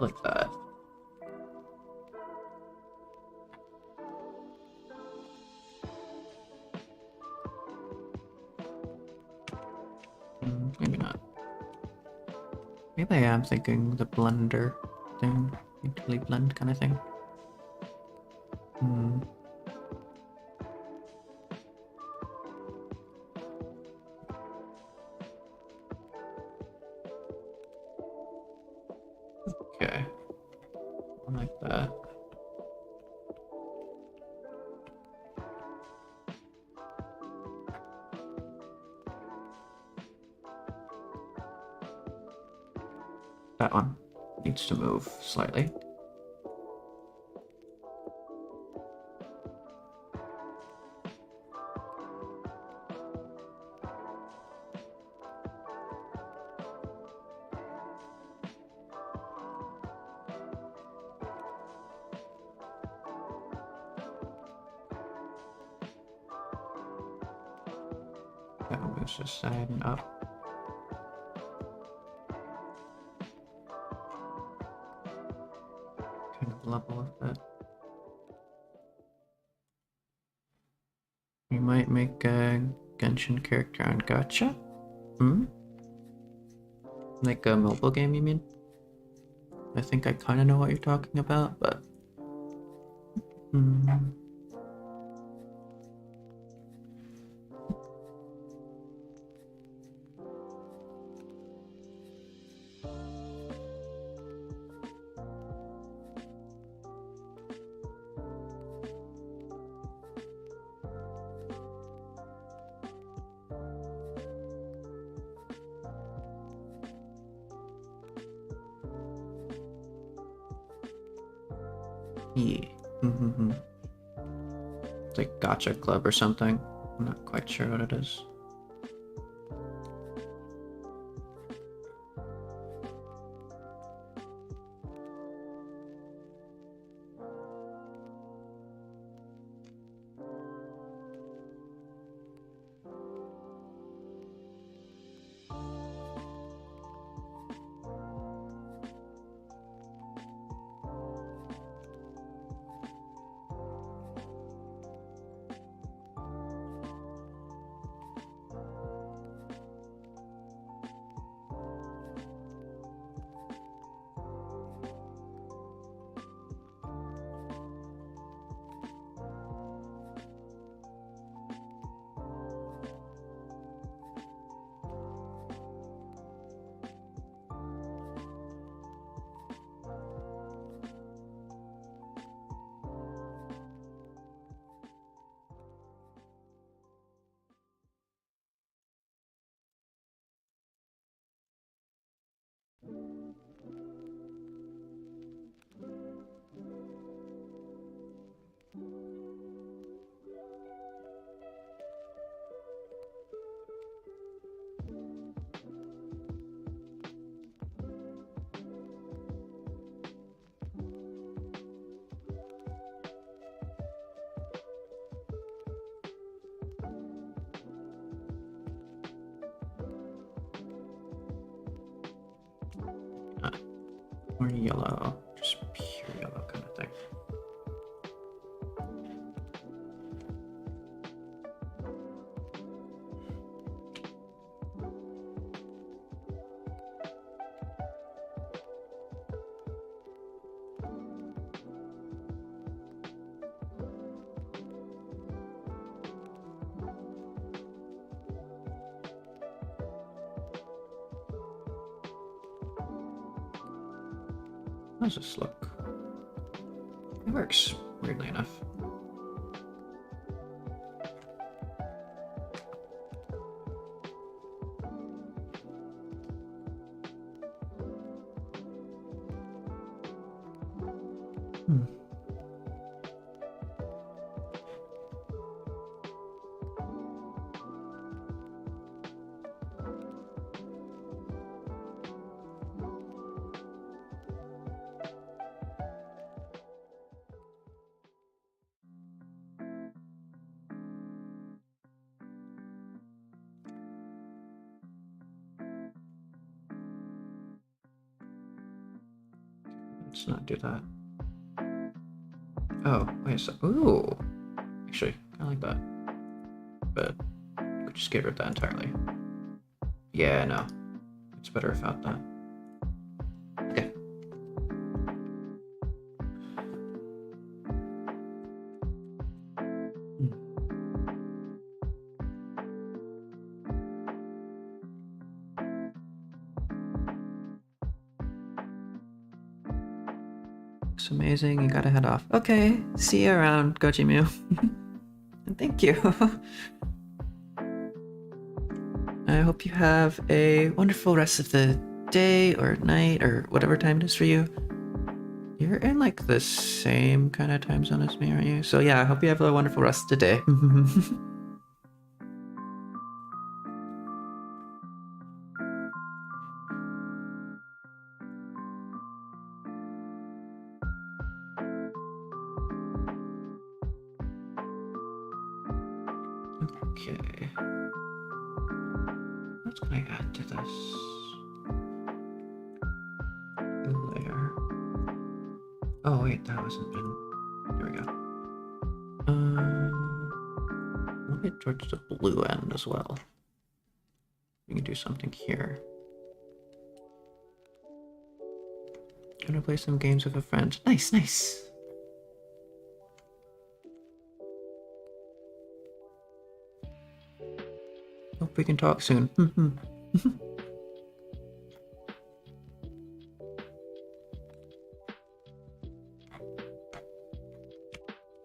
Like that. Maybe not. Maybe I am thinking the blender thing. Painterly blend kind of thing. Okay. Like that. That one needs to move slightly. That one moves this side and up. Kind of level with it. You might make a Genshin character on Gacha? Like a mobile game, you mean? I think I kind of know what you're talking about, but... Yeah. It's like Gacha Club or something. I'm not quite sure what it is. Or yellow. Just pure yellow kind of thing. How does this look? It works, weirdly enough. Let's not do that. Oh, wait a sec. Ooh. Actually, I like that. But we could just get rid of that entirely. Yeah, no. It's better without that. Okay. Looks amazing. You gotta head off. Okay. See you around, Goji Mew. And thank you. I hope you have a wonderful rest of the day or night or whatever time it is for you. You're in like the same kind of time zone as me, aren't you? So yeah, I hope you have a wonderful rest of the day. Okay. What can I add to this layer? Oh wait, that hasn't been. There we go. We'll get towards the blue end as well. We can do something here. Gonna play some games with a friend. Nice, nice. Hope we can talk soon.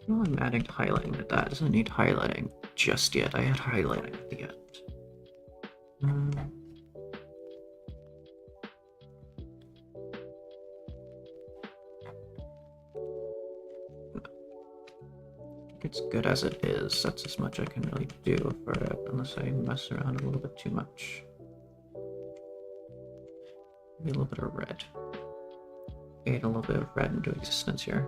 No, I'm adding highlighting to that. It doesn't need highlighting just yet. I had highlighting at the end. It's good as it is. That's as much I can really do for it, unless I mess around a little bit too much. Maybe a little bit of red. Add a little bit of red into existence here.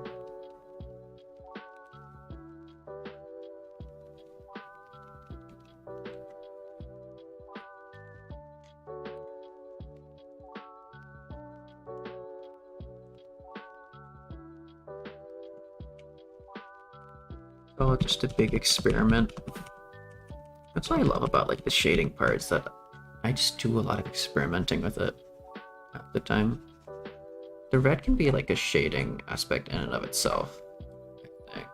Oh, just a big experiment. That's what I love about like the shading parts, that I just do a lot of experimenting with it at the time. The red can be like a shading aspect in and of itself, I think.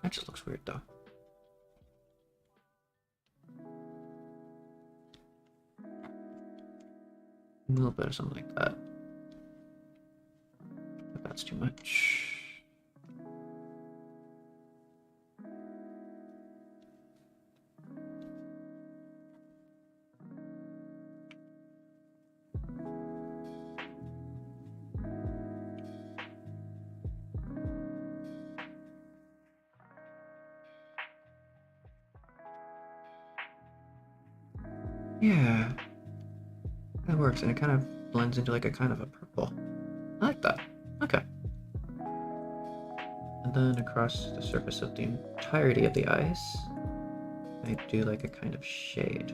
That just looks weird though. A little bit of something like that. But that's too much. Yeah, that works, and it kind of blends into like a kind of a purple. I like that. Okay. And then across the surface of the entirety of the eyes. I do like a kind of shade,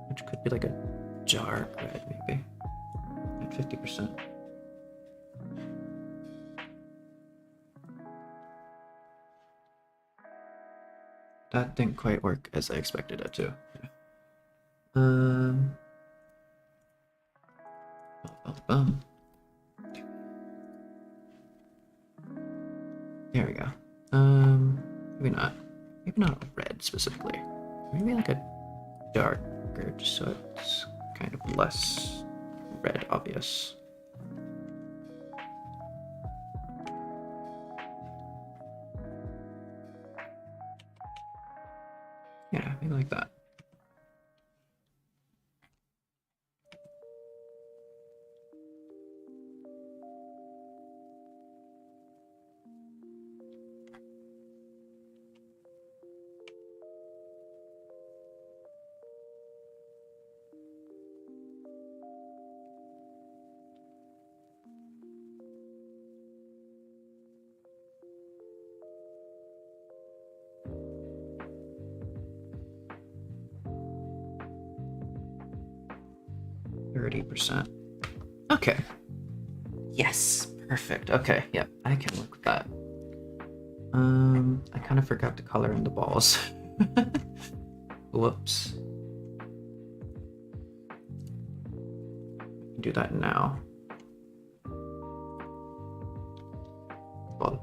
which could be like a dark red, maybe at 50%. That didn't quite work as I expected it to. Yeah. There we go. Maybe not. Maybe not red specifically. Maybe like a darker, just so it's kind of less red obvious. Yeah, maybe like that. %. Okay. Yes, perfect. Okay, yep, I can work with that. I kind of forgot to color in the balls. Whoops. Do that now. Well,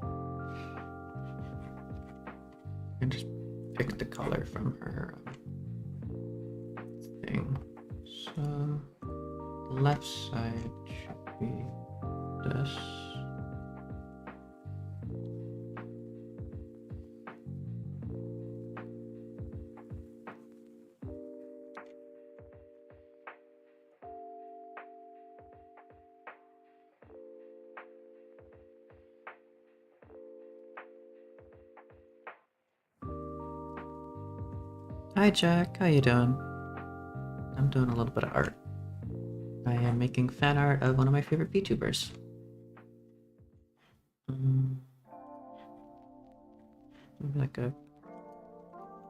and just pick the color from her thing. So the left side should be this. Hi Jack, how you doing? I'm doing a little bit of art. I am making fan art of one of my favorite VTubers. Maybe like a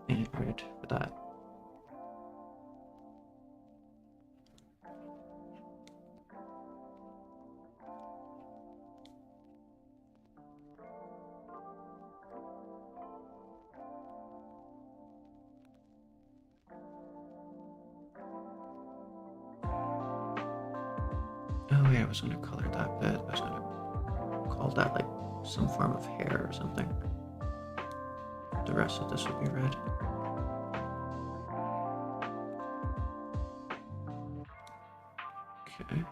paint red for that. Oh wait, I was gonna color that bit. I was gonna call that like some form of hair or something. The rest of this would be red. Okay.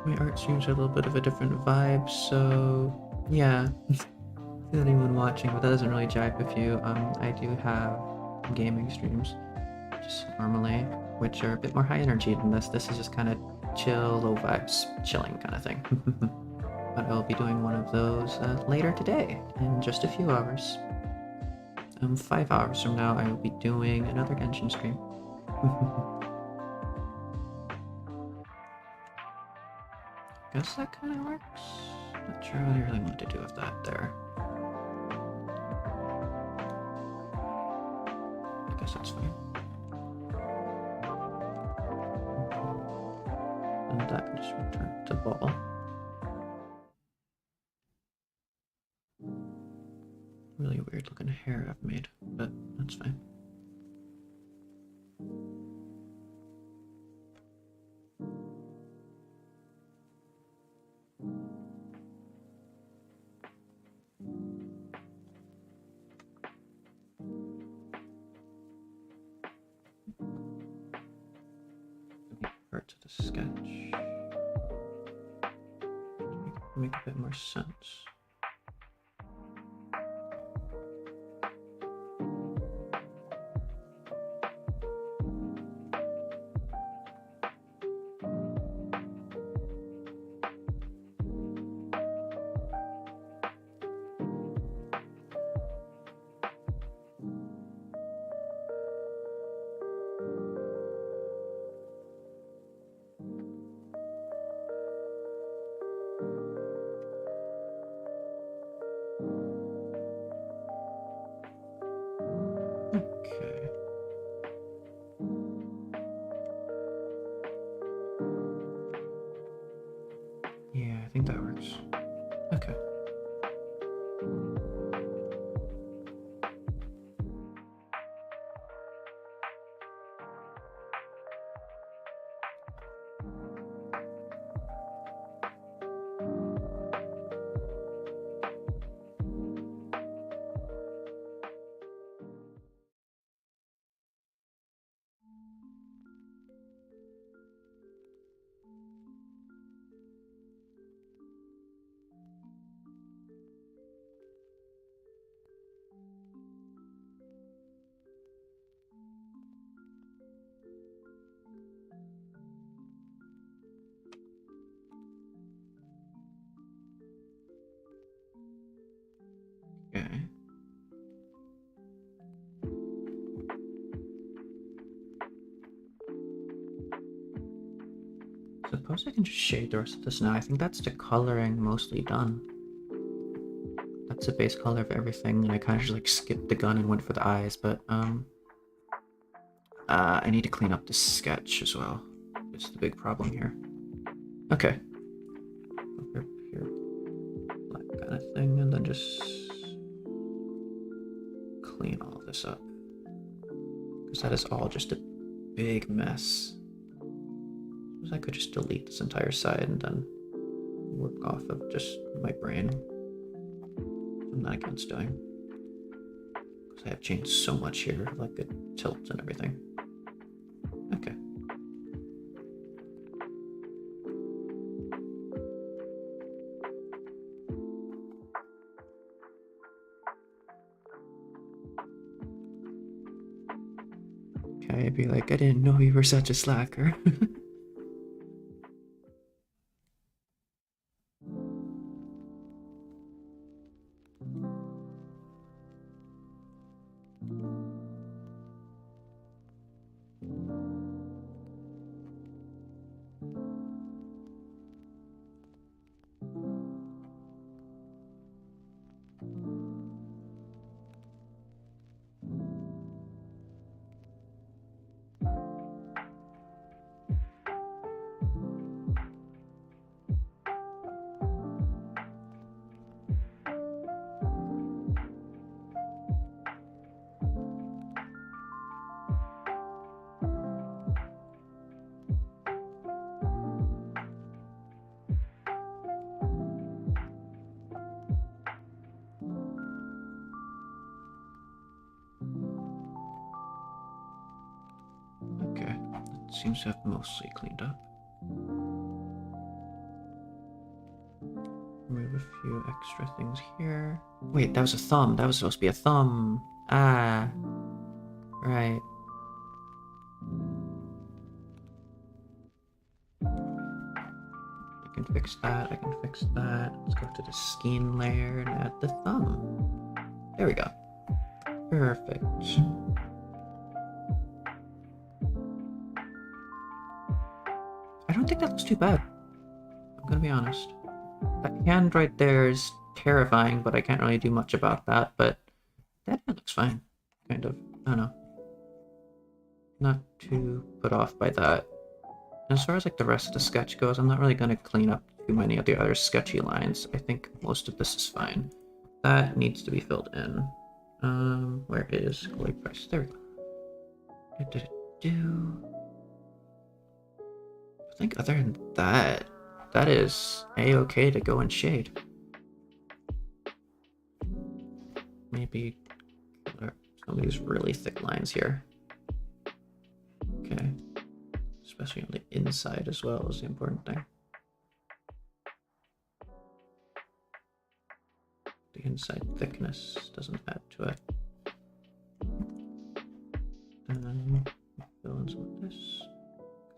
My art streams are a little bit of a different vibe, so yeah. To anyone watching, but that doesn't really jive with you. I do have gaming streams, just normally, which are a bit more high energy than this. This is just kind of chill, low vibes, chilling kind of thing. But I'll be doing one of those later today, in just a few hours. 5 hours from now, I will be doing another Genshin stream. Guess that kind of works. Not sure what I really want to do with that there. I guess that's fine. And that can just return to ball. Really weird looking hair I've made, but that's fine. Revert to the sketch. Make a bit more sense. suppose I can just shade the rest of this now. I think that's the coloring mostly done. That's the base color of everything, and I kind of just like skipped the gun and went for the eyes, but I need to clean up this sketch as well. It's the big problem here. Okay. Over here, black kind of thing, and then just clean all this up. Because that is all just a big mess. I could just delete this entire side and then work off of just my brain. I'm not against doing. Because I have changed so much here, like the tilts and everything. Okay. Okay, I'd be like, I didn't know you were such a slacker. Okay, that seems to have mostly cleaned up. Remove a few extra things here. Wait, that was a thumb. That was supposed to be a thumb. Ah, right. I can fix that. I can fix that. Let's go to the skin layer and add the thumb. There we go. Perfect. I don't think that looks too bad. I'm gonna be honest. That hand right there is terrifying, but I can't really do much about that. But that hand looks fine. Kind of. I don't know. Not too put off by that. And as far as like the rest of the sketch goes, I'm not really gonna clean up too many of the other sketchy lines. I think most of this is fine. That needs to be filled in. Where is glory price? There we go. I think other than that, that is a-okay to go in shade. Maybe some of these really thick lines here. Okay. Especially on the inside as well is the important thing. The inside thickness doesn't add to it. Fill in some of this.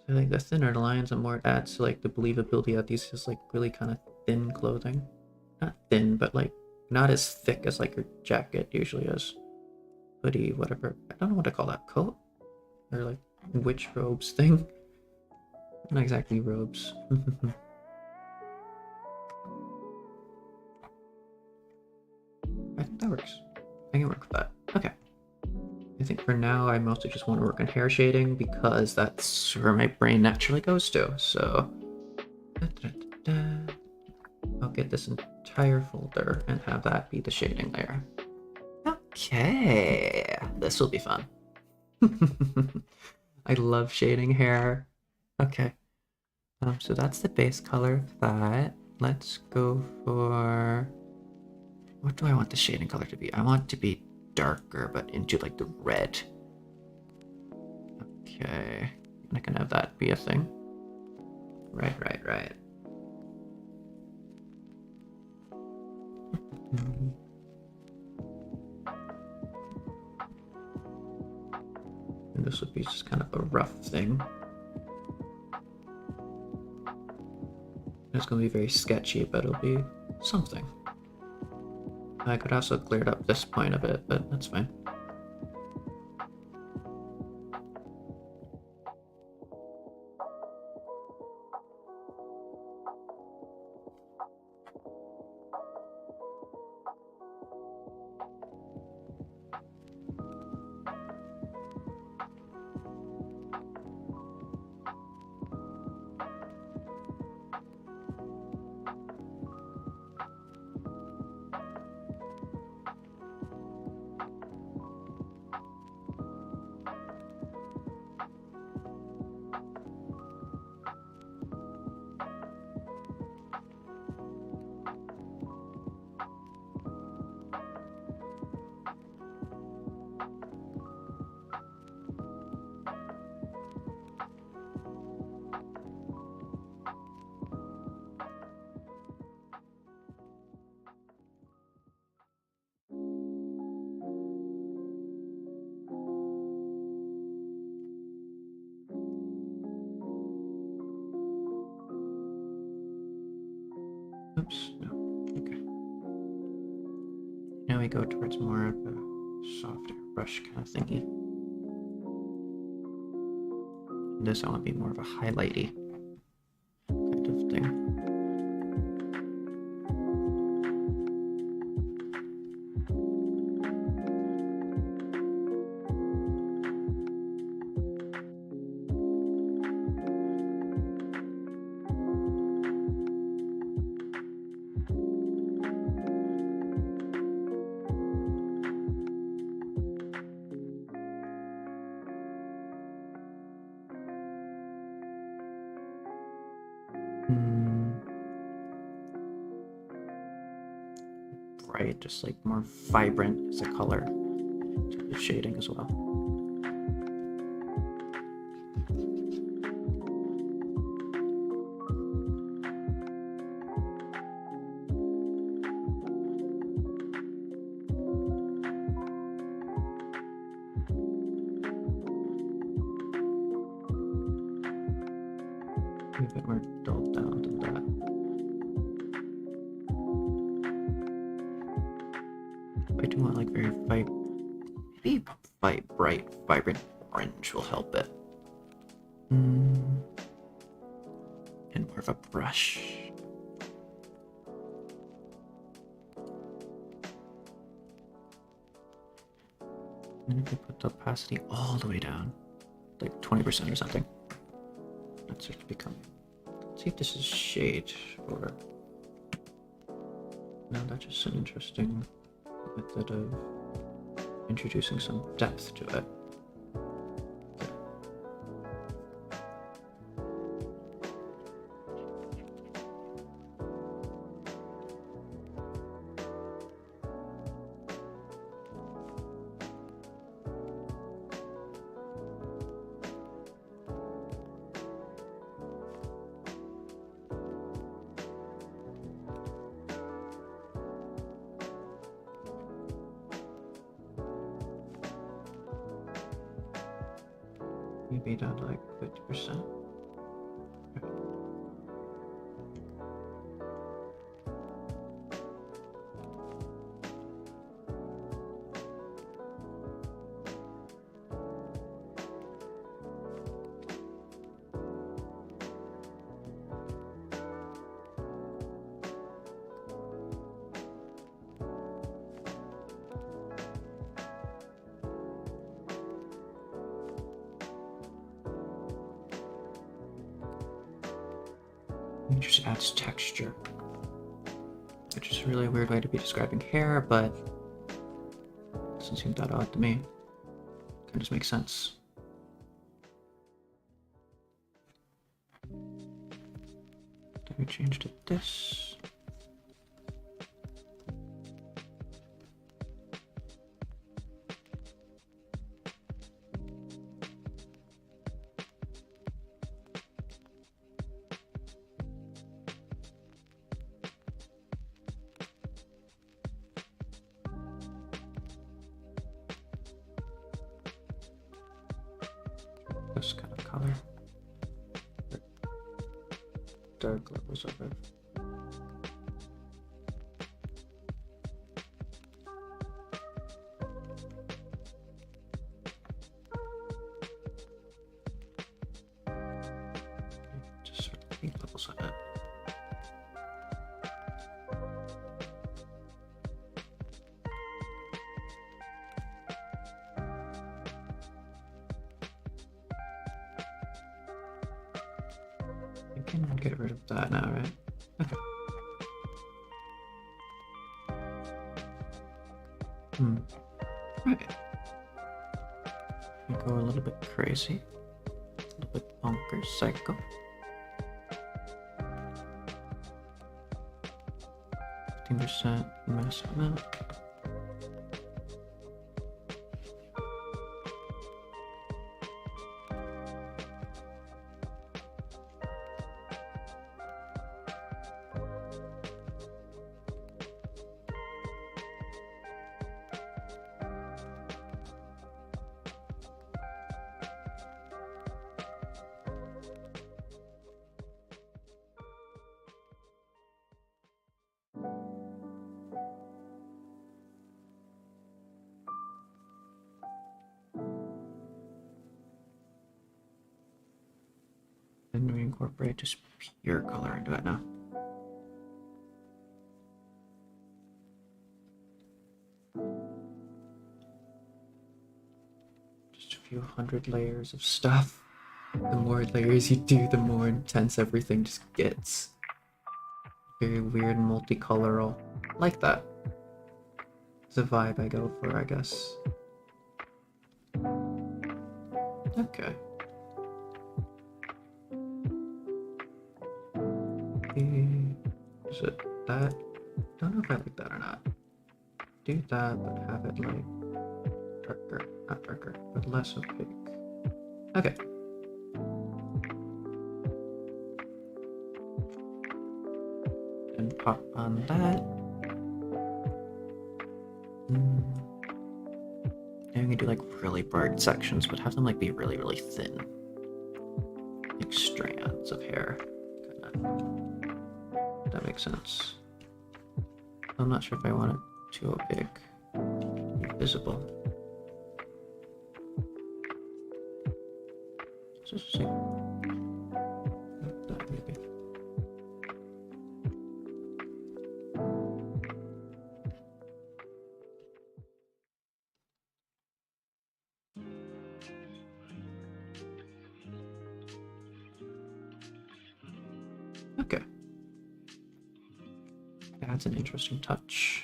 I think the thinner the lines, the more it adds to like the believability that these is like really kind of thin clothing. Not thin, but like not as thick as like your jacket usually is. Hoodie, whatever. I don't know what to call that. Coat? Or like witch robes thing? Not exactly robes. I think that works. I can work with that. Okay. I think for now I mostly just want to work on hair shading because that's where my brain naturally goes to. So I'll get this entire folder and have that be the shading layer. Okay, this will be fun. I love shading hair. Okay, so that's the base color of that. Let's go for, what do I want the shading color to be? I want it to be darker, but into like the red. Okay, I can have that be a thing. Right. And this would be just kind of a rough thing. It's going to be very sketchy, but it'll be something. I could also clear it up this point a bit, but that's fine. now we go towards more of a soft airbrush kind of thingy. And this I want to be more of a highlighty kind of thing. Bright, just like more vibrant as a color. The shading as well. A bit more dulled down than that. I do want like very maybe bright, vibrant orange will help it. And more of a brush. And if we put the opacity all the way down, like 20% or something, that starts to become. Let's see if this is shade or. No, that's just an interesting method of introducing some depth to it. Maybe down to like 50%. It just adds texture, which is a really weird way to be describing hair, but it doesn't seem that odd to me. It kind of just makes sense. Then we change to this. This kind of color. Dark levels of it. Just sort of pink levels of it. Can get rid of that now, right? Okay. Right. We go a little bit crazy. A little bit bonkers, psycho. 15% massive amount. incorporate just pure color into it now. Just a few hundred layers of stuff. The more layers you do, the more intense everything just gets. Very weird multicoloral. Like that. It's a vibe I go for, I guess. Okay. Is it that? Don't know if I like that or not. Do that, but have it like darker, not darker, but less opaque. Okay. And pop on that. I'm gonna do like really bright sections, but have them like be really, really thin. Like strands of hair. Kinda. That makes sense. I'm not sure if I want it too opaque. Visible. Just like that maybe. Okay. That's an interesting touch.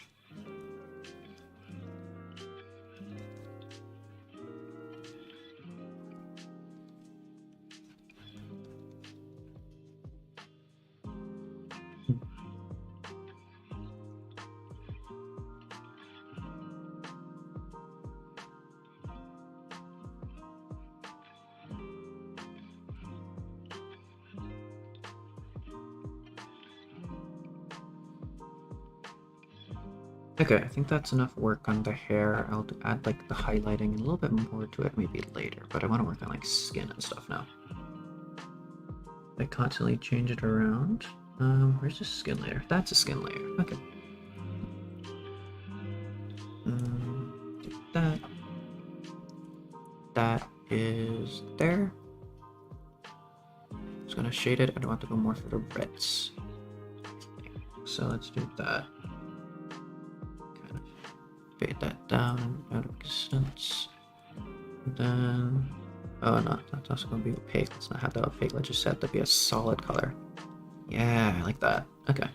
Okay, I think that's enough work on the hair. I'll add like the highlighting a little bit more to it maybe later, but I want to work on like skin and stuff now. I constantly change it around. Where's the skin layer? That's a skin layer. Okay. Do that. That is there. Just gonna shade it. I don't want to go more for the reds. So let's do that. Fade that down out of existence. And then, oh no, that's also gonna be opaque. Let's not have that opaque. Let's just have that be a solid color. Yeah, I like that. Okay.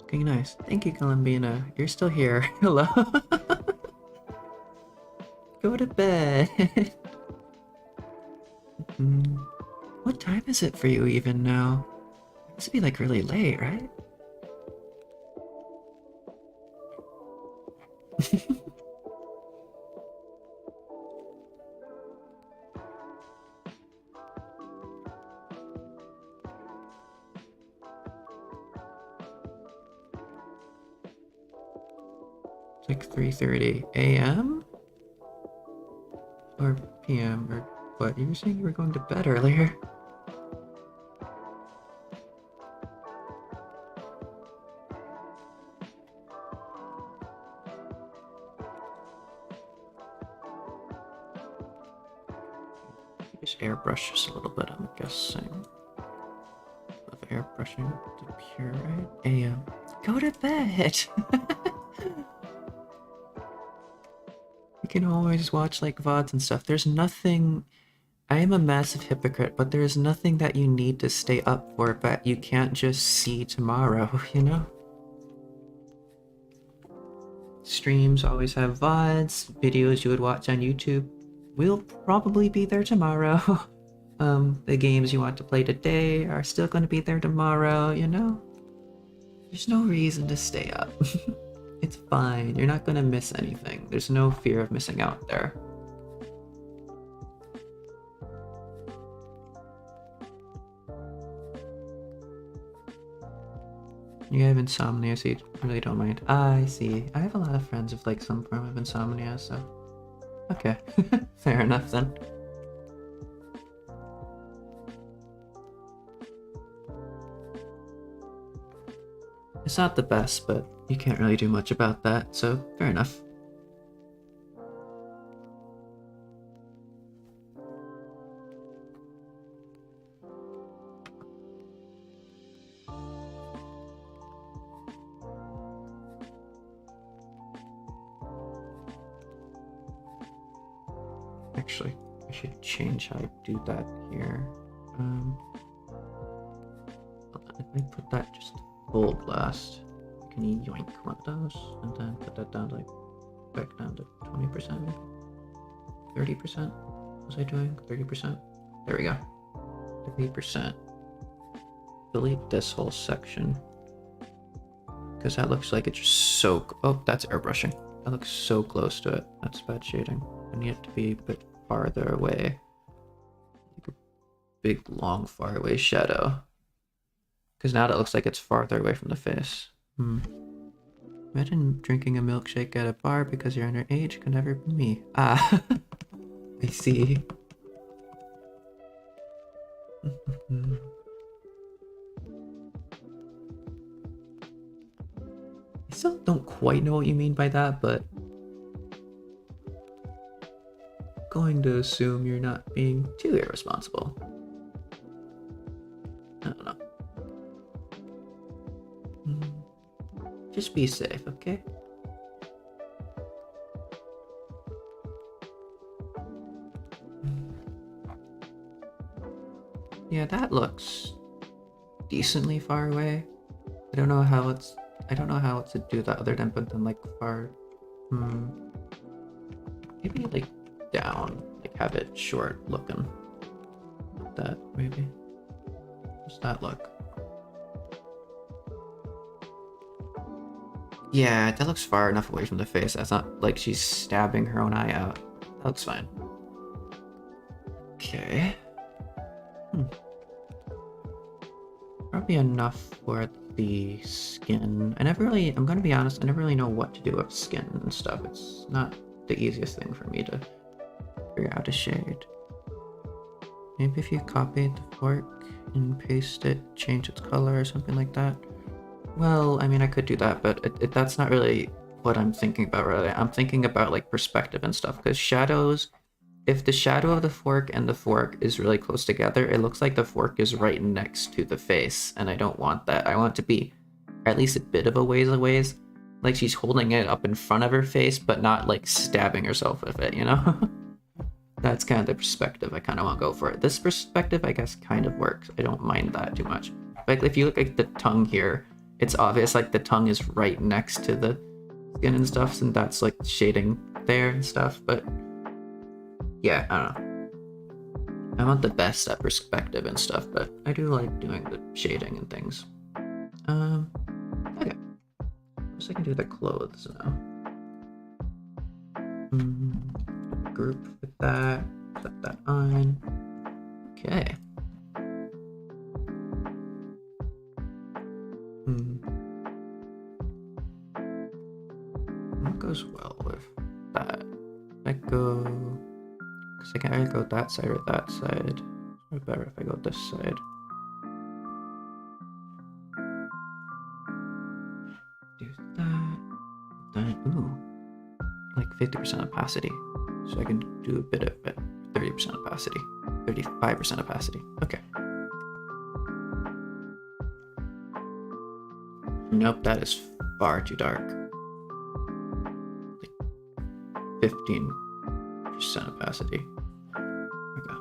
Okay, nice. Thank you, Columbina. You're still here. Hello. Go to bed. What time is it for you even now? It must be like really late, right? It's like 3:30 a.m. or p.m. or what? You were saying you were going to bed earlier. Just airbrush just a little bit, I'm guessing. Of airbrushing to pure, right? AM. Go to bed! You can always watch like VODs and stuff. There's nothing... I am a massive hypocrite, but there's nothing that you need to stay up for, but you can't just see tomorrow, you know? Streams always have VODs, videos you would watch on YouTube will probably be there tomorrow. The games you want to play today are still going to be there tomorrow, you know? There's no reason to stay up. It's fine. You're not going to miss anything. There's no fear of missing out there. You have insomnia, so you really don't mind. I see. I have a lot of friends with like some form of insomnia, so... Okay. Fair enough then. It's not the best, but you can't really do much about that, so fair enough. Actually, I should change how I do that here. If I put that just full blast, I can yoink one of those, and then put that down like back down to 20% maybe? 30%? What was I doing? 30%? There we go. 30%. Delete this whole section. Because that looks like it's just so... Oh, that's airbrushing. That looks so close to it. That's bad shading. I need it to be a bit farther away. Like a big, long, far away shadow. Because now it looks like it's farther away from the face. Imagine drinking a milkshake at a bar because you're underage could never be me. Ah, I see. I still don't quite know what you mean by that, but going to assume you're not being too irresponsible. I don't know. Just be safe, okay? Yeah, that looks decently far away. I don't know how it's to do that other than put them like far. Maybe like down, like have it short looking. Like that maybe. How's that look? Yeah, that looks far enough away from the face. That's not like she's stabbing her own eye out. That looks fine. Okay. Probably enough for the skin. I'm gonna be honest, I never really know what to do with skin and stuff. It's not the easiest thing for me to figure out a shade. Maybe if you copied the fork and paste it, change its color or something like that. Well, I mean, I could do that, but that's not really what I'm thinking about, really. I'm thinking about, like, perspective and stuff, because shadows, if the shadow of the fork and the fork is really close together, it looks like the fork is right next to the face, and I don't want that. I want it to be at least a bit of a ways away, like she's holding it up in front of her face, but not, like, stabbing herself with it, you know? That's kind of the perspective I kind of want to go for. This perspective, I guess, kind of works. I don't mind that too much. Like, if you look at the tongue here, it's obvious like the tongue is right next to the skin and stuff, and that's like shading there and stuff, but yeah, I don't know. I want the best at perspective and stuff, but I do like doing the shading and things. Okay. Guess I can do the clothes now. Group with that, set that on. Okay. What goes well with that? I go, because I can either go that side or that side. Or better if I go this side. Do that. Then, ooh, like 50% opacity. So I can do a bit of it. 30% opacity. 35% opacity. Okay. Nope, that is far too dark. Like 15% opacity. There we go.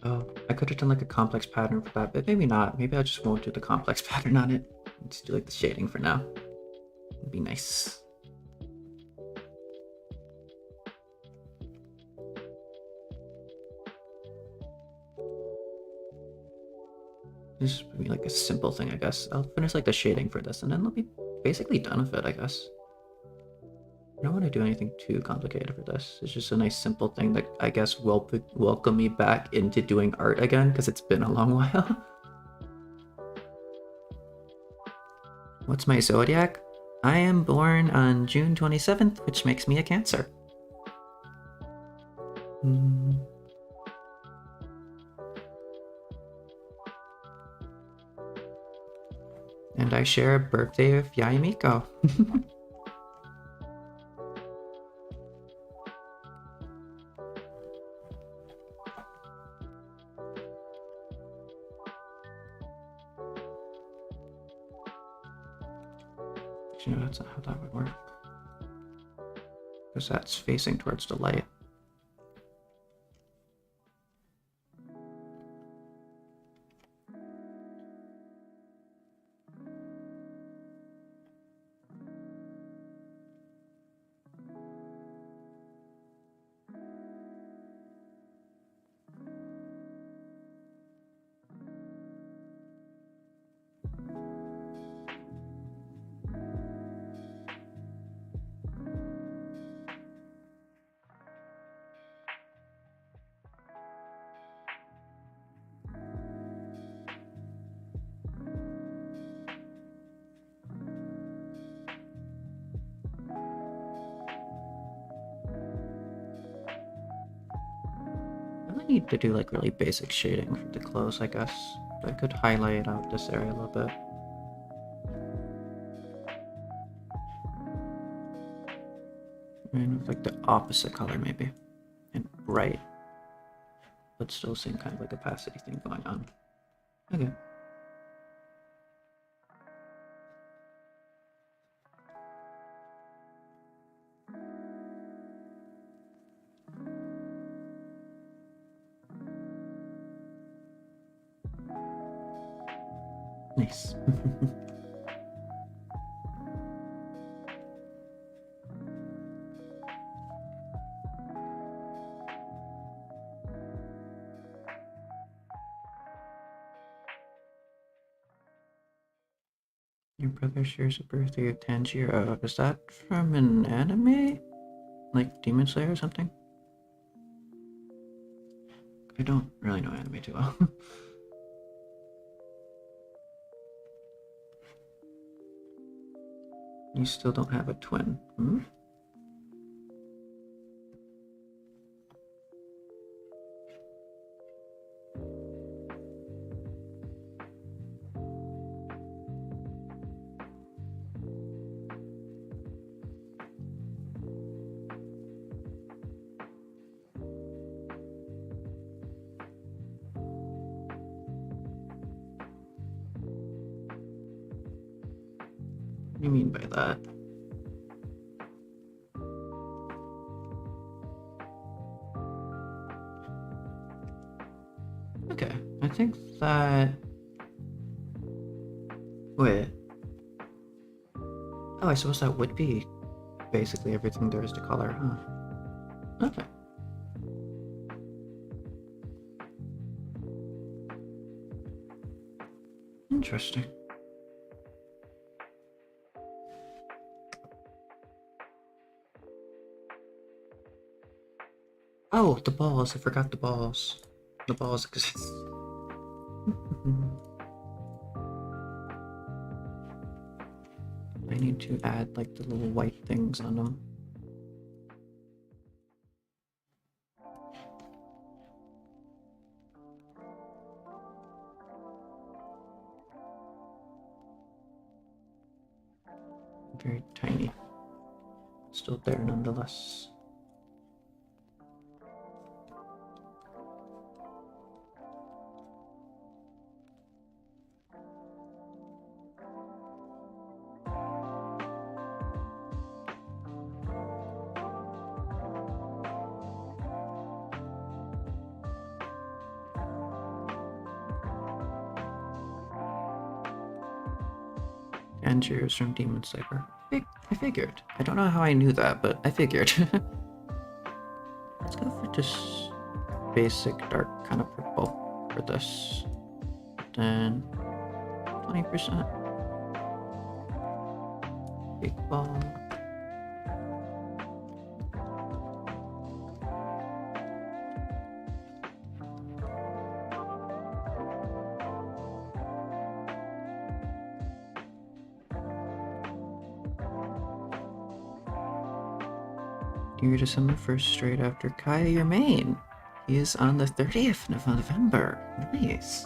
Oh, I could have done like a complex pattern for that, but maybe not. Maybe I just won't do the complex pattern on it. Just do like the shading for now. It'd be nice. This would be like a simple thing, I guess. I'll finish like the shading for this and then I'll be basically done with it, I guess. I don't want to do anything too complicated for this. It's just a nice simple thing that I guess will welcome me back into doing art again because it's been a long while. What's my zodiac? I am born on June 27th, which makes me a Cancer. And I share a birthday with Yaimiko. No, that's not how that would work. Because that's facing towards the light. Need to do like really basic shading for the clothes, I guess. But I could highlight out this area a little bit. And with like the opposite color maybe. And bright. But still same kind of like opacity thing going on. Okay. Nice. Your brother shares a birthday with Tanjiro. Is that from an anime? Like Demon Slayer or something? I don't really know anime too well. You still don't have a twin. Hmm? What do you mean by that? Okay, I think that... Wait. Oh, I suppose that would be basically everything there is to color, huh? Okay. Interesting. Oh, the balls. I forgot the balls. The balls exist. I need to add like the little white things on them. Very tiny. Still there nonetheless. Andrews from Demon Slayer. I figured. I don't know how I knew that, but I figured. Let's go for just basic dark kind of purple for this. Then 20%. Big ball. You're December 1st straight after Kaya, your main. He is on the 30th of November. Nice.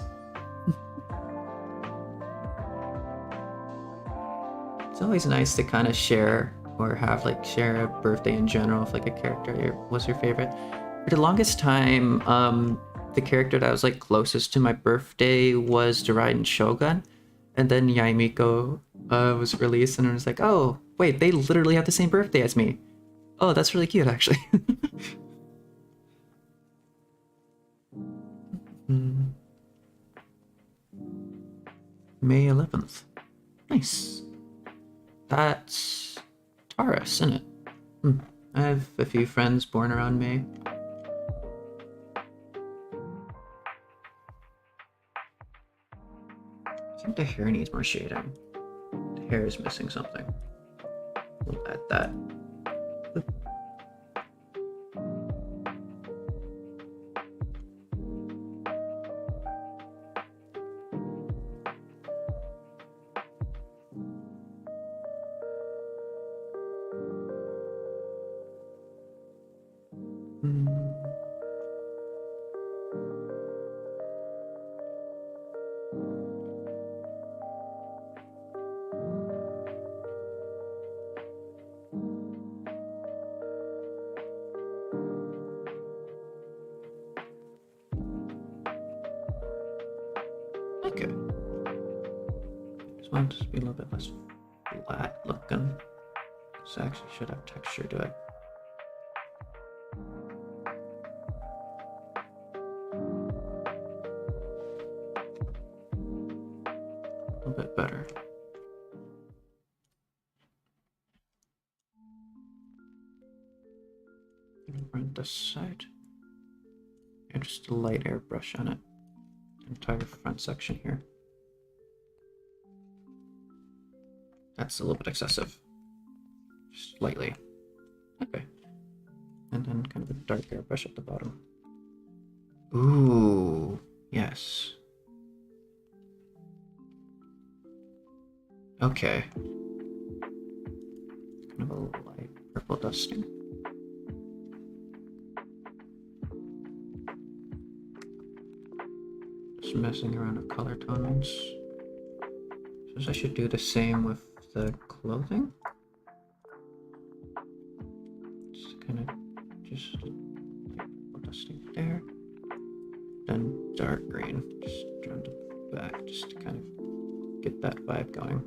It's always nice to kind of share or have like share a birthday in general if like a character was your favorite. For the longest time, the character that was like closest to my birthday was Raiden Shogun, and then Yaimiko was released, and I was like, oh wait, they literally have the same birthday as me. Oh, that's really cute, actually. May 11th. Nice. That's Taurus, isn't it? I have a few friends born around May. I think the hair needs more shading. The hair is missing something. We'll add that. Okay. Just want it to be a little bit less flat looking. This actually should have texture to it. A little bit better. Over on this side. And just a light airbrush on it. Entire front section here. That's a little bit excessive. Just slightly. Okay. And then kind of a dark airbrush at the bottom. Ooh, yes. Okay. Kind of a light purple dusting. Just messing around with color tones. Suppose I should do the same with the clothing. Just kind of just light purple dusting there. Then dark green, just around the back, just to kind of get that vibe going.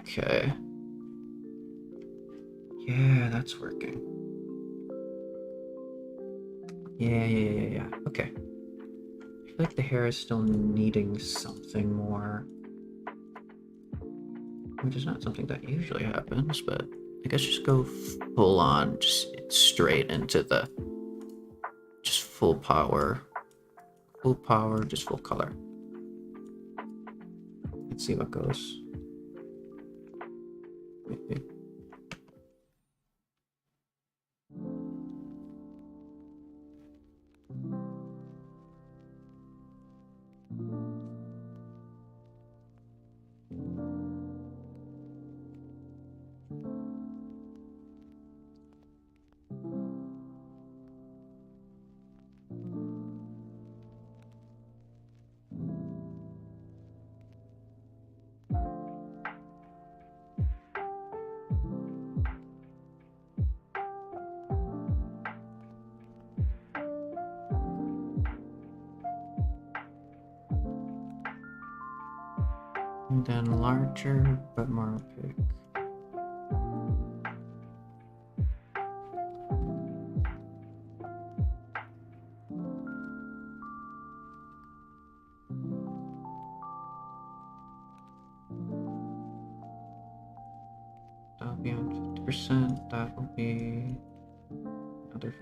Okay. Yeah, that's working. Yeah. Okay. I feel like the hair is still needing something more. Which is not something that usually happens, but I guess just go full on, just straight into the just full power, just full color. Let's see what goes. Maybe. And then larger, but more opaque. beyond 50%, that will be another 50%.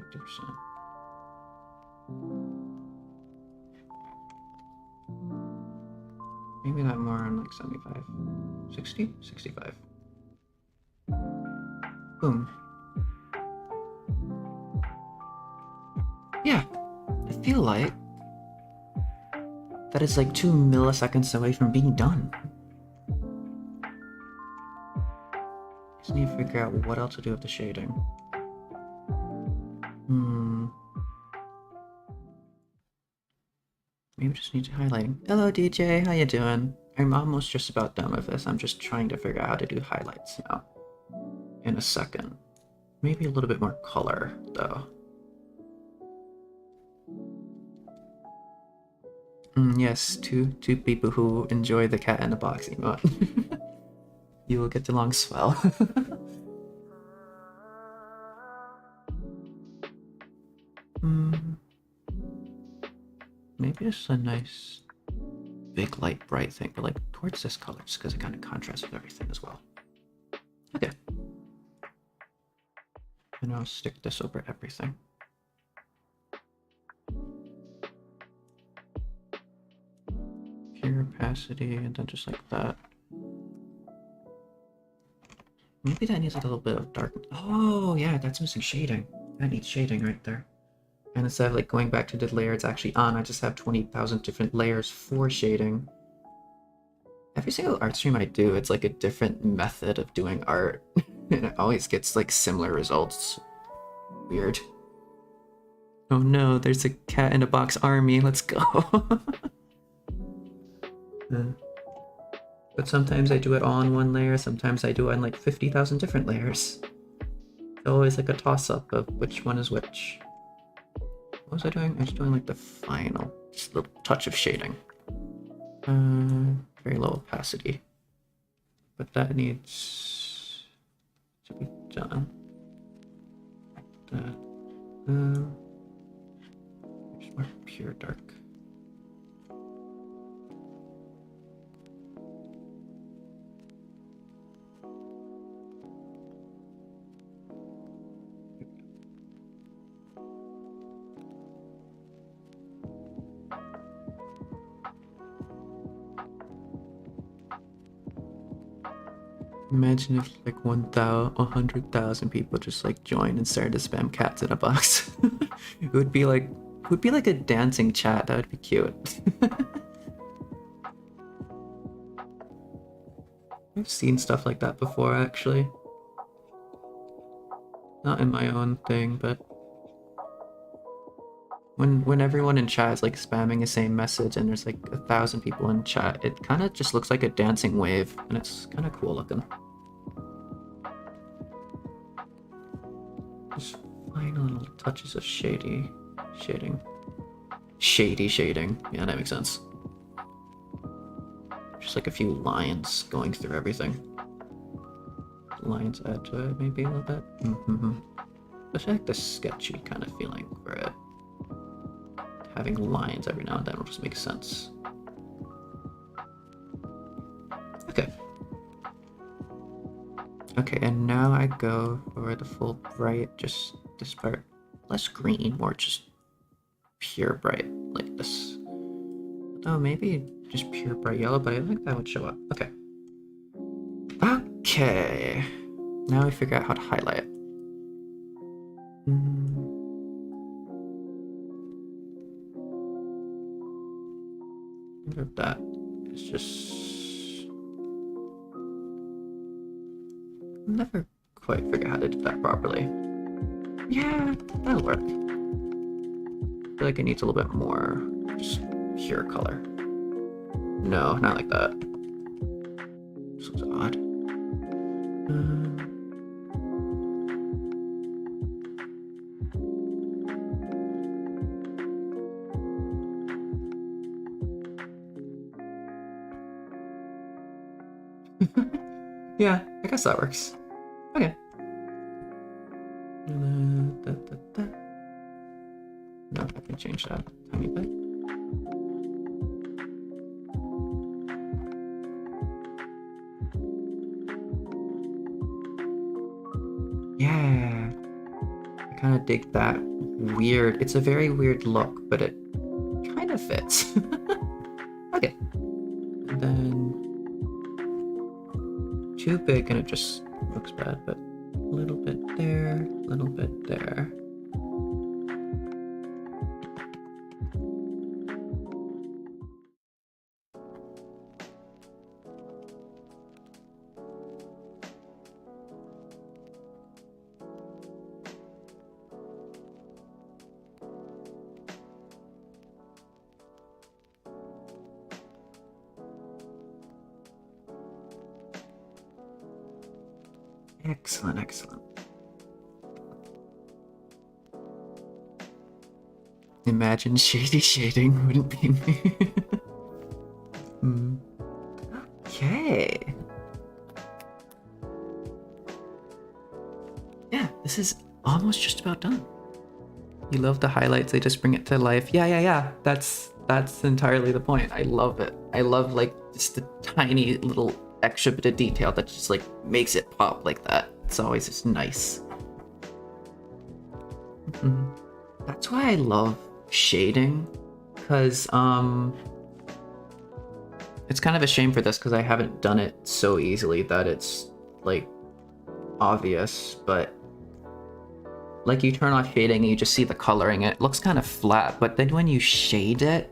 Maybe that more on like 75. 60? 65. Boom. Yeah, I feel like that is like 2 milliseconds away from being done. Just need to figure out what else to do with the shading. Maybe just need to highlighting. Hello DJ, how you doing? I'm almost just about done with this. I'm just trying to figure out how to do highlights now. In a second. Maybe a little bit more color, though. Yes, two people who enjoy the cat in the box emote. You will get along swell. Maybe it's a nice big light bright thing, but like towards this color, just because it kind of contrasts with everything as well. Okay. And I'll stick this over everything. Pure opacity, and then just like that. Maybe that needs a little bit of dark. Oh yeah, that's missing shading. That needs shading right there. And instead of like going back to the layer it's actually on, I just have 20,000 different layers for shading. Every single art stream I do, it's like a different method of doing art. And it always gets like similar results. Weird. Oh no, there's a cat in a box army, let's go. But sometimes I do it all on one layer, sometimes I do it on like 50,000 different layers. It's always like a toss-up of which one is which. What was I doing? I was doing like the final, just a little touch of shading. Very low opacity. But that needs to be done. Just more pure dark. Imagine if like 100,000 people just like joined and started to spam cats in a box. It would be like a dancing chat. That would be cute. I've seen stuff like that before actually. Not in my own thing, but when everyone in chat is like spamming the same message and there's like 1,000 people in chat, it kind of just looks like a dancing wave and it's kind of cool looking. Just final little touches of shading. Shady shading. Yeah, that makes sense. Just like a few lines going through everything. Lines add to it maybe a little bit. I like the sketchy kind of feeling for it. Having lines every now and then will just make sense. Okay. Okay, and now I go for the full bright, just this part. Less green, more just pure bright, like this. Oh, maybe just pure bright yellow, but I think that would show up. Okay. Okay. Now we figure out how to highlight it. What if that is just... Never quite figure out how to do that properly. Yeah, that'll work. I feel like it needs a little bit more just pure color. No, not like that. This looks odd. Yeah, I guess that works. Okay. No, I can change that a tiny bit. kind of dig that weird. It's a very weird look, but it kind of fits. Okay. And then too big and it just looks bad, but a little bit there, a little bit there. Excellent, excellent. Imagine shady shading wouldn't be me. Okay. Yeah, this is almost just about done. You love the highlights, they just bring it to life. Yeah. That's entirely the point. I love it. I love like just the tiny little extra bit of detail that just like makes it pop like that. It's always just nice. That's why I love shading, because it's kind of a shame for this because I haven't done it so easily that it's like obvious, but like you turn off shading and you just see the coloring. It looks kind of flat, but then when you shade it,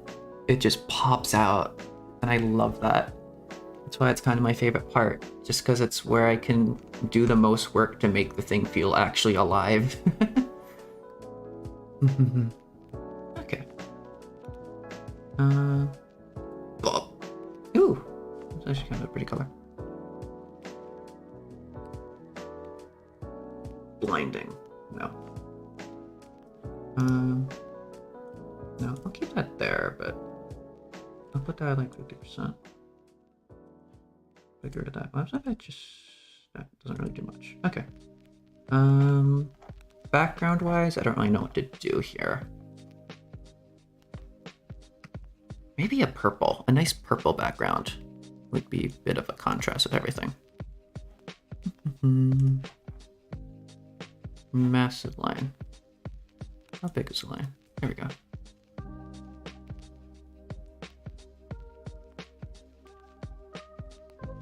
it just pops out, and I love that. That's why it's kind of my favorite part, just because it's where I can do the most work to make the thing feel actually alive. Okay. Ooh, that's actually kind of a pretty color. Blinding. No. No, I'll keep that there, but I'll put that at like 50%. Figure it out. Why is that? That doesn't really do much. Okay. Background wise, I don't really know what to do here. Maybe a purple. A nice purple background would be a bit of a contrast with everything. Massive line. How big is the line? There we go.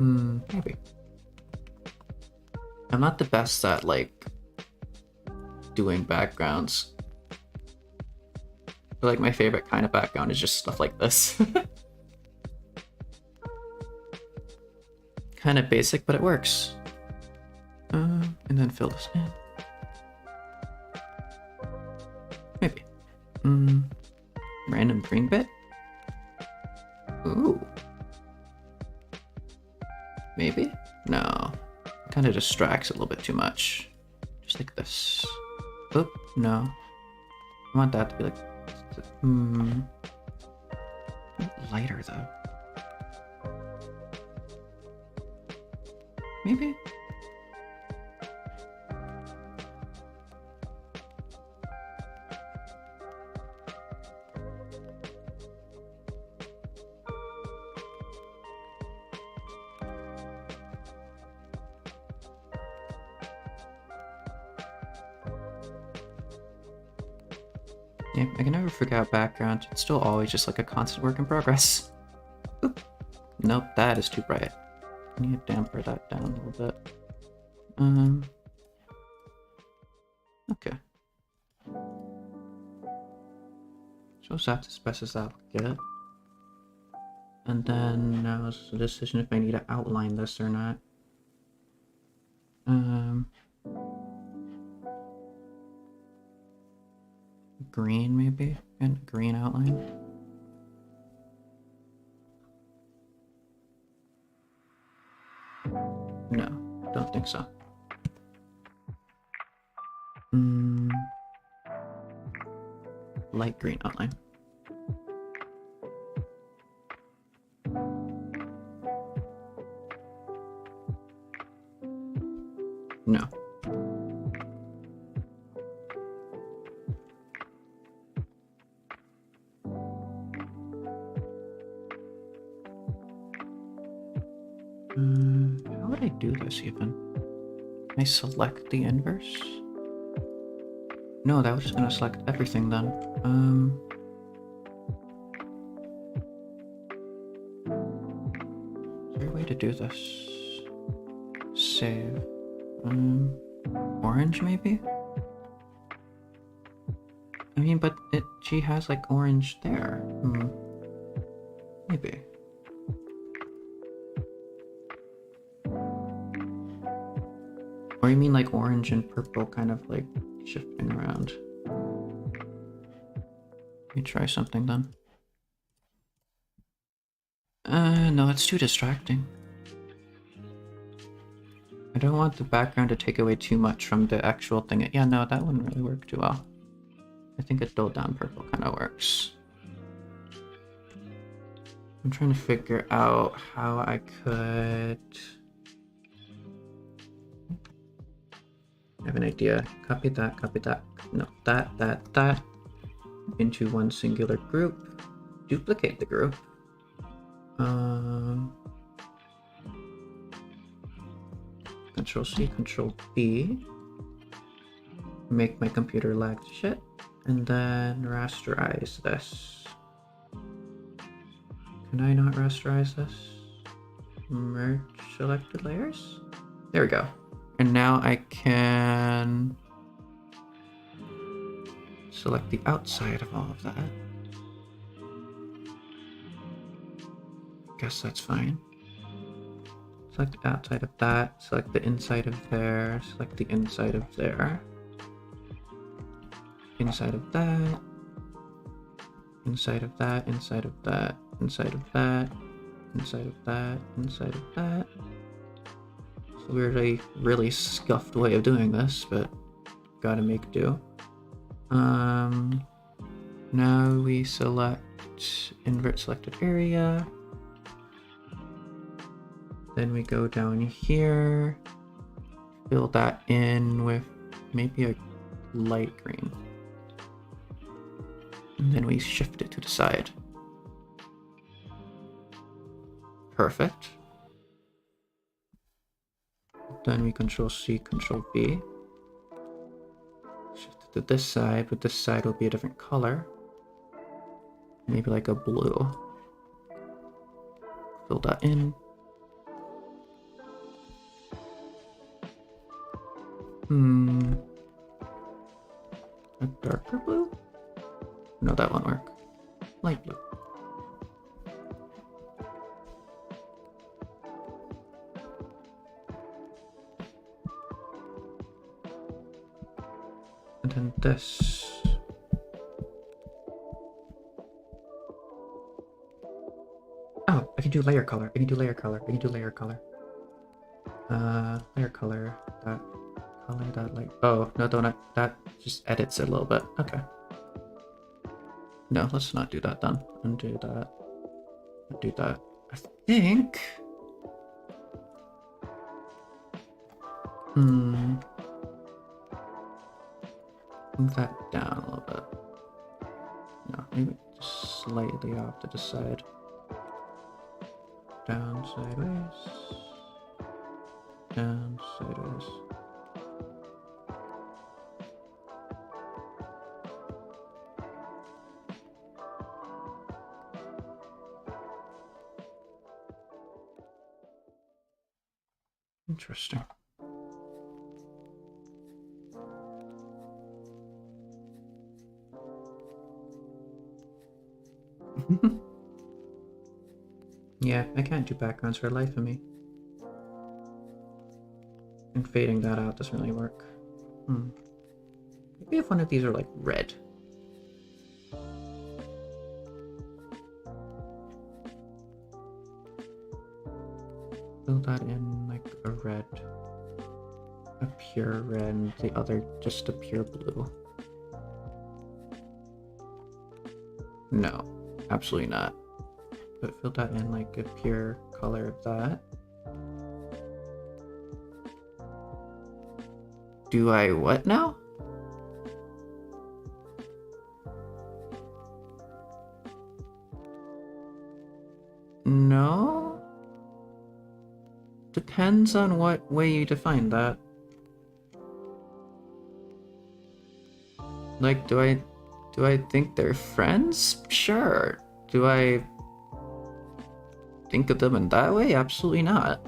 Maybe. I'm not the best at like doing backgrounds. But like my favorite kind of background is just stuff like this. Kind of basic, but it works. And then fill this in. Maybe. Random green bit? Ooh. Maybe? No. Kind of distracts a little bit too much. Just like this. Oop, no. I want that to be like... lighter though. Maybe? Yeah, I can never figure out background. It's still always just like a constant work in progress. Oop. Nope, that is too bright. I need to damper that down a little bit. Okay. So that's as best as I'll get. And then now it's a decision if I need to outline this or not. Green maybe? And green outline. No, don't think so. Light green outline. No. How would I do this even? Can I select the inverse? No, that was just gonna select everything then. Is there a way to do this? Save. Orange maybe? I mean, but she has like orange there. Maybe. Or you mean like orange and purple kind of like shifting around? Let me try something then. No, it's too distracting. I don't want the background to take away too much from the actual thing. Yeah, no, that wouldn't really work too well. I think a dull down purple kind of works. I'm trying to figure out how I could... I have an idea. Copy that, no, that, into one singular group. Duplicate the group. Control C, Control B. Make my computer lag to shit. And then rasterize this. Can I not rasterize this? Merge selected layers? There we go. And now I can select the outside of all of that. Guess that's fine. Select the outside of that, select the inside of there, select the inside of there. Inside of that. Inside of that, inside of that, inside of that, inside of that, inside of that. It's a weirdly, really scuffed way of doing this, but gotta make do. Now we select invert selected area. Then we go down here, fill that in with maybe a light green. And then we shift it to the side. Perfect. Then we Control C, Control V. Shift it to this side, but this side will be a different color. Maybe like a blue. Fill that in. A darker blue? No, that won't work. Light blue. And then this. Oh, I can do layer color. I can do layer color. I can do layer color. Layer color. That color, that light. Oh, no, don't. That just edits it a little bit. Okay. No, let's not do that then. Undo that. Do that. I think. Move that down a little bit. No, maybe just slightly off to the side. Down, sideways. Down, sideways. Interesting. Yeah, I can't do backgrounds for the life of me. And fading that out doesn't really work. Maybe if one of these are like red. Fill that in like a red. A pure red, and the other just a pure blue. No, absolutely not. But fill that in like a pure color of that. Do I what now? No? Depends on what way you define that. Like, do I think they're friends? Sure. Do I think of them in that way? Absolutely not.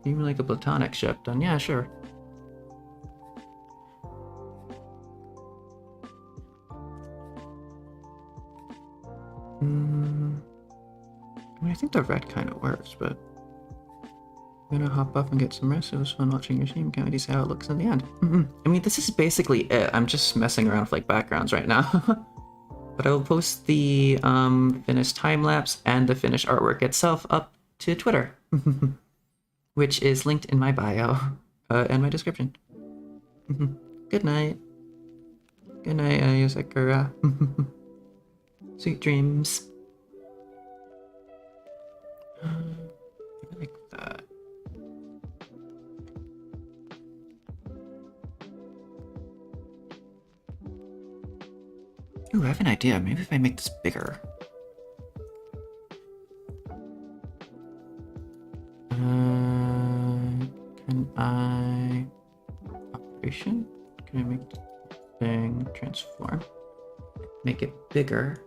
Even like a platonic ship, then yeah, sure. I mean, I think the red kind of works, but I'm gonna hop off and get some rest. It was fun watching your stream. Can't wait to see how it looks in the end. I mean, this is basically it. I'm just messing around with like backgrounds right now. But I will post the finished time lapse and the finished artwork itself up to Twitter, which is linked in my bio and my description. Good night. Good night, Yosakura. Sweet dreams. I like that. Ooh, I have an idea. Maybe if I make this bigger. Can I... Operation? Can I make the thing transform? Make it bigger.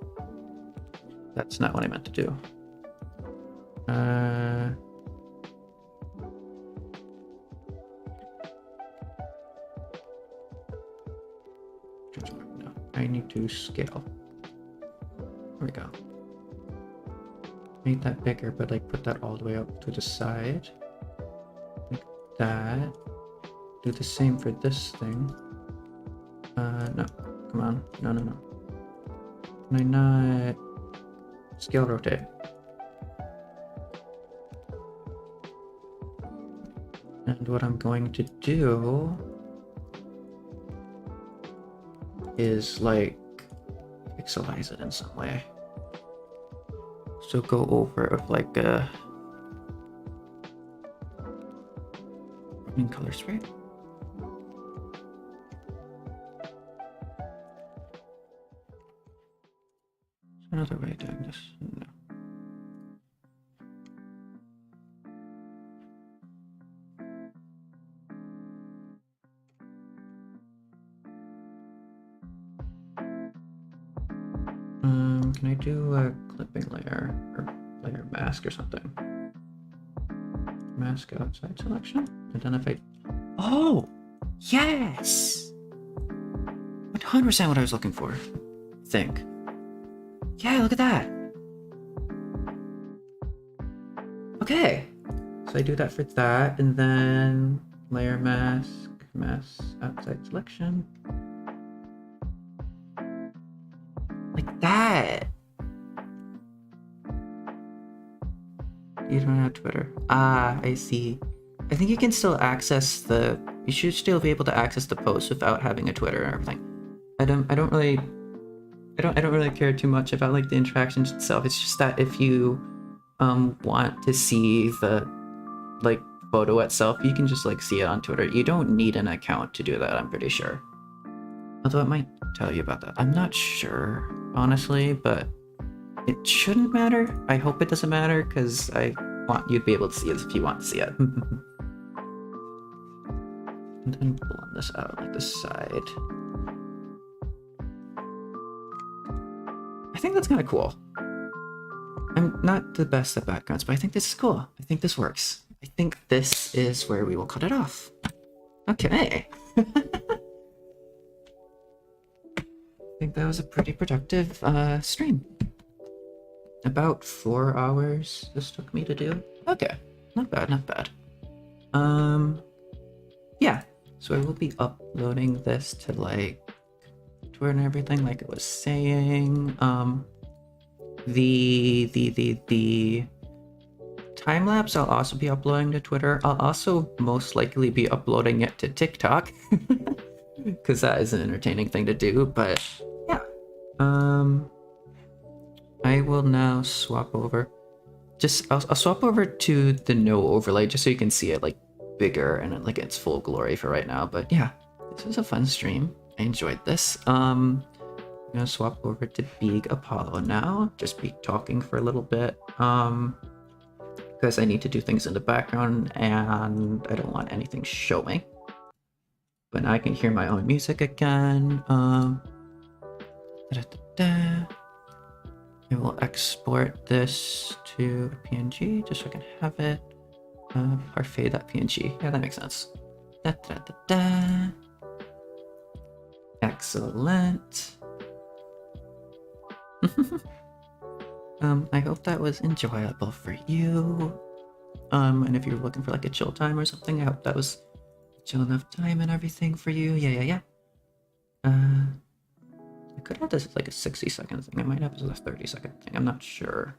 That's not what I meant to do. No, I need to scale. There we go. Make that bigger, but like put that all the way up to the side. Like that. Do the same for this thing. No, come on. No. Can I not scale rotate? And what I'm going to do is like pixelize it in some way. So go over it with like a color spray. Another way of doing this. No. Can I do a clipping layer or layer mask or something? Mask outside selection. Identify. Oh, yes. 100% what I was looking for. I think. Yeah, look at that. Okay. So I do that for that, and then layer mask outside selection. Like that. You don't have Twitter. Ah, I see. I think you can still access the. You should still be able to access the post without having a Twitter and everything. I don't really care too much about like the interactions itself. It's just that if you want to see the like photo itself, you can just like see it on Twitter. You don't need an account to do that, I'm pretty sure. Although it might tell you about that. I'm not sure, honestly, but it shouldn't matter. I hope it doesn't matter, because I want you to be able to see it if you want to see it. And then blend this out like the side. I think that's kind of cool. I'm not the best at backgrounds, but I think this is cool. I think this works. I think this is where we will cut it off. Okay. I think that was a pretty productive stream. About 4 hours this took me to do. Okay, not bad, not bad. Yeah, so I will be uploading this to like Twitter and everything, like I was saying. The time lapse I'll also be uploading to Twitter. I'll also most likely be uploading it to TikTok because that is an entertaining thing to do. But yeah, I will now swap over. I'll swap over to the no overlay just so you can see it like bigger and like its full glory for right now. But yeah, this was a fun stream. I enjoyed this. I'm gonna swap over to Big Apollo now. Just be talking for a little bit. because I need to do things in the background and I don't want anything showing. But I can hear my own music again. I will export this to a PNG just so I can have it. Parfait.png. Yeah, that makes sense. Excellent. I hope that was enjoyable for you. And if you're looking for like a chill time or something, I hope that was chill enough time and everything for you. Yeah. I could have this as like a 60-second thing. I might have this as a 30-second thing. I'm not sure.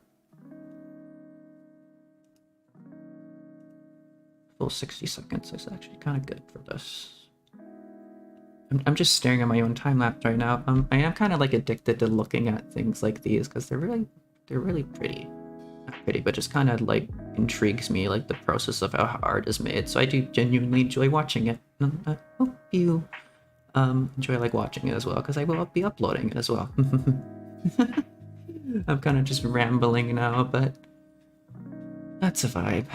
Full 60 seconds is actually kind of good for this. I'm just staring at my own time lapse right now. I am kind of like addicted to looking at things like these because they're really pretty. Not pretty, but just kind of like intrigues me, like the process of how art is made. So I do genuinely enjoy watching it. And I hope you enjoy like watching it as well, because I will be uploading it as well. I'm kind of just rambling now, but that's a vibe.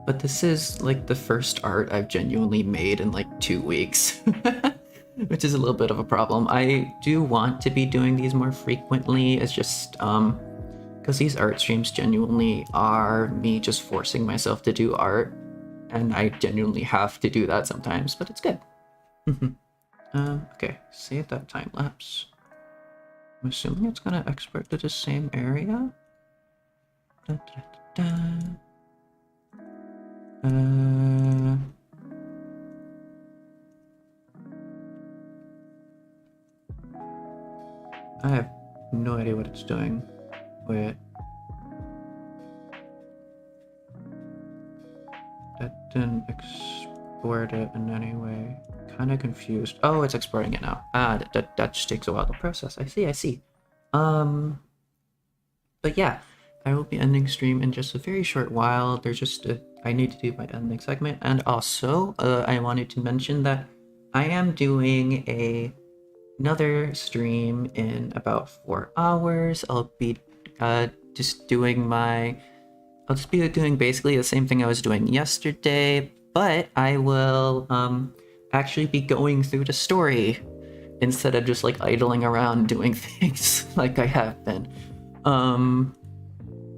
But this is like the first art I've genuinely made in like 2 weeks, which is a little bit of a problem. I do want to be doing these more frequently. It's just because these art streams genuinely are me just forcing myself to do art, and I genuinely have to do that sometimes, but it's good. Okay, save that time lapse. I'm assuming it's gonna export to the same area. I have no idea what it's doing. Wait. That didn't export it in any way. Kind of confused. Oh, it's exporting it now. That just takes a while to process. I see. But yeah, I will be ending stream in just a very short while. There's just I need to do my ending segment, and also I wanted to mention that I am doing another stream in about 4 hours. I'll be just doing I'll just be doing basically the same thing I was doing yesterday, but I will actually be going through the story instead of just like idling around doing things like I have been.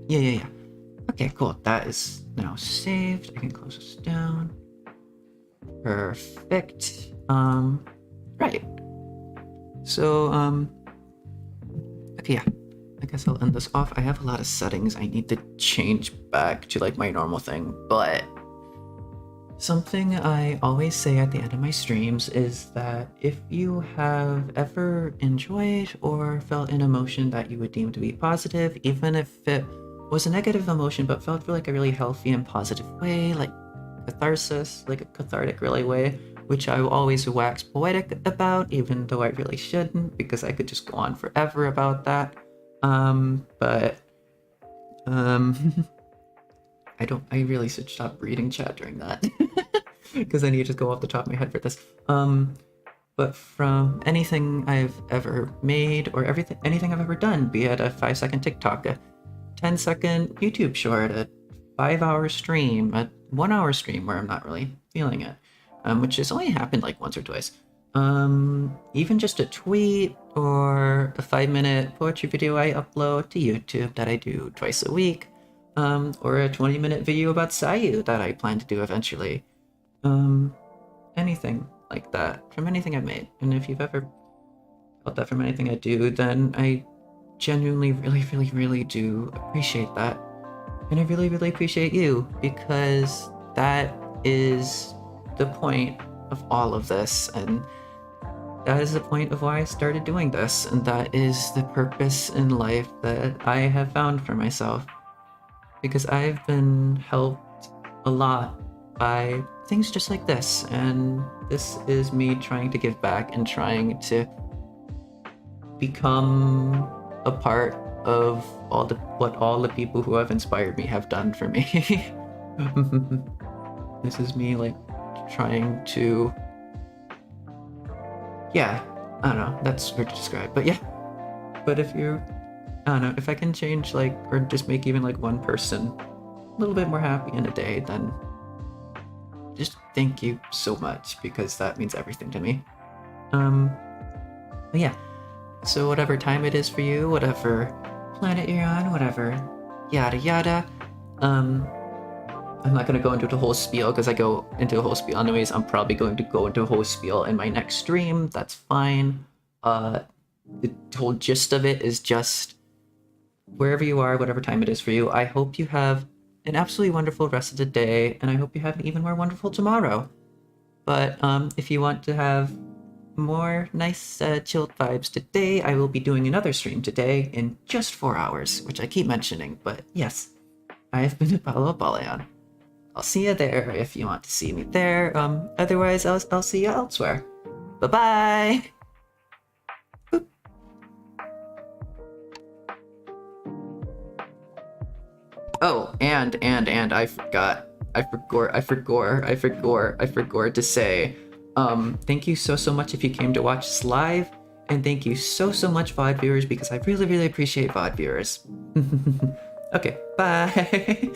Yeah. Okay, cool. That is now saved. I can close this down. Perfect. Right. So, okay, yeah. I guess I'll end this off. I have a lot of settings I need to change back to like my normal thing, but something I always say at the end of my streams is that if you have ever enjoyed or felt an emotion that you would deem to be positive, even if it was a negative emotion but felt like a really healthy and positive way, like catharsis, like a cathartic really way, which I will always wax poetic about, even though I really shouldn't, because I could just go on forever about that. I really should stop reading chat during that because I need to just go off the top of my head for this. But from anything I've ever made or anything I've ever done, be it a 5-second TikTok, a 10-second YouTube short, a 5-hour stream, a 1-hour stream where I'm not really feeling it, which has only happened like once or twice. Even just a tweet or a 5-minute poetry video I upload to YouTube that I do twice a week, or a 20-minute video about Sayu that I plan to do eventually. Anything like that from anything I've made. And if you've ever felt that from anything I do, then I genuinely really do appreciate that. And I really appreciate you, because that is the point of all of this, and that is the point of why I started doing this, and that is the purpose in life that I have found for myself. Because I've been helped a lot by things just like this, and this is me trying to give back and trying to become a part of what all the people who have inspired me have done for me. This is me like trying to, yeah, I don't know, that's hard to describe, but yeah. But if you I don't know, if I can change like, or just make even like one person a little bit more happy in a day, then just thank you so much, because that means everything to me. But yeah, so whatever time it is for you, whatever planet you're on, whatever yada yada, I'm not going to go into the whole spiel because I go into a whole spiel anyways. I'm probably going to go into a whole spiel in my next stream. That's fine. The whole gist of it is just wherever you are, whatever time it is for you, I hope you have an absolutely wonderful rest of the day, and I hope you have an even more wonderful tomorrow. But if you want to have more nice chilled vibes today, I will be doing another stream today in just 4 hours, which I keep mentioning, but yes, I have been Apollo Apollyon. I'll see you there if you want to see me there. Otherwise, I'll see you elsewhere. Bye-bye! Oh, and I forgot to say, thank you so much if you came to watch this live, and thank you so much VOD viewers, because I really appreciate VOD viewers. Okay, bye!